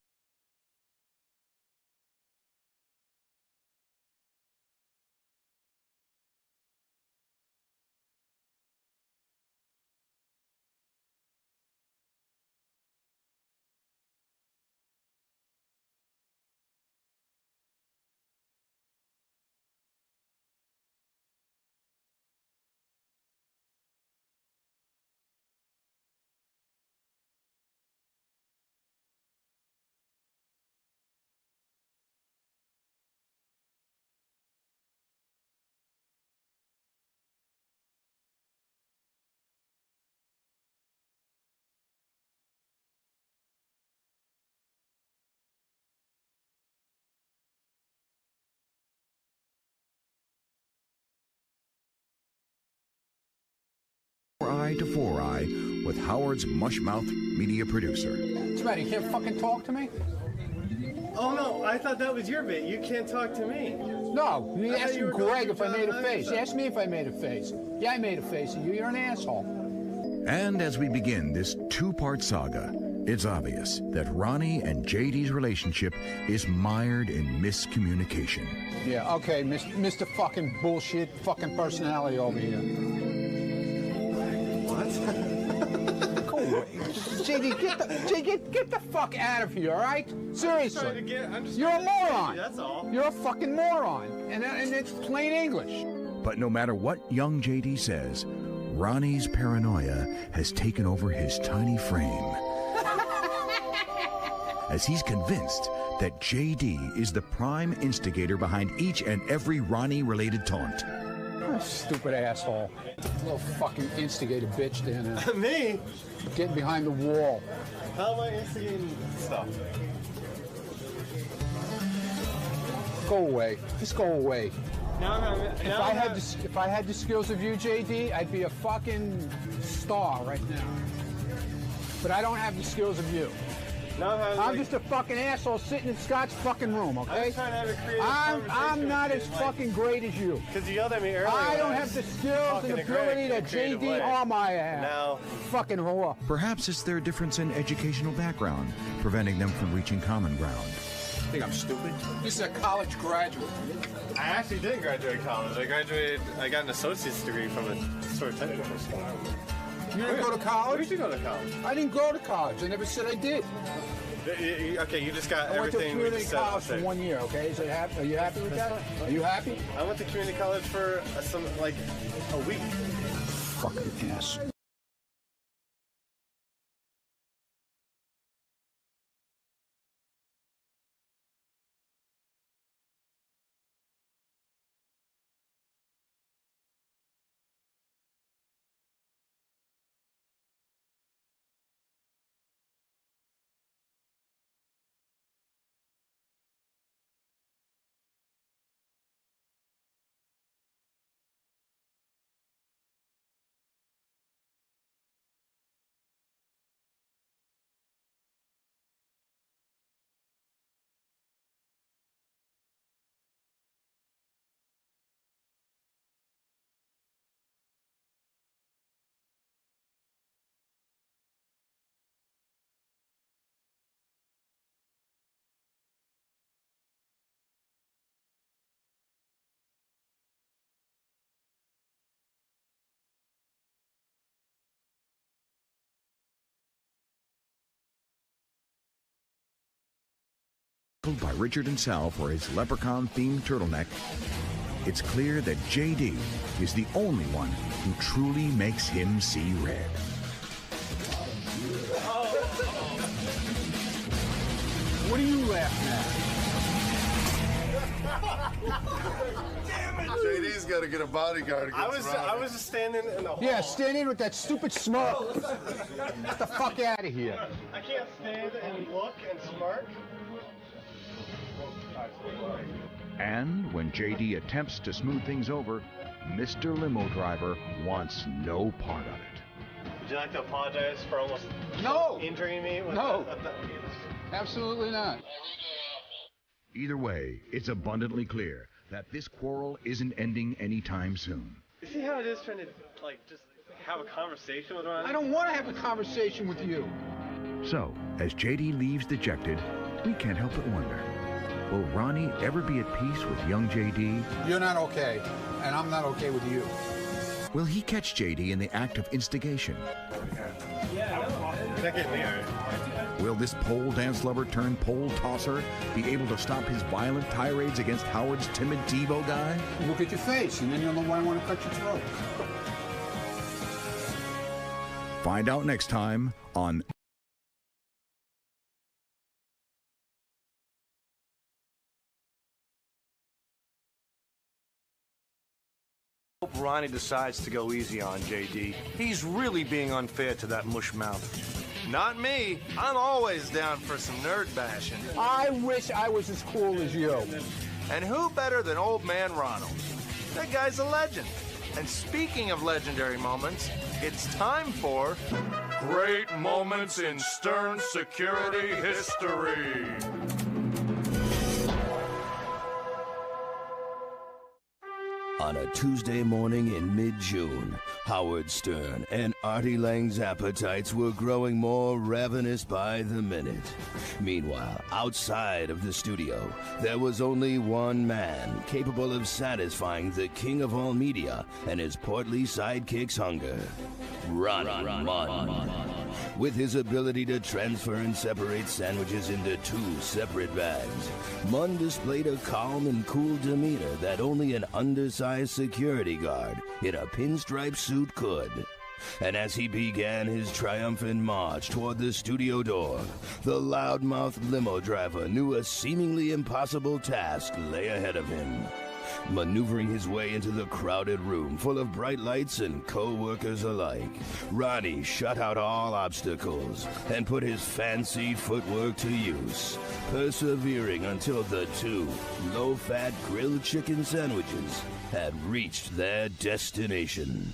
Eye to Four Eye with Howard's Mushmouth media producer. What's the matter? You can't fucking talk to me? Oh no, I thought that was your bit. You can't talk to me. No, you asked Greg if I made a face. Ask me if I made a face. Yeah, I made a face at you. You're an asshole. And as we begin this two-part saga, it's obvious that Ronnie and JD's relationship is mired in miscommunication. Yeah, okay, Mr. fucking bullshit fucking personality over here. Go away. JD, get the fuck out of here, all right? Seriously. You're a moron. That's all. You're a fucking moron. And it's plain English. But no matter what young JD says, Ronnie's paranoia has taken over his tiny frame. As he's convinced that JD is the prime instigator behind each and every Ronnie-related taunt. Stupid asshole. Little fucking instigator bitch down there. Me? Getting behind the wall. How am I instigating stuff? Go away. Just go away. If I had the skills of you, JD, I'd be a fucking star right now. But I don't have the skills of you. I'm just a fucking asshole sitting in Scott's fucking room, okay? I'm trying to have a creative I'm not as fucking great as you. Because you yelled at me earlier. I don't have the skills and ability that JD or my ass. Now, fucking whore. Perhaps it's their difference in educational background, preventing them from reaching common ground. Think I'm stupid? This is a college graduate. I actually didn't graduate college. I got an associate's degree from a sort of technical school. You didn't go to college? Where did you go to college? I didn't go to college. I never said I did. Okay, you just got I went to everything we community just said. college for 1 year, okay? So are you happy with that? Are you happy? I went to community college for a week. Fucking ass. By Richard and Sal for his leprechaun-themed turtleneck, it's clear that JD is the only one who truly makes him see red. What are you laughing at? Damn it! JD's got to get a bodyguard against Ronnie. I was just standing in the hall. Yeah, stand in with that stupid smirk. Get the fuck out of here. I can't stand and look and smirk. And when JD attempts to smooth things over, Mr. Limo Driver wants no part of it. Would you like to apologize for almost injuring me? No. Absolutely not. Either way, it's abundantly clear that this quarrel isn't ending anytime soon. You see how it is trying to, just have a conversation with Ronnie? I don't want to have a conversation with you. So, as JD leaves dejected, we can't help but wonder, will Ronnie ever be at peace with young JD? You're not okay, and I'm not okay with you. Will he catch JD in the act of instigation? Will this pole dance lover turned pole tosser be able to stop his violent tirades against Howard's timid TiVo guy? Look at your face, and then you'll know why I want to cut your throat. Find out next time on Hope Ronnie decides to go easy on JD. He's really being unfair to that mushmouth. Not me. I'm always down for some nerd bashing. I wish I was as cool as you. And who better than old man Ronald? That guy's a legend. And speaking of legendary moments, it's time for Great Moments in Stern Security History. On a Tuesday morning in mid-June, Howard Stern and Artie Lang's appetites were growing more ravenous by the minute. Meanwhile, outside of the studio, there was only one man capable of satisfying the king of all media and his portly sidekick's hunger, Ronnie Munn. With his ability to transfer and separate sandwiches into two separate bags, Munn displayed a calm and cool demeanor that only an undersized security guard in a pinstripe suit could. And as he began his triumphant march toward the studio door, the loudmouth limo driver knew a seemingly impossible task lay ahead of him. Maneuvering his way into the crowded room full of bright lights and co-workers alike, Ronnie shut out all obstacles and put his fancy footwork to use, persevering until the two low-fat grilled chicken sandwiches had reached their destination.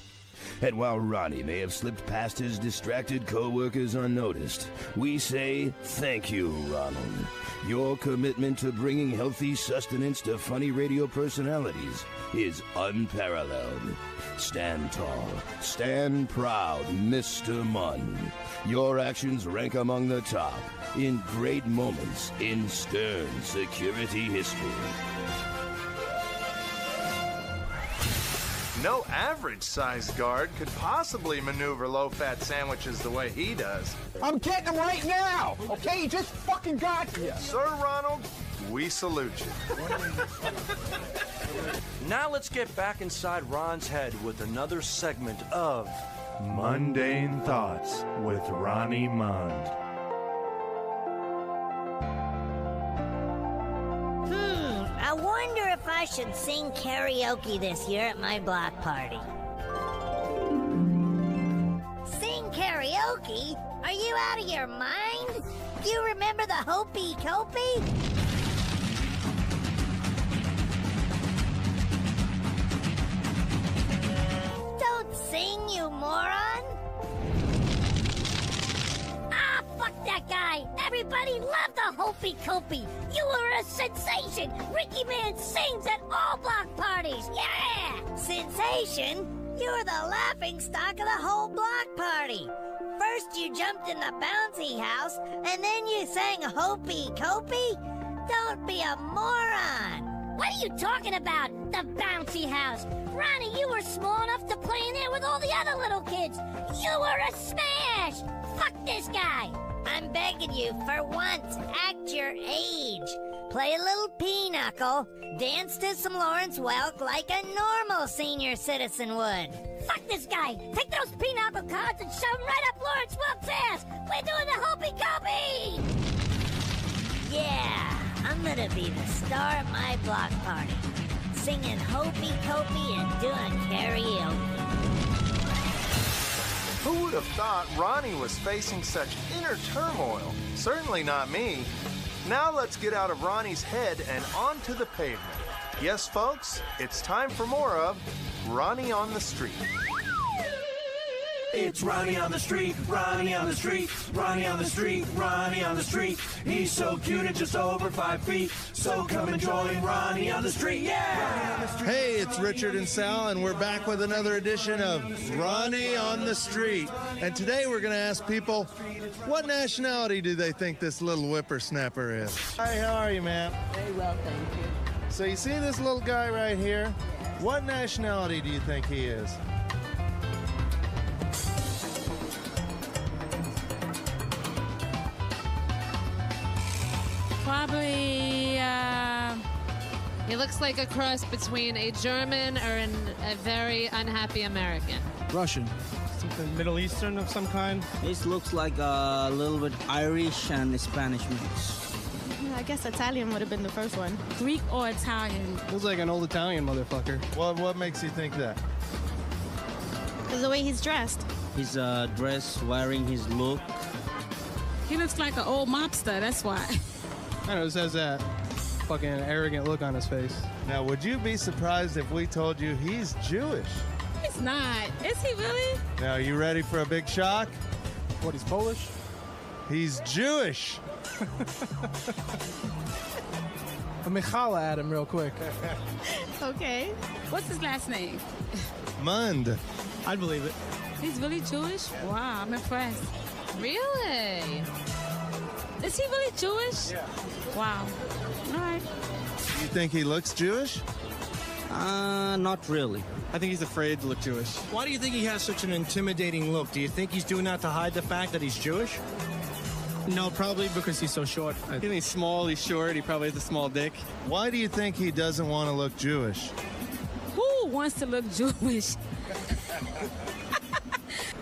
And while Ronnie may have slipped past his distracted co-workers unnoticed, we say thank you, Ronald. Your commitment to bringing healthy sustenance to funny radio personalities is unparalleled. Stand tall, stand proud, Mr. Munn. Your actions rank among the top in great moments in Stern security history. no average-sized guard could possibly maneuver low-fat sandwiches the way he does. I'm getting them right now, okay? You just fucking got here. Sir Ronald, we salute you. Now let's get back inside Ron's head with another segment of Mundane Thoughts with Ronnie Mund. I wonder if I should sing karaoke this year at my block party. Sing karaoke? Are you out of your mind? Do you remember the Hopey Copey? Don't sing, you moron! Ah, fuck that guy! Everybody loved the Hopey Copey! You were a sensation! Ricky Man sings at all block parties! Yeah! Sensation? You're the laughing stock of the whole block party! First you jumped in the bouncy house, and then you sang Hopey Copey? Don't be a moron! What are you talking about, the bouncy house? Ronnie, you were small enough to play in there with all the other little kids! You were a smash! Fuck this guy! I'm begging you, for once, act your age. play a little pinochle, dance to some Lawrence Welk like a normal senior citizen would. Fuck this guy! Take those pinochle cards and shove them right up Lawrence Welk's ass! We're doing the hopey-copey! Yeah, I'm gonna be the star at my block party, singing hopey-copey and doing karaoke. Who would have thought Ronnie was facing such inner turmoil? Certainly not me. Now let's get out of Ronnie's head and onto the pavement. Yes, folks, it's time for more of Ronnie on the Street. It's Ronnie on the street, Ronnie on the street, Ronnie on the street, Ronnie on the street. He's so cute and just over 5 feet. So come and join Ronnie on the street, yeah! Hey, it's Richard and Sal, and we're back with another edition of Ronnie on the Street. And today we're going to ask people, what nationality do they think this little whippersnapper is? Hi, how are you, ma'am? Very well, thank you. So you see this little guy right here? What nationality do you think he is? Probably, he looks like a cross between a German or a very unhappy American. Russian. Something Middle Eastern of some kind. This looks like a little bit Irish and Spanish mix. I guess Italian would have been the first one. Greek or Italian. Looks like an old Italian motherfucker. What makes you think that? Because the way he's dressed. His dress, wearing his look. He looks like an old mobster, that's why. I don't know, it has that fucking arrogant look on his face. Now, would you be surprised if we told you he's Jewish? He's not. Is he really? Now, you ready for a big shock? What, he's Polish? He's Jewish. Let me holla at him real quick. Okay. What's his last name? Mund. I'd believe it. He's really Jewish? Wow, I'm impressed. Really? Is he really Jewish? Yeah. Wow. All right. You think he looks Jewish? Not really. I think he's afraid to look Jewish. Why do you think he has such an intimidating look? Do you think he's doing that to hide the fact that he's Jewish? No, probably because he's so short. I think he's small, he's short, he probably has a small dick. Why do you think he doesn't want to look Jewish? Who wants to look Jewish?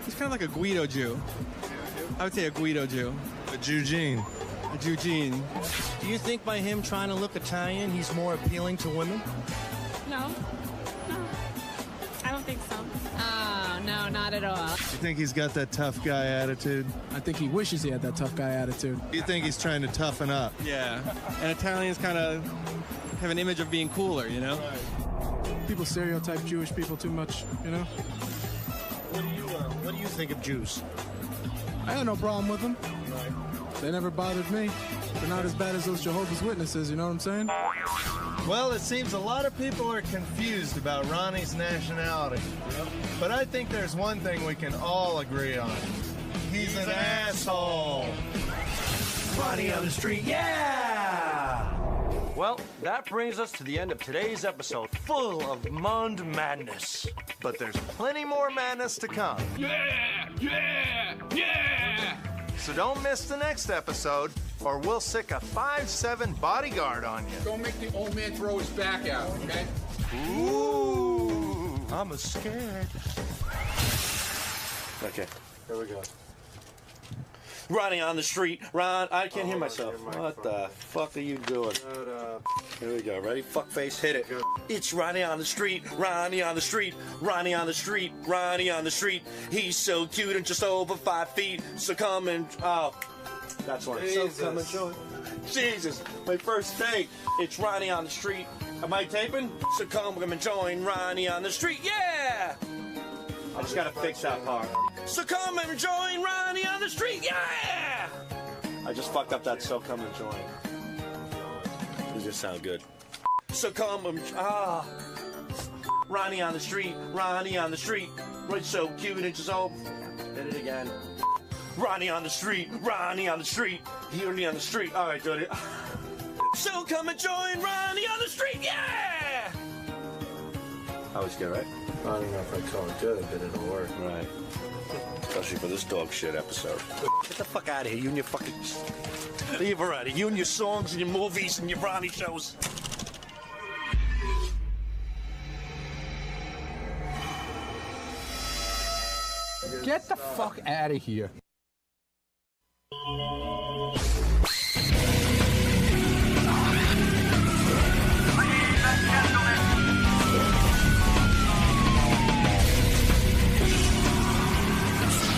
He's kind of like a Guido Jew. I would say a Guido Jew. A Jew-gene. A Jew-gene. Do you think by him trying to look Italian, he's more appealing to women? No. No. I don't think so. Oh, no, not at all. You think he's got that tough guy attitude? I think he wishes he had that tough guy attitude. You think he's trying to toughen up? Yeah. And Italians kind of have an image of being cooler, you know? Right. People stereotype Jewish people too much, you know? What do you think of Jews? I have no problem with them. Right. They never bothered me. They're not as bad as those Jehovah's Witnesses, you know what I'm saying? Well, it seems a lot of people are confused about Ronnie's nationality. Yep. But I think there's one thing we can all agree on. He's an asshole. Ronnie on the street, yeah! Well, that brings us to the end of today's episode, full of Mund madness. But there's plenty more madness to come. Yeah! Yeah! Yeah! So don't miss the next episode, or we'll sick a 5'7" bodyguard on you. Don't make the old man throw his back out, okay? Ooh, I'm scared. Okay, here we go. Ronnie on the street. Ron, I can't hear myself. What the fuck are you doing? Here we go. Ready? Fuck face, hit it. It's Ronnie on the street. Ronnie on the street. Ronnie on the street. Ronnie on the street. He's so cute and just over 5 feet. So come and that's one. So come and show it. Jesus, my first take. It's Ronnie on the street. Am I taping? So come and join Ronnie on the street. Yeah. I just gotta fix that part. So come and join Ronnie on the street, yeah! I just fucked up that so come and join. It just sound good. So come and, Ronnie on the street, Ronnie on the street. Right, so cute and just did it again. Ronnie on the street, Ronnie on the street. Ronnie on the street, all right, do it. So come and join Ronnie on the street, yeah! That was good, right? I don't know if I call it good, but it'll work. Right. Especially for this dog shit episode. Get the fuck out of here, you and your fucking... Leave her out of here. You and your songs and your movies and your Ronnie shows. Get the fuck out of here.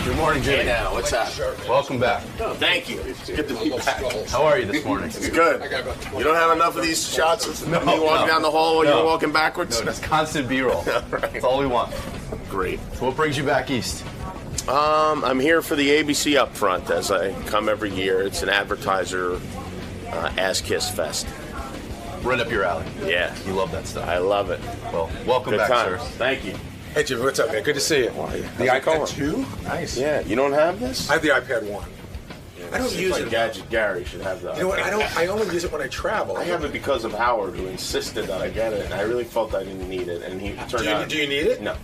Good morning, Jimmy. Hey now, what's up? Welcome back. Oh, thank you. It's good to be back. How are you this morning? It's good. You don't have enough of these shots of me walking down the hall while you're walking backwards? No, just constant B-roll. Right. That's all we want. Great. So what brings you back east? I'm here for the ABC Upfront, as I come every year. It's an advertiser ass-kiss fest. Right up your alley. Yeah. You love that stuff. I love it. Well, welcome Good back, times. sir. Thank you. Hey, Jimmy, what's up, man? Good to see you. The iPad 2? Nice. Yeah, you don't have this? I have the iPad 1. I don't use it. Gadget Gary should have that. You know what? I only use it when I travel. I have it because of Howard, who insisted that I get it, and I really felt I didn't need it, and he turned out. Do you need it? No.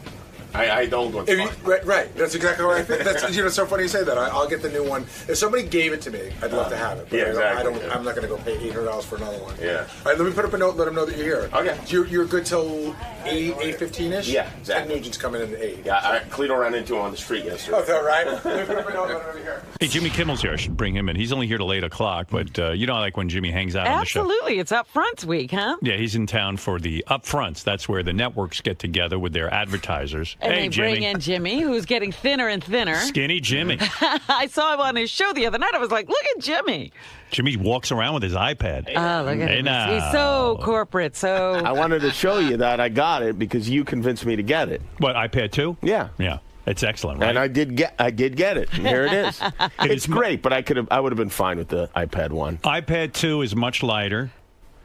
I don't want to. Right. That's exactly what I think. That's, it's so funny you say that. I'll get the new one. If somebody gave it to me, I'd love to have it. But Yeah, exactly. I'm not going to go pay $800 for another one. Yeah. All right, let me put up a note. Let them know that you're here. Okay. You're good till 8:15ish. Yeah, exactly. And Nugent's coming in at 8. Yeah, Cleto ran into him on the street yesterday. Oh, is that right? Let me put up a note. Let him know you're here. Hey, Jimmy Kimmel's here. I should bring him in. He's only here till 8 o'clock, but you know, like when Jimmy hangs out on the show. Absolutely. It's up fronts week, huh? Yeah, he's in town for the upfronts. That's where the networks get together with their advertisers. And hey, they Jimmy. bring in Jimmy, who's getting thinner and thinner. Skinny Jimmy. I saw him on his show the other night. I was like, look at Jimmy. Jimmy walks around with his iPad. Oh, look at Hey, him. now. He's so corporate, so... I wanted to show you that I got it because you convinced me to get it. What, iPad 2? Yeah. Yeah. It's excellent, right? And I did get it. And here it is. It's great, but I would have been fine with the iPad 1. iPad 2 is much lighter.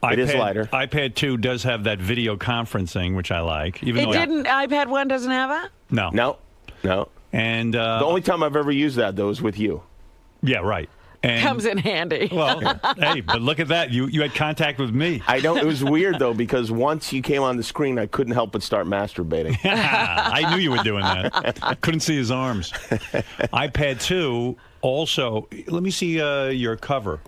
It is lighter. iPad 2 does have that video conferencing, which I like. Even It though didn't... iPad 1 doesn't have that? No. No. And the only time I've ever used that, though, is with you. Yeah, right. And, comes in handy. Well, hey, but look at that. You had contact with me. I don't. It was weird, though, because once you came on the screen, I couldn't help but start masturbating. I knew you were doing that. I couldn't see his arms. iPad 2 also, let me see your cover.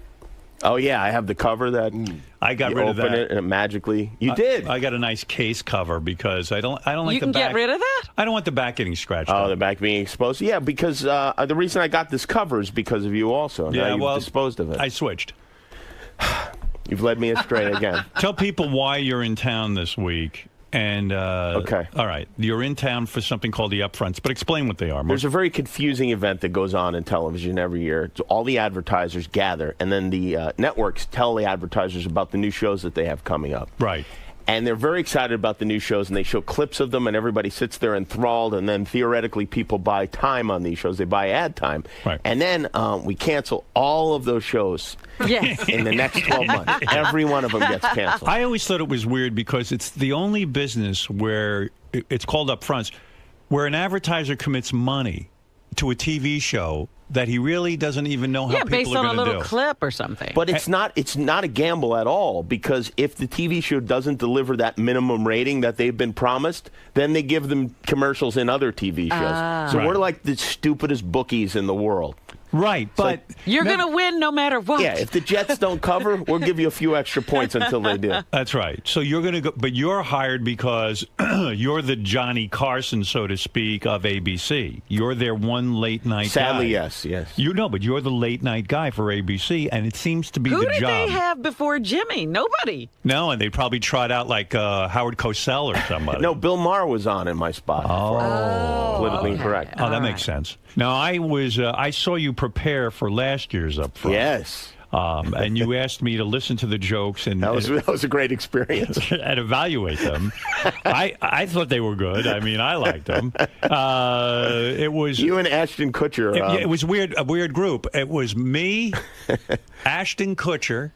Oh, yeah, I have the cover that I got rid of that. You open it and it magically... You did. I got a nice case cover because I don't like the back. You can get rid of that? I don't want the back getting scratched Oh, up. the back being exposed? Yeah, because the reason I got this cover is because of you also. Yeah, now you've well, disposed of it. I switched. You've led me astray again. Tell people why you're in town this week. And okay. All right. You're in town for something called the Upfronts, but explain what they are. There's a very confusing event that goes on in television every year. So all the advertisers gather, and then the networks tell the advertisers about the new shows that they have coming up. Right. And they're very excited about the new shows, and they show clips of them, and everybody sits there enthralled, and then theoretically people buy time on these shows. They buy ad time. Right. And then we cancel all of those shows in the next 12 months. Every one of them gets canceled. I always thought it was weird because it's the only business where it's called upfronts, where an advertiser commits money to a TV show that he really doesn't even know how people are going to do. based on a little clip or something. But it's not a gamble at all, because if the TV show doesn't deliver that minimum rating that they've been promised, then they give them commercials in other TV shows. So we're like the stupidest bookies in the world. Right, but you're going to win no matter what. Yeah, if the Jets don't cover, we'll give you a few extra points until they do. That's right. So you're going to go, but you're hired because you're the Johnny Carson, so to speak, of ABC. You're their one late night guy. Sadly, yes. You know, but you're the late night guy for ABC, and it seems to be Who the did job. they have before Jimmy? Nobody. No, and they probably tried out like Howard Cosell or somebody. No, Bill Maher was on in my spot. Politically incorrect. Oh, that makes sense. Now, I saw you prepare for last year's Upfront. Yes. And you asked me to listen to the jokes and that was a great experience and evaluate them. I thought they were good. I mean, I liked them. It was you and Ashton Kutcher. It was weird. A weird group. It was me, Ashton Kutcher,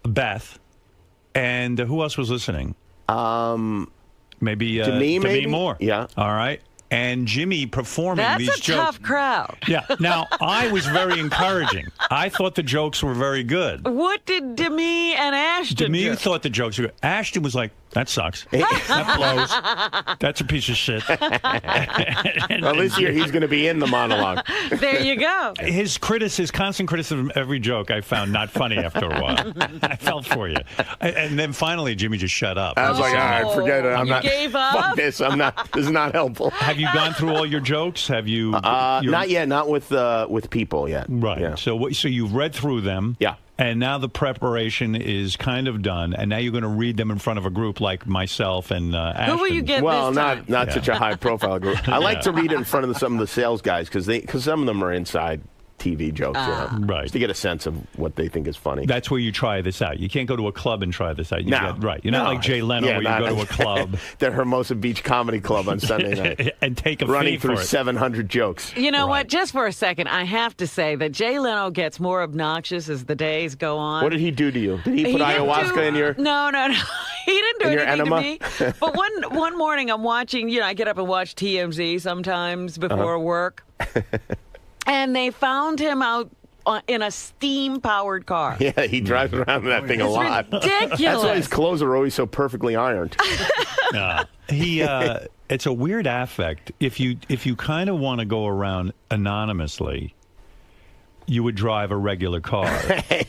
Beth, and who else was listening? Maybe Demi Moore. Yeah. All right. And Jimmy performing That's these a jokes. tough crowd. Yeah. Now, I was very encouraging. I thought the jokes were very good. What did Demi and Ashton Demi do? thought the jokes were good. Ashton was like, That sucks. That blows. That's a piece of shit. Well, this year he's going to be in the monologue. There you go. His constant criticism of every joke I found not funny after a while. I felt for you. And then finally, Jimmy just shut up. I was like, all right, forget it. I'm not. Gave up? Fuck this. I'm not. This is not helpful. Have you gone through all your jokes? Have you? Not yet. Not with people yet. Right. Yeah. So you've read through them. Yeah. And now the preparation is kind of done, and now you're going to read them in front of a group like myself and Ashton. Who will you get Well, this time? not such a high-profile group. I like to read it in front of some of the sales guys because some of them are inside TV jokes, right? Just to get a sense of what they think is funny. That's where you try this out. You can't go to a club and try this out. You're not like Jay Leno, where you go to a club, the Hermosa Beach Comedy Club on Sunday night, and take a running fee through for it. 700 jokes. You know what? Just for a second, I have to say that Jay Leno gets more obnoxious as the days go on. What did he do to you? Did he put ayahuasca in your? No. He didn't do anything enema? to me. But one morning I'm watching. I get up and watch TMZ sometimes before work, and they found him out in a steam-powered car. Yeah, he drives around in that thing a lot. Ridiculous. That's why his clothes are always so perfectly ironed. It's a weird affect. If you kind of want to go around anonymously, you would drive a regular car.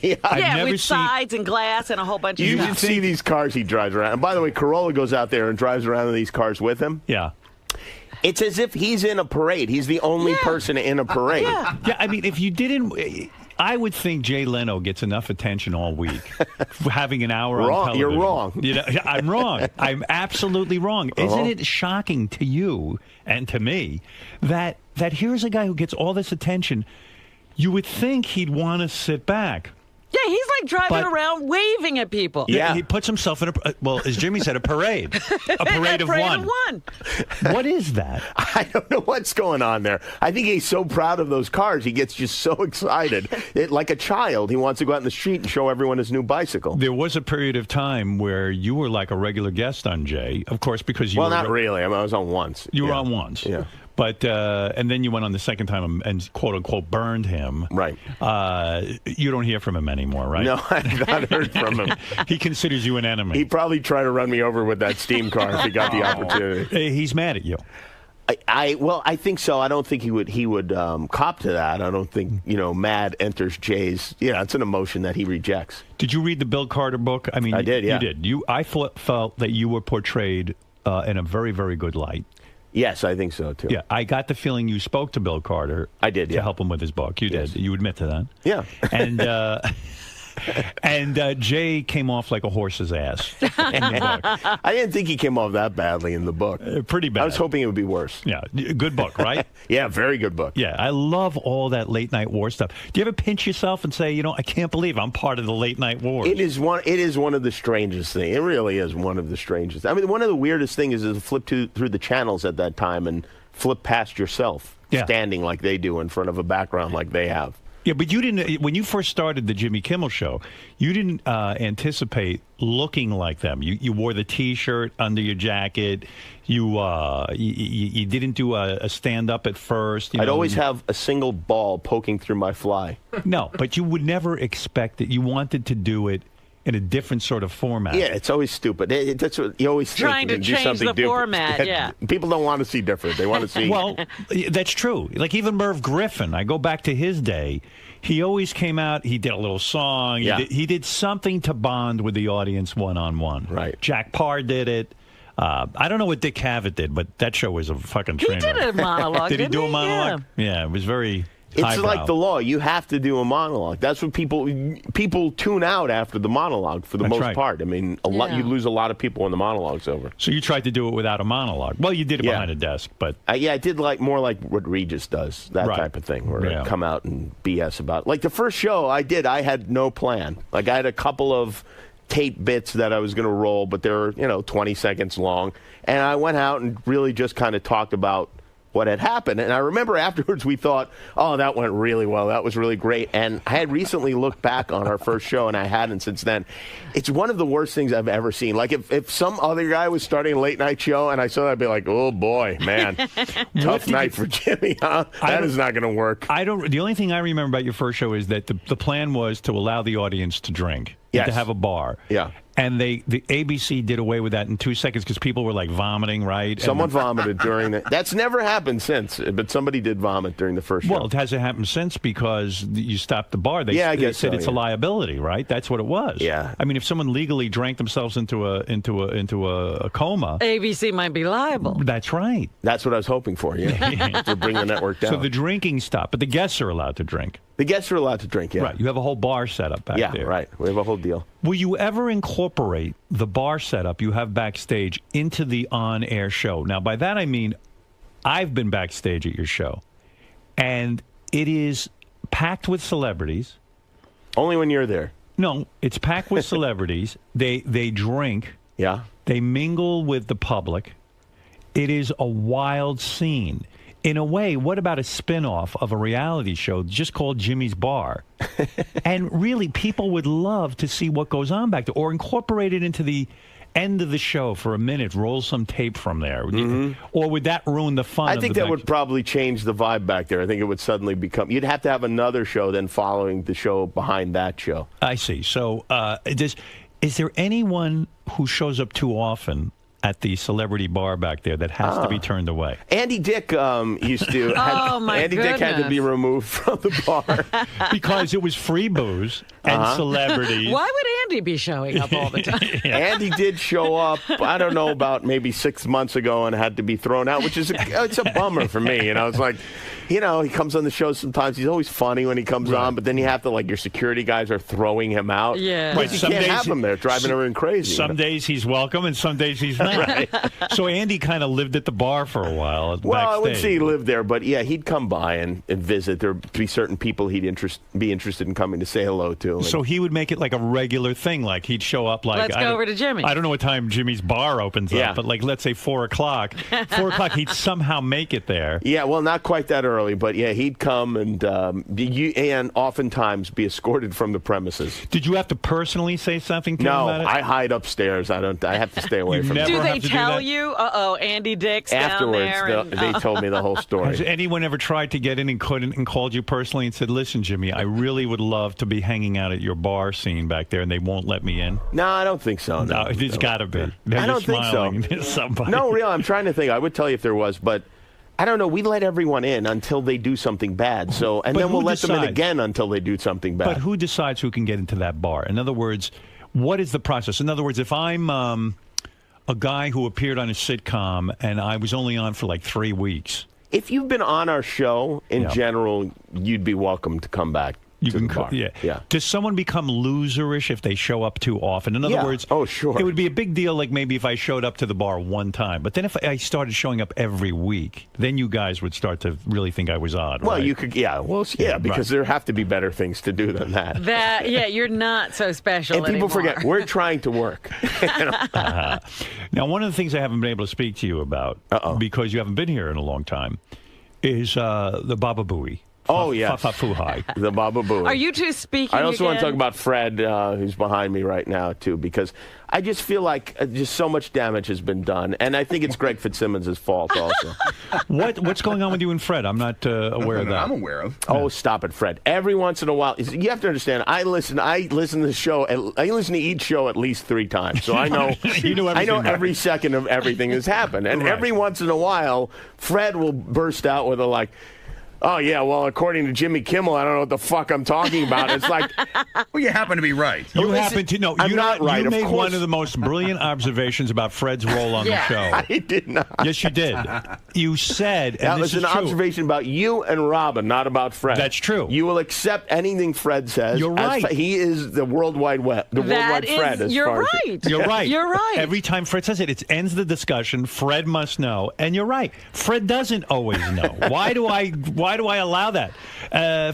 With sides and glass and a whole bunch of You stuff. should see these cars he drives around. And by the way, Corolla goes out there and drives around in these cars with him. Yeah. It's as if he's in a parade. He's the only person in a parade. Yeah, I mean, if you didn't... I would think Jay Leno gets enough attention all week for having an hour on television. You're wrong. I'm wrong. I'm absolutely wrong. Isn't it shocking to you and to me that here's a guy who gets all this attention? You would think he'd want to sit back. Yeah, he's like driving around waving at people. Yeah, he puts himself in as Jimmy said, a parade. A parade of one. What is that? I don't know what's going on there. I think he's so proud of those cars. He gets just so excited. Like a child, he wants to go out in the street and show everyone his new bicycle. There was a period of time where you were like a regular guest on Jay, of course, because you were... Well, not really. I mean, I was on once. You were on once. Yeah. But and then you went on the second time and quote unquote burned him. Right. You don't hear from him anymore, right? No, I've not heard from him. He considers you an enemy. He'd probably try to run me over with that steam car if he got the opportunity. He's mad at you. I think so. I don't think he would cop to that. I don't think mad enters Jay's. It's an emotion that he rejects. Did you read the Bill Carter book? I mean, I did. Yeah, you did. I felt that you were portrayed in a very, very good light. Yes, I think so, too. Yeah, I got the feeling you spoke to Bill Carter. I did, to help him with his book. You did. You admit to that. Yeah. And Jay came off like a horse's ass in the book. I didn't think he came off that badly in the book. Pretty bad. I was hoping it would be worse. Yeah, good book, right? Yeah, very good book. Yeah, I love all that late night war stuff. Do you ever pinch yourself and say, I can't believe I'm part of the late night wars? It is one of the strangest things. It really is one of the strangest. I mean, one of the weirdest things is to flip through the channels at that time and flip past yourself, standing like they do in front of a background like they have. Yeah, but you didn't. When you first started the Jimmy Kimmel Show, you didn't anticipate looking like them. You wore the T-shirt under your jacket. You didn't do a stand-up at first. I'd always have a single ball poking through my fly. No, but you would never expect it. You wanted to do it in a different sort of format. Yeah, it's always stupid. That's what you always think. Trying to do change something the different. format, yeah. People don't want to see different. They want to see... Well, that's true. Like even Merv Griffin, I go back to his day, he always came out, he did a little song, he did something to bond with the audience one-on-one. Right. Jack Parr did it. I don't know what Dick Cavett did, but that show was a fucking train wreck. He did a monologue, Did he do a monologue? Yeah, it was very... It's highbrow. like the law. You have to do a monologue. That's what people tune out after the monologue for the most part. I mean, you lose a lot of people when the monologue's over. So you tried to do it without a monologue. Well, you did it behind a desk, but... I did more like what Regis does, that type of thing, where I come out and BS about it. Like the first show I had no plan. Like I had a couple of tape bits that I was going to roll, but they were, 20 seconds long. And I went out and really just kind of talked about what had happened. And I remember afterwards we thought, oh, that went really well. That was really great. And I had recently looked back on our first show, and I hadn't since then. It's one of the worst things I've ever seen. Like if some other guy was starting a late night show and I saw that, I'd be like, oh, boy, man. Tough night for Jimmy, huh? That is not going to work. The only thing I remember about your first show is that the plan was to allow the audience to drink. Yes. To have a bar. Yeah. And the ABC did away with that in 2 seconds because people were like vomiting, right? Someone vomited during it. That's never happened since, but somebody did vomit during the first show. Well, it hasn't happened since because you stopped the bar. They I guess said it's a liability, right? That's what it was. Yeah. I mean, if someone legally drank themselves into a coma, ABC might be liable. That's right. That's what I was hoping for. Yeah, to bring the network down. So the drinking stopped, but the guests are allowed to drink. The guests are allowed to drink. Yeah. Right. You have a whole bar set up back there. Yeah. Right. We have a whole deal. Will you ever incorporate the bar setup you have backstage into the on-air show? Now, by that I mean, I've been backstage at your show, and it is packed with celebrities. Only when you're there. No, it's packed with celebrities. They drink. Yeah. They mingle with the public. It is a wild scene. In a way, what about a spin-off of a reality show just called Jimmy's Bar? And really, people would love to see what goes on back there, or incorporate it into the end of the show for a minute, roll some tape from there. Or would that ruin the fun? I think that would probably change the vibe back there. I think it would suddenly become, you'd have to have another show then following the show behind that show. I see. So is there anyone who shows up too often at the celebrity bar back there that has to be turned away? Andy Dick used to. Andy Dick had to be removed from the bar because it was free booze and celebrities. Why would Andy be showing up all the time? Andy did show up. I don't know, about maybe 6 months ago, and had to be thrown out, which is it's a bummer for me. And I was like, he comes on the show sometimes. He's always funny when he comes on, but then you have to, like, your security guys are throwing him out. Yeah, you can't have him there driving everyone crazy. Some days he's welcome, and some days he's not. Right. So Andy kind of lived at the bar for a while. Well, backstage. I wouldn't say he lived there, but yeah, he'd come by and visit. There'd be certain people he'd be interested in coming to say hello to. So he would make it like a regular thing. Like he'd show up like, let's go over to Jimmy. I don't know what time Jimmy's Bar opens up, but like, let's say 4 o'clock. 4 o'clock, he'd somehow make it there. Yeah, well, not quite that early, but yeah, he'd come and oftentimes be escorted from the premises. Did you have to personally say something to him No, about it? I hide upstairs. I have to stay away from it. Do they tell you, Andy Dick's afterwards, down there? they told me the whole story. Has anyone ever tried to get in and couldn't and called you personally and said, listen, Jimmy, I really would love to be hanging out at your bar scene back there, and they won't let me in? No, I don't think so. No, it's got to be. I don't think so. Somebody. No, really, I'm trying to think. I would tell you if there was, but I don't know. We let everyone in until they do something bad. And then we'll let them in again until they do something bad. But who decides who can get into that bar? In other words, what is the process? In other words, if I'm a guy who appeared on a sitcom and I was only on for like 3 weeks. If you've been on our show, in general, you'd be welcome to come back. You can yeah. Does someone become loserish if they show up too often? In other words, sure. It would be a big deal, like maybe if I showed up to the bar one time. But then if I started showing up every week, then you guys would start to really think I was odd. Well, right? you could, because there have to be better things to do than that. You're not so special and people anymore. forget, we're trying to work. Now, one of the things I haven't been able to speak to you about, because you haven't been here in a long time, is the Baba Booey. Oh, yes. The Baba Booey. Are you two speaking I also want to again? talk about Fred, who's behind me right now, too, because I just feel like just so much damage has been done, and I think it's Greg Fitzsimmons' fault also. What's going on with you and Fred? I'm not aware of that. I'm aware of. Oh, stop it, Fred. Every once in a while, you have to understand, I listen to the show, I listen to each show at least 3 times, so I know, I know every second of everything that's happened, and every once in a while, Fred will burst out with a oh, yeah, well, according to Jimmy Kimmel, I don't know what the fuck I'm talking about. It's like... Well, you happen to be right. You happen to know. I'm not right, You made of course. one of the most brilliant observations about Fred's role on the show. I did not. Yes, you did. You said... That was an observation about you and Robin, not about Fred. That's true. You will accept anything Fred says. You're right. He is the worldwide web. The worldwide Fred. You're right. You're right. You're right. Every time Fred says it, it ends the discussion. Fred must know. And you're right. Fred doesn't always know. Why do I allow that?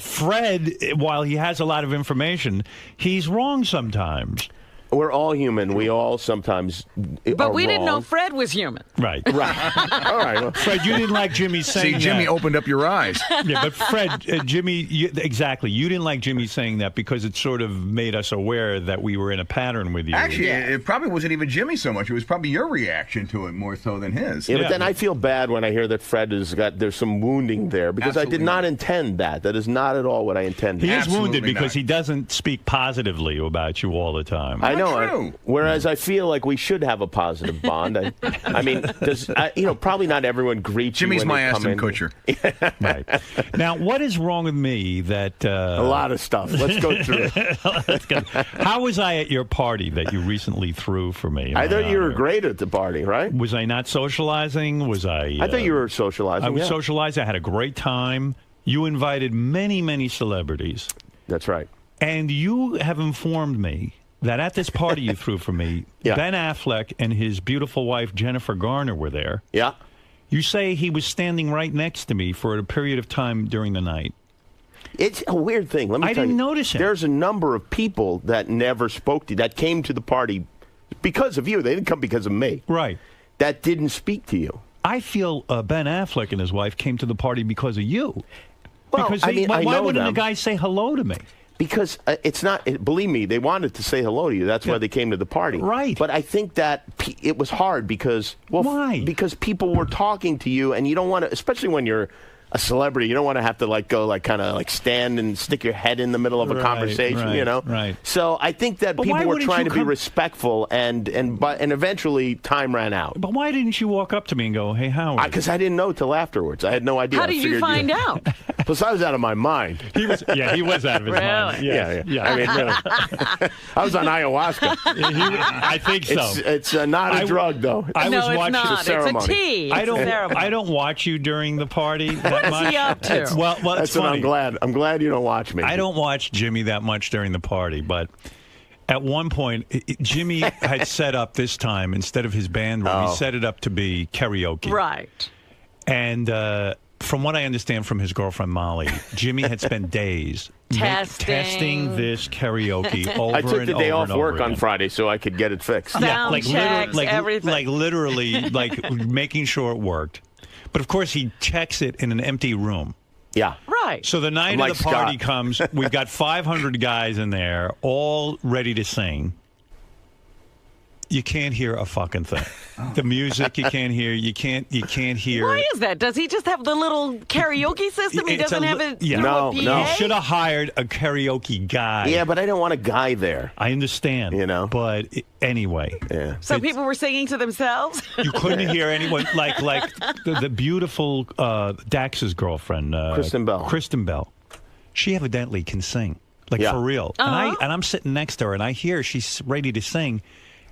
Fred, while he has a lot of information, he's wrong sometimes. We're all human. We all sometimes But we didn't know Fred was human. Right. All right. Well. Fred, you didn't like Jimmy saying that. See, Jimmy opened up your eyes. Yeah, but Fred, Jimmy, exactly. You didn't like Jimmy saying that because it sort of made us aware that we were in a pattern with you. Actually, it probably wasn't even Jimmy so much. It was probably your reaction to it more so than his. Yeah, but then I feel bad when I hear that Fred there's some wounding there because I did not intend that. That is not at all what I intended. He is wounded because he doesn't speak positively about you all the time. I know. Whereas I feel like we should have a positive bond. I mean, probably not everyone greets Jimmy's you when my they come Ashton in. Kutcher. Right. Now, what is wrong with me that... a lot of stuff. Let's go through it. How was I at your party that you recently threw for me? I thought you were great at the party, right? Was I not socializing? Was I... I thought you were socializing, I was socializing. I had a great time. You invited many, many celebrities. That's right. And you have informed me that at this party you threw for me, Ben Affleck and his beautiful wife, Jennifer Garner, were there. Yeah. You say he was standing right next to me for a period of time during the night. It's a weird thing. Let me I tell didn't you, notice him. There's a number of people that never spoke to you, that came to the party because of you. They didn't come because of me. Right. That didn't speak to you. I feel Ben Affleck and his wife came to the party because of you. Well, because I mean, why know wouldn't them. the guy say hello to me? Because it's not, believe me, they wanted to say hello to you. That's why they came to the party. Right. But I think that it was hard because, well, why? Because people were talking to you, and you don't want to, especially when you're a celebrity, you don't want to have to kind of stand and stick your head in the middle of a conversation, you know? Right. So I think that people were trying to be respectful, and eventually time ran out. But why didn't you walk up to me and go, "Hey, Howard"? Because I I didn't know till afterwards. I had no idea. How did you find out? Plus, I was out of my mind. He was out of his mind. Yes. Yeah. I mean, I was on ayahuasca. I think so. It's not a drug, though. It's not. It's a ceremony. It's a tea. I don't watch you during the party that What's much. he up to? Well, that's it's funny. I'm glad you don't watch me. I don't watch Jimmy that much during the party, but at one point, Jimmy had set up this time, instead of his band room, he set it up to be karaoke. Right. And from what I understand from his girlfriend, Molly, Jimmy had spent days testing this karaoke over and over. I took the day off work again. on Friday so I could get it fixed. Sound checks, everything. Like literally, making sure it worked. But of course, he checks it in an empty room. Yeah. Right. So the night of the party comes, we've got 500 guys in there, all ready to sing. You can't hear a fucking thing. The music you can't hear. You can't hear. Why is that? Does he just have the little karaoke system? He doesn't have it. No. You should have hired a karaoke guy. Yeah, but I don't want a guy there. I understand. But anyway. Yeah. So people were singing to themselves? You couldn't hear anyone like the beautiful Dax's girlfriend, Kristen Bell. Kristen Bell. She evidently can sing, for real. And I'm sitting next to her, and I hear she's ready to sing.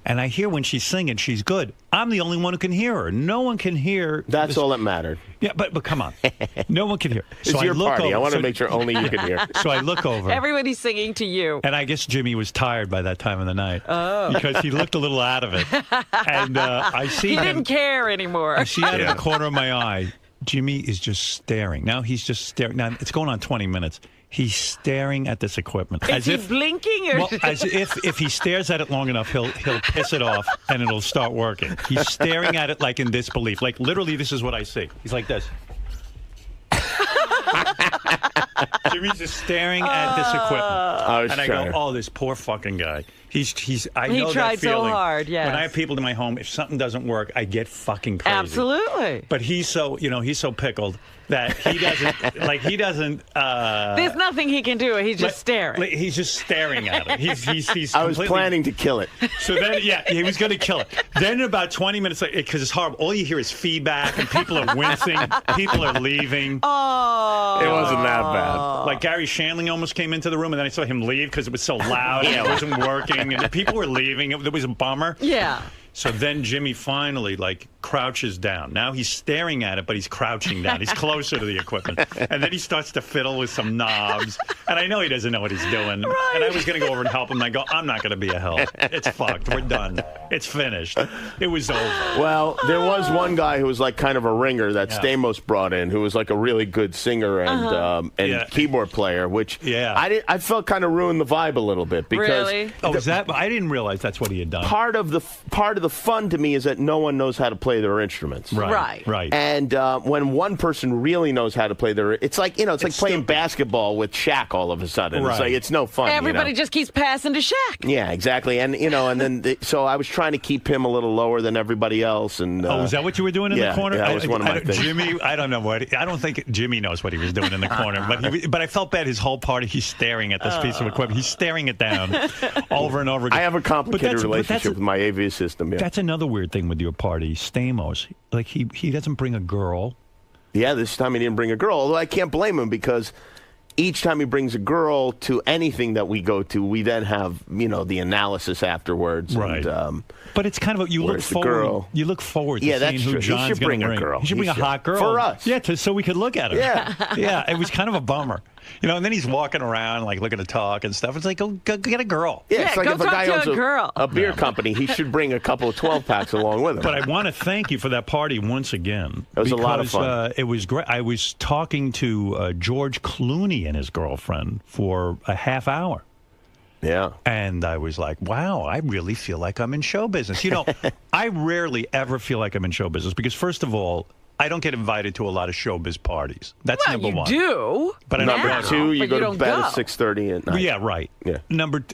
And I hear when she's singing, she's good. I'm the only one who can hear her. No one can hear. That's all that mattered. Yeah, but come on. No one can hear. It's your party. I want to make sure only you can hear. So I look over. Everybody's singing to you. And I guess Jimmy was tired by that time of the night. Oh. Because he looked a little out of it. And I see him. He didn't care anymore. I see out of the corner of my eye, Jimmy is just staring. Now he's just staring. Now it's going on 20 minutes. He's staring at this equipment. Is he blinking? Or? Well, as if he stares at it long enough, he'll piss it off and it'll start working. He's staring at it like in disbelief. Like literally, this is what I see. He's like this. Jimmy's just staring at this equipment, and I go, "Oh, this poor fucking guy." I know tried that feeling. so hard. Yes. When I have people in my home, if something doesn't work, I get fucking crazy. Absolutely. But he's so pickled that he doesn't. There's nothing he can do. He's just staring. He's just staring at it. He's I was planning to kill it. So then, he was going to kill it. Then about 20 minutes later, because it's horrible, all you hear is feedback and people are wincing. People are leaving. Oh. It wasn't that bad. Like Gary Shandling almost came into the room, and then I saw him leave because it was so loud and it wasn't working, and people were leaving. It was a bummer. Yeah. So then Jimmy finally crouches down. Now he's staring at it, but he's crouching down. He's closer to the equipment. And then he starts to fiddle with some knobs. And I know he doesn't know what he's doing. Right. And I was going to go over and help him. And I go, I'm not going to be a help. It's fucked. We're done. It's finished. It was over. Well, there was one guy who was kind of a ringer that Stamos brought in, who was a really good singer and keyboard player, which I felt kind of ruined the vibe a little bit. Because really? Oh, was that? I didn't realize that's what he had done. Part of the fun to me is that no one knows how to play play their instruments. Right. And when one person really knows how to play it's like it's like playing basketball with Shaq all of a sudden. It's like it's no fun. Everybody just keeps passing to Shaq. Yeah, exactly. And and then so I was trying to keep him a little lower than everybody else. And is that what you were doing in the corner? Yeah, that was one of my things. Jimmy, I don't know I don't think Jimmy knows what he was doing in the corner, but I felt bad. His whole party, he's staring at this piece of equipment. He's staring it down over and over again. I have a complicated relationship with my AV system. Yeah. That's another weird thing with your party, Stamos. Like he doesn't bring a girl. Yeah, this time he didn't bring a girl. Although I can't blame him because each time he brings a girl to anything that we go to, we then have the analysis afterwards. Right. And, but it's kind of you look forward. You look forward to seeing who John's he should bring a girl. He should bring a hot girl for us. Yeah, so we could look at her. Yeah. Yeah. It was kind of a bummer. And then he's walking around like looking to talk and stuff. It's like go get a girl. Yeah, it's like go if a talk guy to owns a girl. a beer company, he should bring a couple of 12-packs along with him. But I want to thank you for that party once again. It was a lot of fun. It was great. I was talking to George Clooney and his girlfriend for a half hour. Yeah. And I was like, wow, I really feel like I'm in show business. I rarely ever feel like I'm in show business because, first of all, I don't get invited to a lot of showbiz parties. That's number one. You do. But number two, you go to bed at 6:30 at night. Yeah, right. Yeah.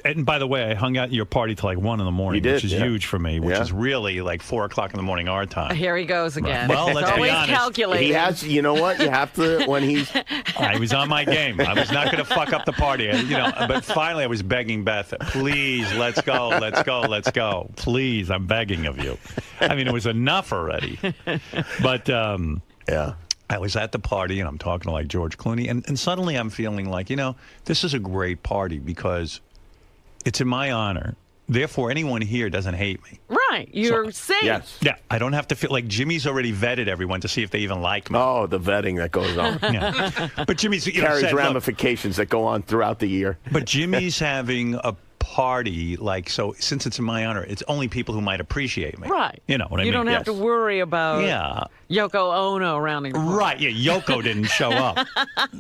And by the way, I hung out at your party till like 1 in the morning, which is huge for me, which Yeah. is really like 4 o'clock in the morning our time. Here he goes again. Well, let's be always honest. calculating. He has, you know what? You have to, when he's... I was on my game. I was not going to fuck up the party. But finally I was begging Beth, please, let's go. Please, I'm begging of you. I mean, it was enough already. But... yeah. I was at the party, and I'm talking to, like, George Clooney, and suddenly I'm feeling like, this is a great party because it's in my honor. Therefore, anyone here doesn't hate me. Right. You're safe. Yes. Yeah. I don't have to feel like Jimmy's already vetted everyone to see if they even like me. Oh, the vetting that goes on. Yeah. But Jimmy's... carries ramifications that go on throughout the year. But Jimmy's having a party, like, so since it's in my honor, it's only people who might appreciate me. Right. You know what I mean? You don't have to worry about Yoko Ono rounding the corner. Right, yeah, Yoko didn't show up.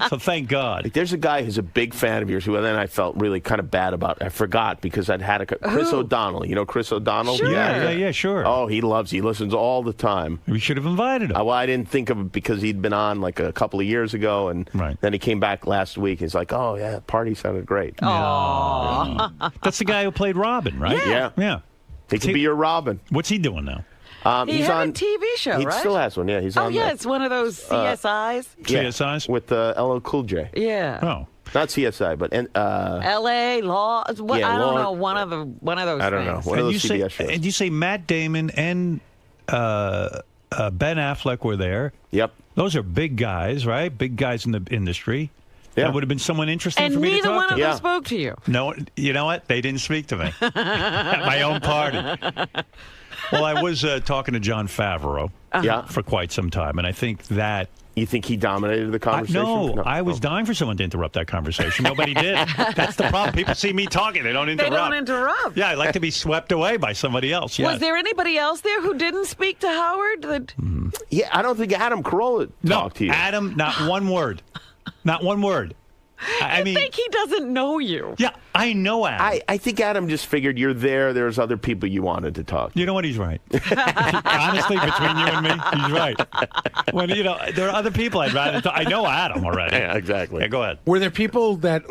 So thank God. Like, there's a guy who's a big fan of yours who then I felt really kind of bad about. I forgot because I'd had Chris O'Donnell. You know Chris O'Donnell? Sure. Yeah, sure. Oh, he listens all the time. We should have invited him. Well, I didn't think of it because he'd been on like a couple of years ago, and then he came back last week. He's like, oh, yeah, party sounded great. Oh. That's the guy who played Robin, right? Yeah. He could be your Robin. What's he doing now? He he's had on a TV show, he right? still has one, yeah. He's on it's one of those CSIs. CSIs? With LL Cool J. Yeah. Oh. Not CSI, but... L.A. Law. I don't know. One of those I don't know. One of those CBS shows. And you say Matt Damon and Ben Affleck were there. Yep. Those are big guys, right? Big guys in the industry. Yeah. That would have been someone interesting and for me to talk to. And neither one of them spoke to you. No, you know what? They didn't speak to me at my own party. Well, I was talking to Jon Favreau for quite some time, and I think that... You think he dominated the conversation? I was dying for someone to interrupt that conversation. Nobody did. That's the problem. People see me talking. They don't interrupt. They don't interrupt. Yeah, I'd like to be swept away by somebody else. Was there anybody else there who didn't speak to Howard? Yeah, I don't think Adam Carolla talked to you. Adam, not one word. Not one word. I mean, think he doesn't know you. Yeah, I know Adam. I think Adam just figured you're there. There's other people you wanted to talk to. You know what? He's right. Honestly, between you and me, he's right. When there are other people I'd rather talk. I know Adam already. Yeah, exactly. Yeah, go ahead. Were there people that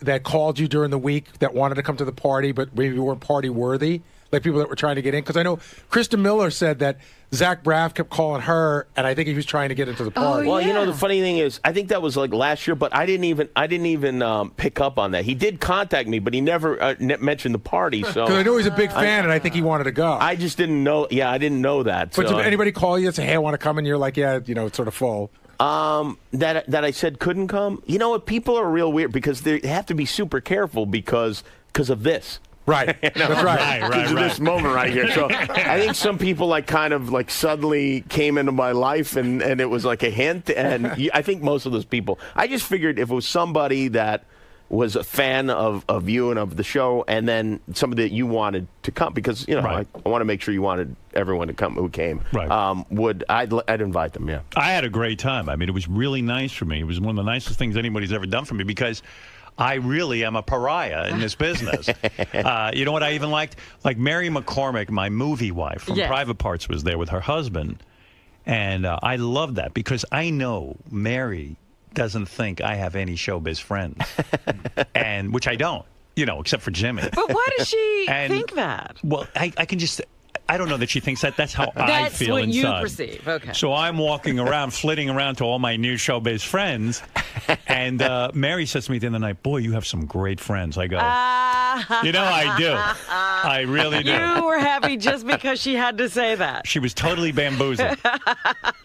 that called you during the week that wanted to come to the party, but maybe weren't party worthy? Like people that were trying to get in? Because I know Krista Miller said that Zach Braff kept calling her, and I think he was trying to get into the party. Well, you know, the funny thing is, I think that was like last year, but I didn't even pick up on that. He did contact me, but he never mentioned the party. So because I know he's a big fan, and I think he wanted to go. I just didn't know. Yeah, I didn't know that. But so did anybody call you and say, "Hey, I want to come," and you're like, "Yeah, it's sort of full." That I said couldn't come. You know what? People are real weird because they have to be super careful because of this. Right. That's right. Because of this moment right here. So I think some people kind of suddenly came into my life and it was like a hint. And I think most of those people, I just figured if it was somebody that was a fan of you and of the show, and then somebody that you wanted to come, because I want to make sure you wanted everyone to come who came. Right. I'd invite them. Yeah. I had a great time. I mean, it was really nice for me. It was one of the nicest things anybody's ever done for me because I really am a pariah in this business. You know what I even liked? Like Mary McCormick, my movie wife from Private Parts, was there with her husband. And I love that because I know Mary doesn't think I have any showbiz friends, and which I don't, except for Jimmy. But why does she think that? Well, I can just... I don't know that she thinks that. That's how I feel inside. That's what you perceive. Okay. So I'm walking around, flitting around to all my new showbiz friends, and Mary says to me the other night, "Boy, you have some great friends." I go, I do. I really do. You were happy just because she had to say that. She was totally bamboozled.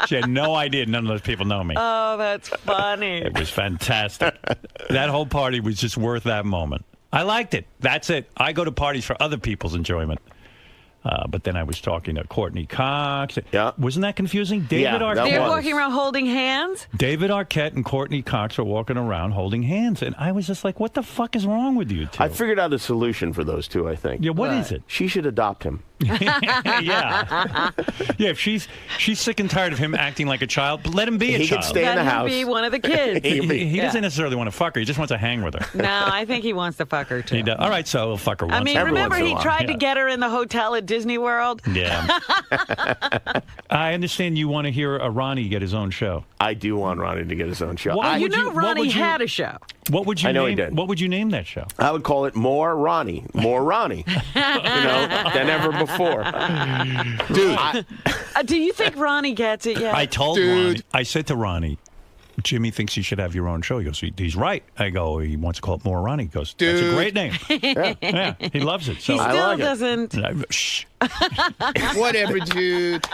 She had no idea none of those people know me. Oh, that's funny. It was fantastic. That whole party was just worth that moment. I liked it. That's it. I go to parties for other people's enjoyment. But then I was talking to Courtney Cox. Yeah. Wasn't that confusing? David Arquette. They're walking around holding hands? David Arquette and Courtney Cox are walking around holding hands. And I was just like, what the fuck is wrong with you two? I figured out a solution for those two, I think. Yeah, what is it? She should adopt him. Yeah. Yeah, if she's sick and tired of him acting like a child, but let him be a child. He can stay in the house. Let him be one of the kids. He doesn't necessarily want to fuck her. He just wants to hang with her. No, I think he wants to fuck her, too. He does. All right, so he'll fuck her once. I mean, remember he tried to get her in the hotel at Disney World? Yeah. I understand you want to hear Ronnie get his own show. I do want Ronnie to get his own show. Well, Ronnie had a show. What would you I know name, he did. What would you name that show? I would call it More Ronnie. More Ronnie. Than ever before. Dude. Do you think Ronnie gets it yet? I told Ronnie. I said to Ronnie, Jimmy thinks you should have your own show. He goes, he's right. I go, he wants to call it More Ronnie. He goes, that's a great name. Yeah, he loves it. So he still doesn't. Shh. Whatever, dude.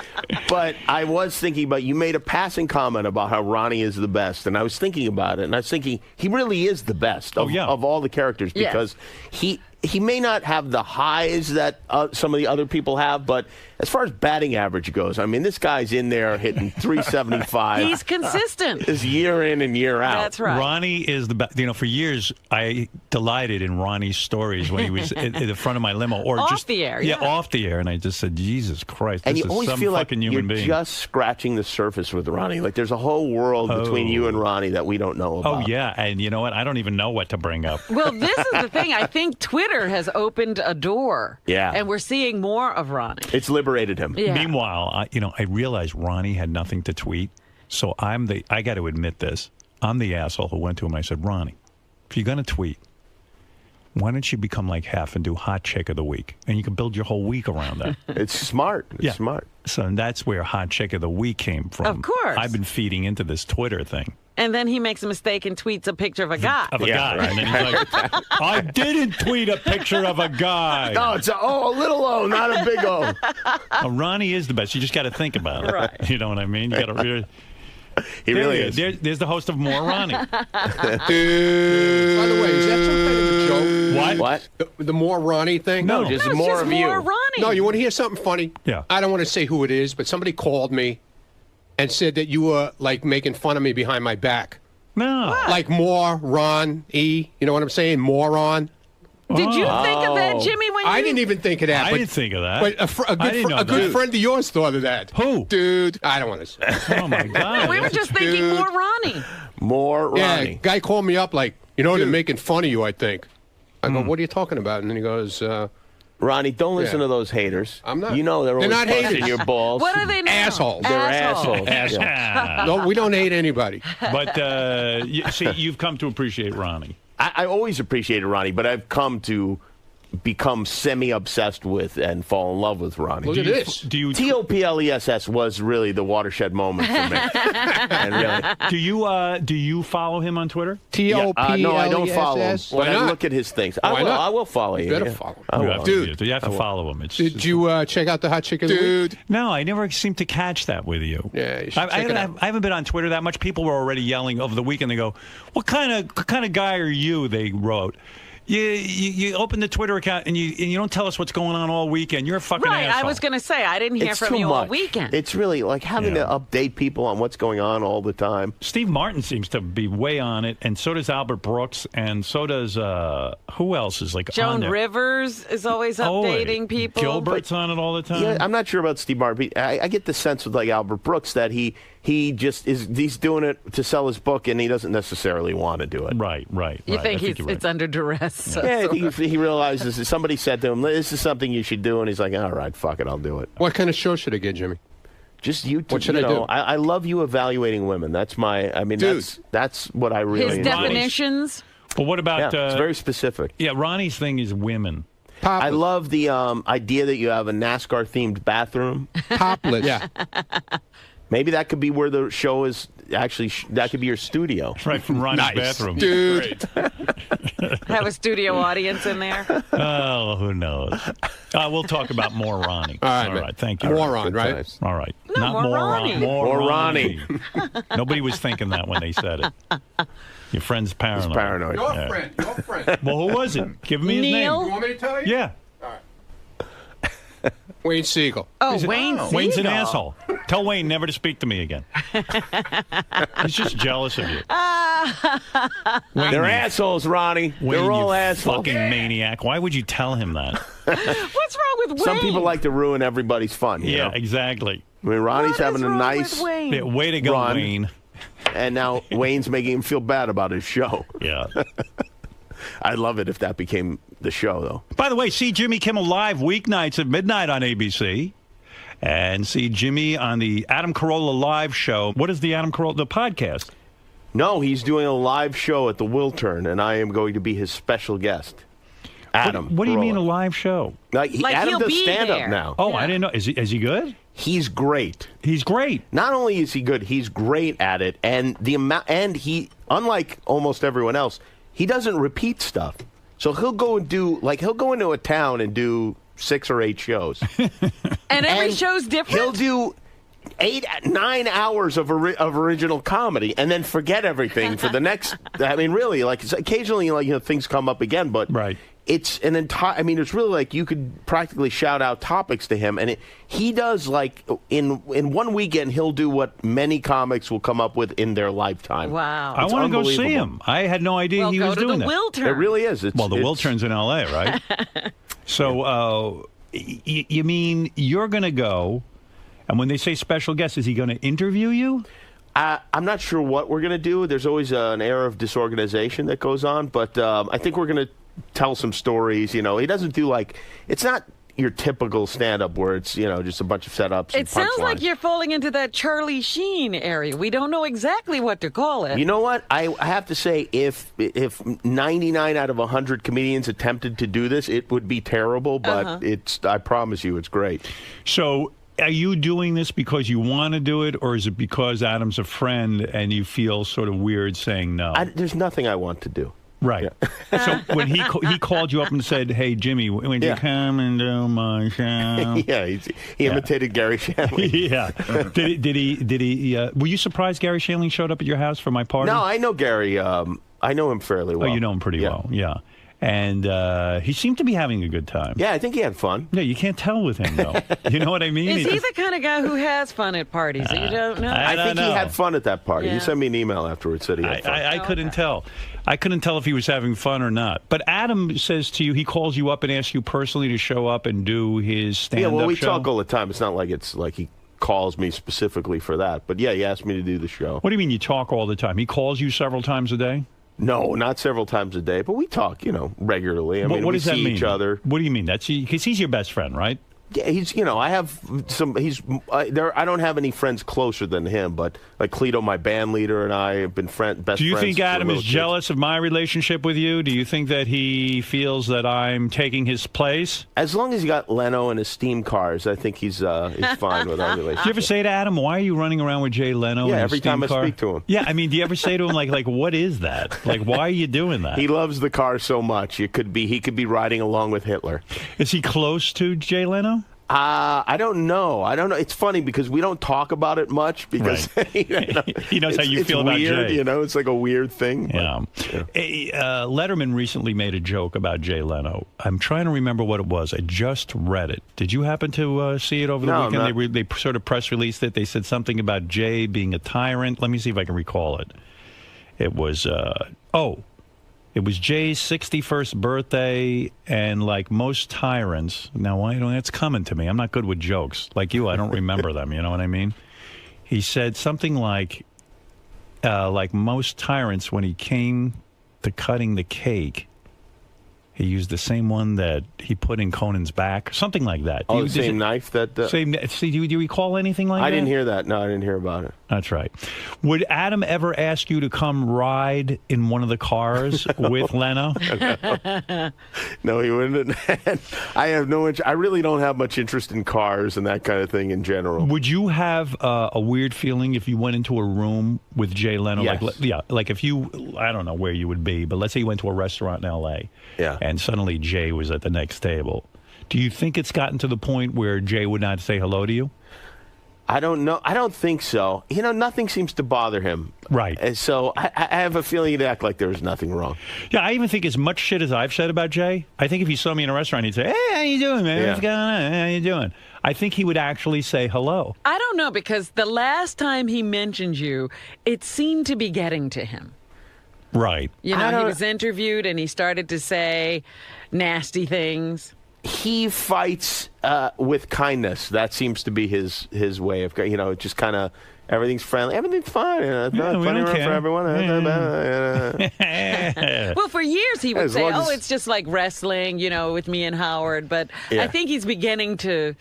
But I was thinking about, you made a passing comment about how Ronnie is the best, and I was thinking about it, and I was thinking he really is the best of all the characters, because he may not have the highs that some of the other people have, but as far as batting average goes, I mean, this guy's in there hitting 375. He's consistent. Is year in and year out. That's right. Ronnie is the best. For years, I delighted in Ronnie's stories when he was at the front of my limo. Or off just, the air. Yeah, off the air. And I just said, Jesus Christ, and this you is always some feel like fucking you're human being. just scratching the surface with Ronnie. Like there's a whole world between you and Ronnie that we don't know about. Oh, yeah. And you know what? I don't even know what to bring up. Well, this is the thing. I think Twitter has opened a door. Yeah. And we're seeing more of Ronnie. It's liberated him. Yeah. Meanwhile, I realized Ronnie had nothing to tweet. So I got to admit this. I'm the asshole who went to him and I said, Ronnie, if you're going to tweet, why don't you become like Hef and do Hot Chick of the Week? And you can build your whole week around that. It's smart. It's smart. So that's where Hot Chick of the Week came from. Of course. I've been feeding into this Twitter thing. And then he makes a mistake and tweets a picture of a guy. Of a guy. Right. And then he's like, I didn't tweet a picture of a guy. No, it's a little O, not a big O. Ronnie is the best. You just got to think about it. Right. You know what I mean? You got to really... He really is. There's the host of More Ronnie. By the way, is that some kind of a joke? What? The More Ronnie thing? No, just more of you. Ronnie. No, you want to hear something funny? Yeah. I don't want to say who it is, but somebody called me and said that you were like making fun of me behind my back. No. What? Like More Ron E. You know what I'm saying? Moron. Did you think of that, Jimmy? When I didn't even think of that. I didn't think of that. But a good friend of yours thought of that. Who? Dude, I don't want to say. Oh, my God. We were just thinking More Ronnie. More Ronnie. Yeah, guy called me up like, they're making fun of you, I think. I go, what are you talking about? And then he goes, Ronnie, don't listen to those haters. I'm not. You know they're always not busting haters. your balls. What are they now? Assholes. They're assholes. Yeah. No, we don't hate anybody. But, see, you've come to appreciate Ronnie. I always appreciated Ronnie, but I've come to become semi-obsessed with and fall in love with Ronnie. Look at this. TOPLESS was really the watershed moment for me. And really, do you follow him on Twitter? TOPLESS? No, I don't follow him. Why When I not? look at his things, Why not? I will follow you. You better follow him. I will. Dude. You have to follow him. Did you check out the Hot Chick of the Week? No, I never seem to catch that with you. Yeah, you should I check it out. haven't been on Twitter that much. People were already yelling over the weekend. They go, what kind of guy are you? They wrote. You open the Twitter account and you don't tell us what's going on all weekend. You're a fucking right. asshole. I was going to say I didn't hear It's from too you much. all weekend. It's really like having to update people on what's going on all the time. Steve Martin seems to be way on it, and so does Albert Brooks, and so does who else is like on Joan there? Rivers is always updating people. Gilbert's on it all the time. Yeah, I'm not sure about Steve Martin. I get the sense with like Albert Brooks that he just he's doing it to sell his book, and he doesn't necessarily want to do it. Right. You think it's under duress? Yeah, he realizes that somebody said to him, "This is something you should do," and he's like, "All right, fuck it, I'll do it." What kind of show should I get, Jimmy? Just you. What should I do? I love you evaluating women. That's my. I mean, that's what I really. His definitions. But what about? It's very specific. Yeah, Ronnie's thing is women. I love the idea that you have a NASCAR-themed bathroom. Topless. Yeah. Maybe that could be where the show is. Actually, that could be your studio. Right from Ronnie's bathroom, dude. Have a studio audience in there. Oh, who knows? We'll talk about more Ronnie. All right, thank you. More Ron, right? All right. No, Not more Ronnie. More Ronnie. Nobody was thinking that when they said it. Your friend's paranoid. He's paranoid. Your friend. Well, who was it? Give me his Neil? name. You want me to tell you? Yeah. Wayne Siegel. Oh, Wayne Siegel. Wayne's an asshole. Tell Wayne never to speak to me again. He's just jealous of you. Wayne, They're assholes, Ronnie. Wayne, They're all you assholes. fucking maniac. Why would you tell him that? What's wrong with Wayne? Some people like to ruin everybody's fun. You Yeah, know? exactly. I mean, Ronnie's What having is a wrong nice with Wayne? Yeah, way to go, run, Wayne. and now Wayne's making him feel bad about his show. Yeah. I'd love it if that became the show, though. By the way, see Jimmy Kimmel Live weeknights at midnight on ABC. And see Jimmy on the Adam Carolla Live show. What is the Adam Carolla, the podcast? No, he's doing a live show at the Wiltern, and I am going to be his special guest. Adam. What do you Carolla. mean a live show? Like Adam he'll does be stand-up there. now. Oh, I didn't know. Is he good? He's great. He's great. Not only is he good, he's great at it, and the amount, and he, unlike almost everyone else, he doesn't repeat stuff. So he'll go into a town and do 6 or 8 shows. And every show's different? He'll do 8-9 hours of original comedy and then forget everything for the next. I mean, really, like occasionally, things come up again, but right. It's an entire. I mean, it's really like you could practically shout out topics to him, and he does like in one weekend he'll do what many comics will come up with in their lifetime. Wow! I want to go see him. I had no idea he was doing that. Wiltern. It really is. The Wiltern's in L.A., right? So you mean you're going to go, and when they say special guest, is he going to interview you? I'm not sure what we're going to do. There's always an air of disorganization that goes on, but I think we're going to tell some stories. He doesn't do it's not your typical stand-up where it's, just a bunch of setups. It sounds like you're falling into that Charlie Sheen area. We don't know exactly what to call it. You know what? I have to say, if 99 out of 100 comedians attempted to do this, it would be terrible, but I promise you, it's great. So are you doing this because you want to do it, or is it because Adam's a friend and you feel sort of weird saying no? There's nothing I want to do. Right. So when he called you up and said, "Hey Jimmy, when you come and do my show?" Yeah, he imitated Gary Shandling. Yeah. Did he? Were you surprised Gary Shandling showed up at your house for my party? No, I know Gary. I know him fairly well. Oh, you know him pretty well. Yeah. And he seemed to be having a good time. Yeah, I think he had fun. Yeah, you can't tell with him, though. You know what I mean? Is he the kind of guy who has fun at parties? You don't know? I think he had fun at that party. Yeah. He sent me an email afterwards, said he had fun. I couldn't tell. I couldn't tell if he was having fun or not. But Adam says to you, he calls you up and asks you personally to show up and do his stand-up show? Yeah, well, we talk all the time. It's not like it's like he calls me specifically for that. But, yeah, he asked me to do the show. What do you mean you talk all the time? He calls you several times a day? No, not several times a day, but we talk, regularly. I mean, what we does that see mean? each other. What do you mean? That's because he's your best friend, right? Yeah, he's, I have some, I don't have any friends closer than him, but like Cleto, my band leader, and I have been best friends. Do you think Adam is kids. jealous of my relationship with you? Do you think that he feels that I'm taking his place? As long as he got Leno and his steam cars, I think he's fine with our relationship. Do you ever say to Adam, why are you running around with Jay Leno? Yeah, in every his steam time car? I speak to him. Yeah, I mean, do you ever say to him, like, what is that? Like, why are you doing that? He loves the car so much. He could be riding along with Hitler. Is he close to Jay Leno? I don't know. It's funny because we don't talk about it much because he knows how you feel about weird, Jay. It's like a weird thing. Yeah. Letterman recently made a joke about Jay Leno. I'm trying to remember what it was. I just read it. Did you happen to see it over the weekend? They sort of press released it. They said something about Jay being a tyrant. Let me see if I can recall it. It was it was Jay's 61st birthday, and like most tyrants, now it's coming to me. I'm not good with jokes. Like you, I don't remember them. You know what I mean? He said something like most tyrants, when he came to cutting the cake, he used the same one that he put in Conan's back, something like that. The same knife that... do you recall anything like that? I didn't hear that. No, I didn't hear about it. That's right. Would Adam ever ask you to come ride in one of the cars with Leno? No, he wouldn't. I have no interest. I really don't have much interest in cars and that kind of thing in general. Would you have a weird feeling if you went into a room with Jay Leno? Yes. Like if you, I don't know where you would be, but let's say you went to a restaurant in L.A. Yeah. And suddenly Jay was at the next table. Do you think it's gotten to the point where Jay would not say hello to you? I don't know. I don't think so. Nothing seems to bother him. Right. And so I have a feeling he'd act like there was nothing wrong. Yeah, I even think as much shit as I've said about Jay, I think if he saw me in a restaurant, he'd say, "Hey, how you doing, man? Yeah. What's going on? How you doing?" I think he would actually say hello. I don't know, because the last time he mentioned you, it seemed to be getting to him. Right. He was interviewed and he started to say nasty things. He fights with kindness. That seems to be his way of, just kind of, everything's friendly. Everything's fine. It's not funny for everyone. Well, for years he would say, it's just like wrestling, with me and Howard. But I think he's beginning to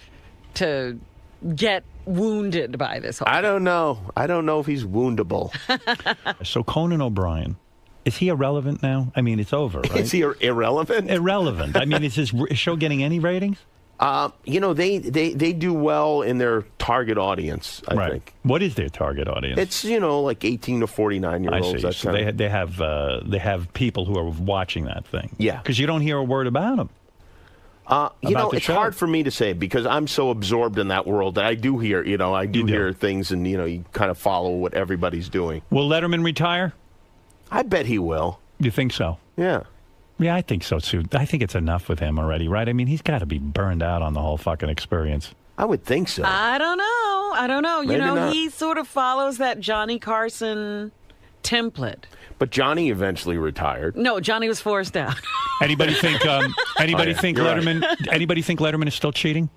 get wounded by this whole thing. I don't know. I don't know if he's woundable. So Conan O'Brien, is he irrelevant now? I mean, it's over, right? Is he irrelevant? Irrelevant. I mean, is his show getting any ratings? They do well in their target audience, I think. What is their target audience? It's, like 18 to 49-year-olds. I see. So they have people who are watching that thing. Yeah. Because you don't hear a word about them. It's hard for me to say because I'm so absorbed in that world that I do hear, hear things and, you kind of follow what everybody's doing. Will Letterman retire? I bet he will. You think so? Yeah. Yeah, I think so, too. I think it's enough with him already, right? I mean, he's got to be burned out on the whole fucking experience. I would think so. I don't know. Maybe not. He sort of follows that Johnny Carson template. But Johnny eventually retired. No, Johnny was forced out. Anybody think Letterman? Right. Anybody think Letterman is still cheating?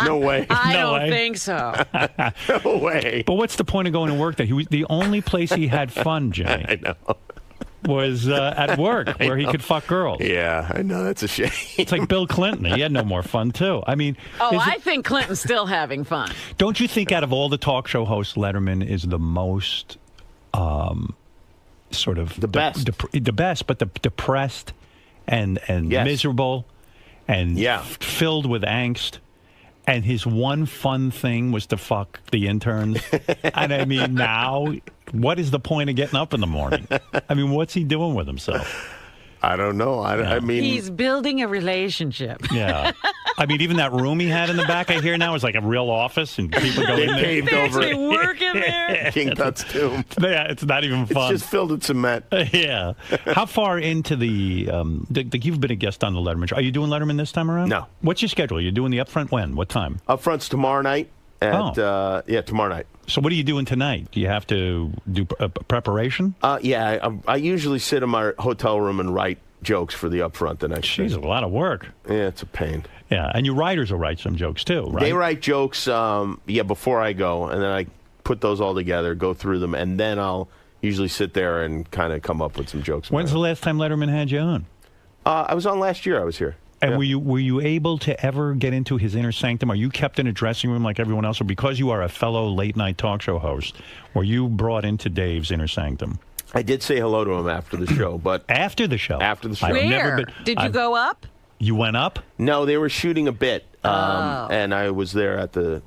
No way. I don't think so. No way. But what's the point of going to work then? The only place he had fun, Jay, I know, was at work where he could fuck girls. Yeah, I know. That's a shame. It's like Bill Clinton. He had no more fun, too. I mean... I think Clinton's still having fun. Don't you think out of all the talk show hosts, Letterman is the most... sort of the best, the best, but the depressed and miserable and filled with angst. And his one fun thing was to fuck the interns. And I mean, now, what is the point of getting up in the morning? I mean, what's he doing with himself? I don't know. I mean... He's building a relationship. Yeah. I mean, even that room he had in the back, I hear now, is like a real office, and people go in there. Paved over it. Work in there. King Tut's tomb. Yeah, it's not even fun. It's just filled with cement. Yeah. How far into you've been a guest on the Letterman show. Are you doing Letterman this time around? No. What's your schedule? You're doing the Upfront when? What time? Upfront's tomorrow night. Tomorrow night. So what are you doing tonight? Do you have to do preparation? I usually sit in my hotel room and write jokes for the Upfront the next day. Jeez, a lot of work. Yeah, it's a pain. Yeah, and your writers will write some jokes too, right? They write jokes, before I go, and then I put those all together, go through them, and then I'll usually sit there and kind of come up with some jokes. When's the last time Letterman had you on? I was on last year. I was here. And were you able to ever get into his inner sanctum? Are you kept in a dressing room like everyone else? Or because you are a fellow late-night talk show host, were you brought into Dave's inner sanctum? I did say hello to him after the show, but... After the show? After the show. Where? Did you go up? You went up? No, they were shooting a bit, and I was there at the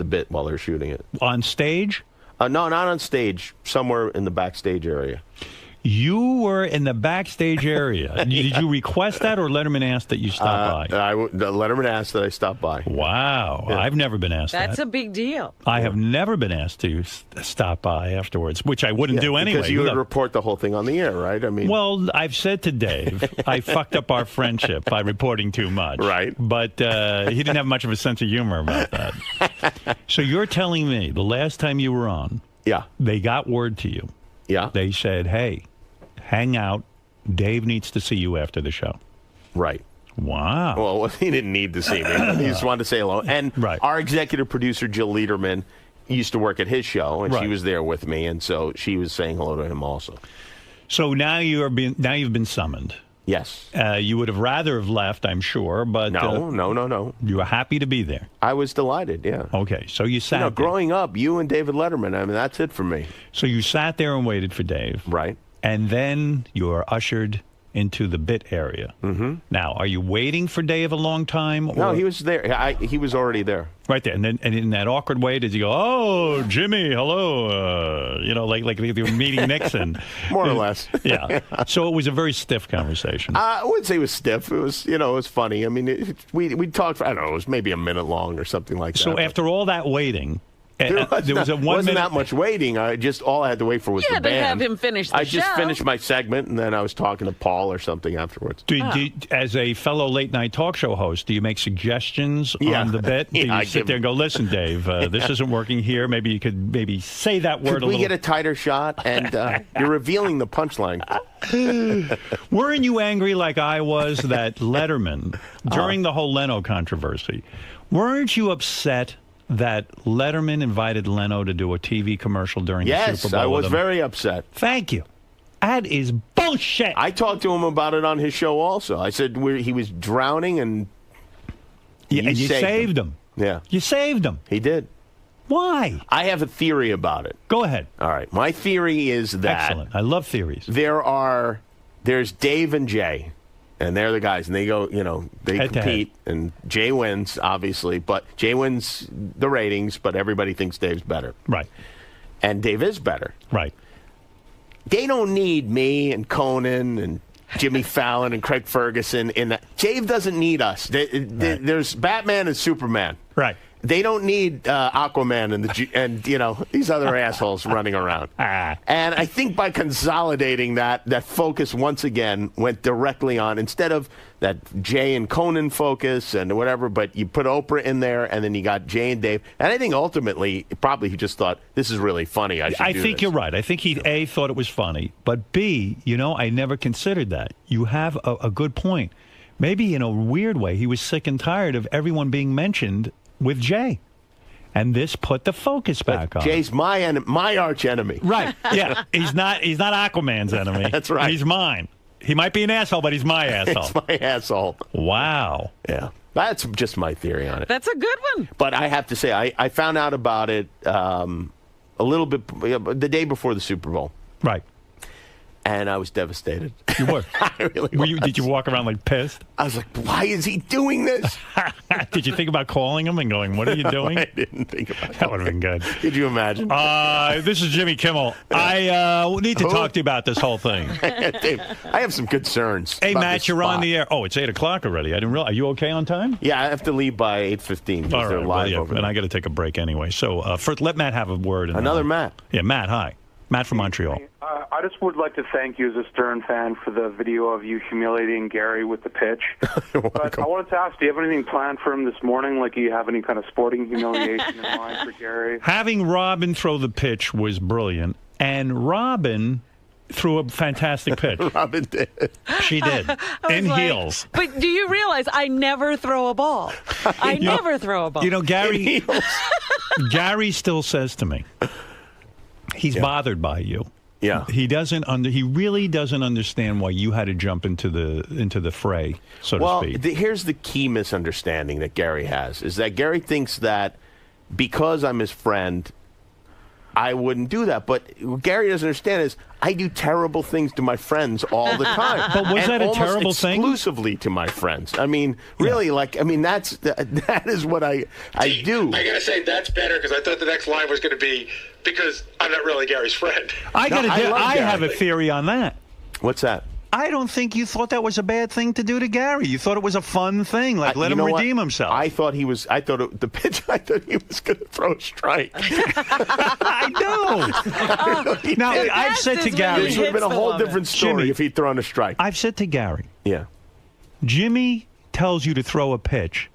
bit while they were shooting it. On stage? No, not on stage. Somewhere in the backstage area. You were in the backstage area. Did you request that, or Letterman asked that you stop by? Letterman asked that I stop by. Wow. Yeah. I've never been asked that. That's a big deal. I have never been asked to stop by afterwards, which I wouldn't do anyway. Because you would report the whole thing on the air, right? I mean, well, I've said to Dave, I fucked up our friendship by reporting too much. Right. But he didn't have much of a sense of humor about that. So you're telling me the last time you were on, they got word to you. Yeah. They said, hey, hang out. Dave needs to see you after the show. Right. Wow. Well, he didn't need to see me. He just wanted to say hello. And our executive producer, Jill Lederman, used to work at his show, and she was there with me, and so she was saying hello to him also. So now you've been summoned. Yes. You would have rather have left, I'm sure, but... No. You were happy to be there. I was delighted, yeah. Okay, so you sat there. Growing up, you and David Letterman, I mean, that's it for me. So you sat there and waited for Dave. Right. And then you are ushered into the bit area. Mm-hmm. Now, are you waiting for Dave a long time? No, he was there. He was already there. Right there. And then, and in that awkward way, did you go, oh, Jimmy, hello, like you were meeting Nixon? More or less. Yeah. So it was a very stiff conversation. I wouldn't say it was stiff. It was, it was funny. I mean, we talked for, I don't know, it was maybe a minute long or something like that. So after all that waiting... There wasn't that much waiting. All I had to wait for was the band. You had to have him finish the show. I just finished my segment, and then I was talking to Paul or something afterwards. As a fellow late-night talk show host, do you make suggestions on the bit? Do you sit there and go, listen, Dave, this isn't working here. Maybe you could say that word a little. Could we get a tighter shot? And you're revealing the punchline. Weren't you angry like I was that Letterman, during the whole Leno controversy, weren't you upset that Letterman invited Leno to do a TV commercial during the Super Bowl? Yes, I was very upset. Thank you. That is bullshit. I talked to him about it on his show also. I said he was drowning and you saved him. Yeah. You saved him. He did. Why? I have a theory about it. Go ahead. All right. My theory is that... Excellent. I love theories. There's Dave and Jay. And they're the guys, and they go, they compete, and Jay wins, obviously, but Jay wins the ratings, but everybody thinks Dave's better. Right. And Dave is better. Right. They don't need me and Conan and Jimmy Fallon and Craig Ferguson in that. Dave doesn't need us. There's Batman and Superman. Right. They don't need Aquaman and these other assholes running around. And I think by consolidating that focus once again went directly on, instead of that Jay and Conan focus and whatever, but you put Oprah in there, and then you got Jay and Dave. And I think ultimately, probably he just thought, this is really funny. I think you're right. I think he, A, thought it was funny, but B, I never considered that. You have a good point. Maybe in a weird way, he was sick and tired of everyone being mentioned with Jay. And this put the focus back on. Jay's my arch enemy. Right. Yeah. He's not Aquaman's enemy. That's right. He's mine. He might be an asshole, but he's my asshole. It's my asshole. Wow. Yeah. That's just my theory on it. That's a good one. But I have to say, I found out about it a little bit the day before the Super Bowl. Right. And I was devastated. You were? I really was. Did you walk around like pissed? I was like, why is he doing this? Did you think about calling him and going, what are you doing? I didn't think about that. That would have been good. Could you imagine? This is Jimmy Kimmel. I need to talk to you about this whole thing. Dave, I have some concerns. Hey, Matt, you're on the air. Oh, it's 8 o'clock already. I didn't realize. Are you okay on time? Yeah, I have to leave by 8:15. All right, and I got to take a break anyway. So first, let Matt have a word. Another Matt. Yeah, Matt, hi. Matt from Montreal. I just would like to thank you as a Stern fan for the video of you humiliating Gary with the pitch. But I wanted to ask, do you have anything planned for him this morning? Like, do you have any kind of sporting humiliation in mind for Gary? Having Robin throw the pitch was brilliant, and Robin threw a fantastic pitch. Robin did. She did. In heels. But do you realize I never throw a ball? I never throw a ball. Gary still says to me, he's bothered by you. Yeah, he really doesn't understand why you had to jump into the fray, so to speak. Here's the key misunderstanding that Gary has: is that Gary thinks that because I'm his friend, I wouldn't do that. But what Gary doesn't understand is I do terrible things to my friends all the time. But was that a almost terrible thing? Exclusively to my friends. I mean, really, that is what I do. I gotta say that's better because I thought the next line was going to be because I'm not really Gary's friend. I have a theory on that. What's that? I don't think you thought that was a bad thing to do to Gary. You thought it was a fun thing, like let him redeem himself. I thought he was going to throw a strike. I know. Now, I've said to Gary, this would have been a whole different story Jimmy, if he'd thrown a strike. I've said to Gary, yeah, Jimmy tells you to throw a pitch.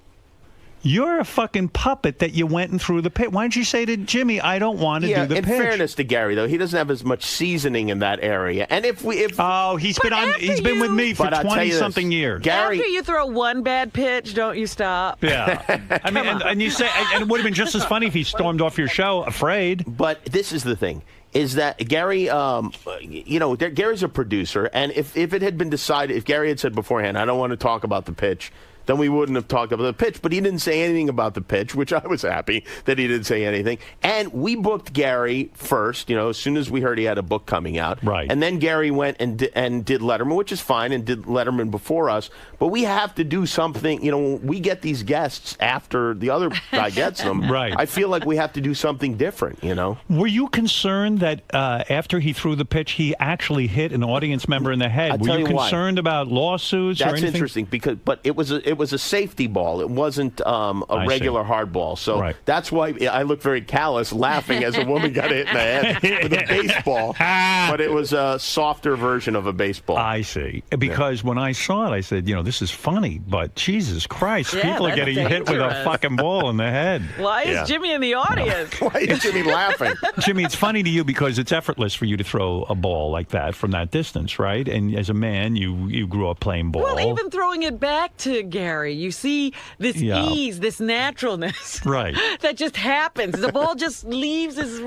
You're a fucking puppet that you went and threw the pitch. Why don't you say to Jimmy, I don't want to do the pitch? In fairness to Gary, though, he doesn't have as much seasoning in that area. And if he's been with me for 20-something years. Gary, after you throw one bad pitch, don't you stop? Yeah. I mean, and you say, and it would have been just as funny if he stormed off your show afraid. But this is the thing. Is that Gary, Gary's a producer, and if it had been decided, if Gary had said beforehand, I don't want to talk about the pitch, then we wouldn't have talked about the pitch. But he didn't say anything about the pitch, which I was happy that he didn't say anything. And we booked Gary first, as soon as we heard he had a book coming out. Right. And then Gary went and did Letterman, which is fine, and did Letterman before us. But we have to do something. We get these guests after the other guy gets them. Right. I feel like we have to do something different, Were you concerned that after he threw the pitch, he actually hit an audience member in the head? Were you concerned about lawsuits or anything? That's interesting, but it was a safety ball. It wasn't a regular hard ball. So that's why I looked very callous, laughing as a woman got hit in the head with a baseball. But it was a softer version of a baseball. I see. Because when I saw it, I said, this is funny, but Jesus Christ, people are getting hit with a fucking ball in the head. Why is Jimmy in the audience? Why is Jimmy laughing? Jimmy, it's funny to you because it's effortless for you to throw a ball like that from that distance, right? And as a man, you grew up playing ball. Well, even throwing it back to Gary, you see this ease, this naturalness, right? That just happens. The ball just leaves his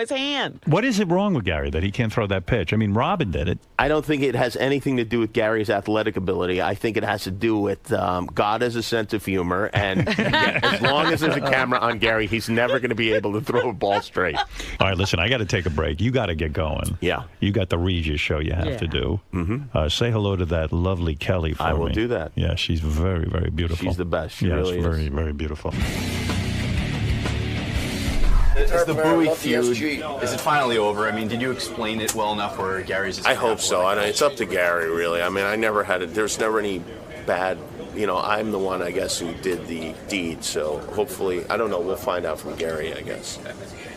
hand. What is it wrong with Gary that he can't throw that pitch? I mean, Robin did it. I don't think it has anything to do with Gary's athletic ability. I think it has to do with God has a sense of humor, and as long as there's a camera on Gary, he's never going to be able to throw a ball straight. All right, listen, I got to take a break. You got to get going. Yeah. You got the Regis show you have to do. Mm-hmm. Say hello to that lovely Kelly for me. I will do that. Yeah, she's very, very beautiful. She's the best. She yes, really is. Very, very beautiful. Is the Bowie feud, is it finally over? I mean, did you explain it well enough where Gary's just... I hope so. It's up to Gary, really. I mean, there's never any bad... I'm the one, I guess, who did the deed, so hopefully, I don't know, we'll find out from Gary, I guess.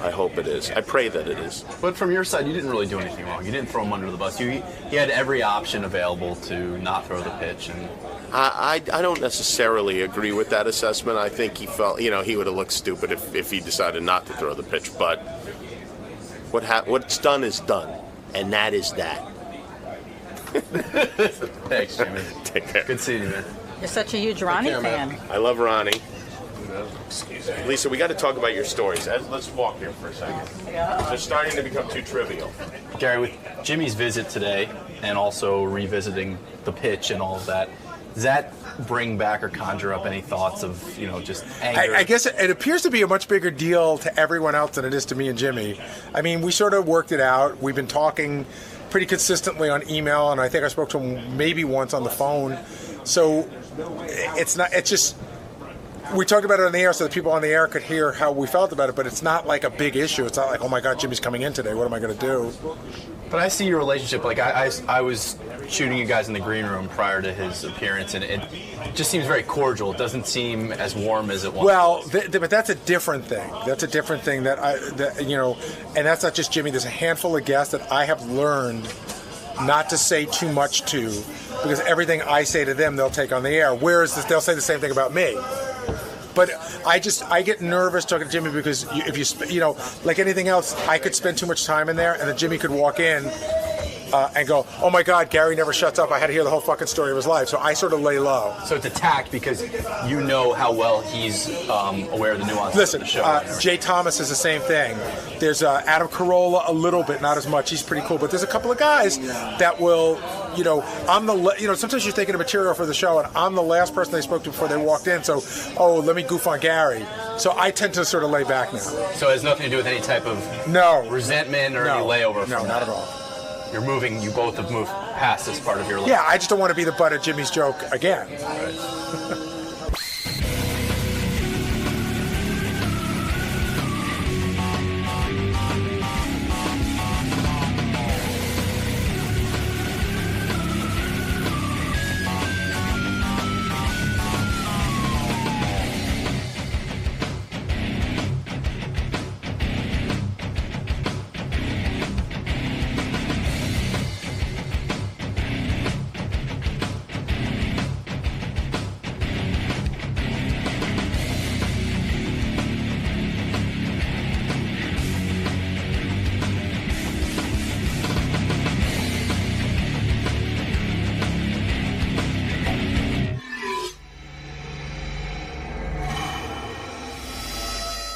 I hope it is. I pray that it is. But from your side, you didn't really do anything wrong. You didn't throw him under the bus. He had every option available to not throw the pitch. And I don't necessarily agree with that assessment. I think he felt, he would have looked stupid if he decided not to throw the pitch. But what's done is done, and that is that. Thanks, Jimmy. Take care. Good seeing you, man. You're such a huge Ronnie fan. I love Ronnie. Excuse me. Lisa, we got to talk about your stories. Let's walk here for a second. They're starting to become too trivial. Gary, with Jimmy's visit today and also revisiting the pitch and all of that, does that bring back or conjure up any thoughts of, just anger? I guess it appears to be a much bigger deal to everyone else than it is to me and Jimmy. I mean, we sort of worked it out. We've been talking pretty consistently on email, and I think I spoke to him maybe once on the phone. So it's just, we talked about it on the air so that people on the air could hear how we felt about it, but it's not like a big issue. It's not like, oh my God, Jimmy's coming in today. What am I going to do? But I see your relationship, like I was shooting you guys in the green room prior to his appearance, and it just seems very cordial. It doesn't seem as warm as it was. Well, but that's a different thing. That's a different thing and that's not just Jimmy. There's a handful of guests that I have learned not to say too much to, because everything I say to them, they'll take on the air. Whereas they'll say the same thing about me. But I get nervous talking to Jimmy because if you like anything else, I could spend too much time in there, and then Jimmy could walk in, and go, oh my God, Gary never shuts up. I had to hear the whole fucking story of his life. So I sort of lay low. So it's a tact because you know how well he's aware of the nuances Listen, of the show. Jay Thomas is the same thing. There's Adam Carolla a little bit, not as much. He's pretty cool. But there's a couple of guys that will, sometimes you're thinking of material for the show, and I'm the last person they spoke to before they walked in. So, let me goof on Gary. So I tend to sort of lay back now. So it has nothing to do with any type of resentment or any layover. No, not at all. You both have moved past this part of your life. Yeah, I just don't want to be the butt of Jimmy's joke again. Right.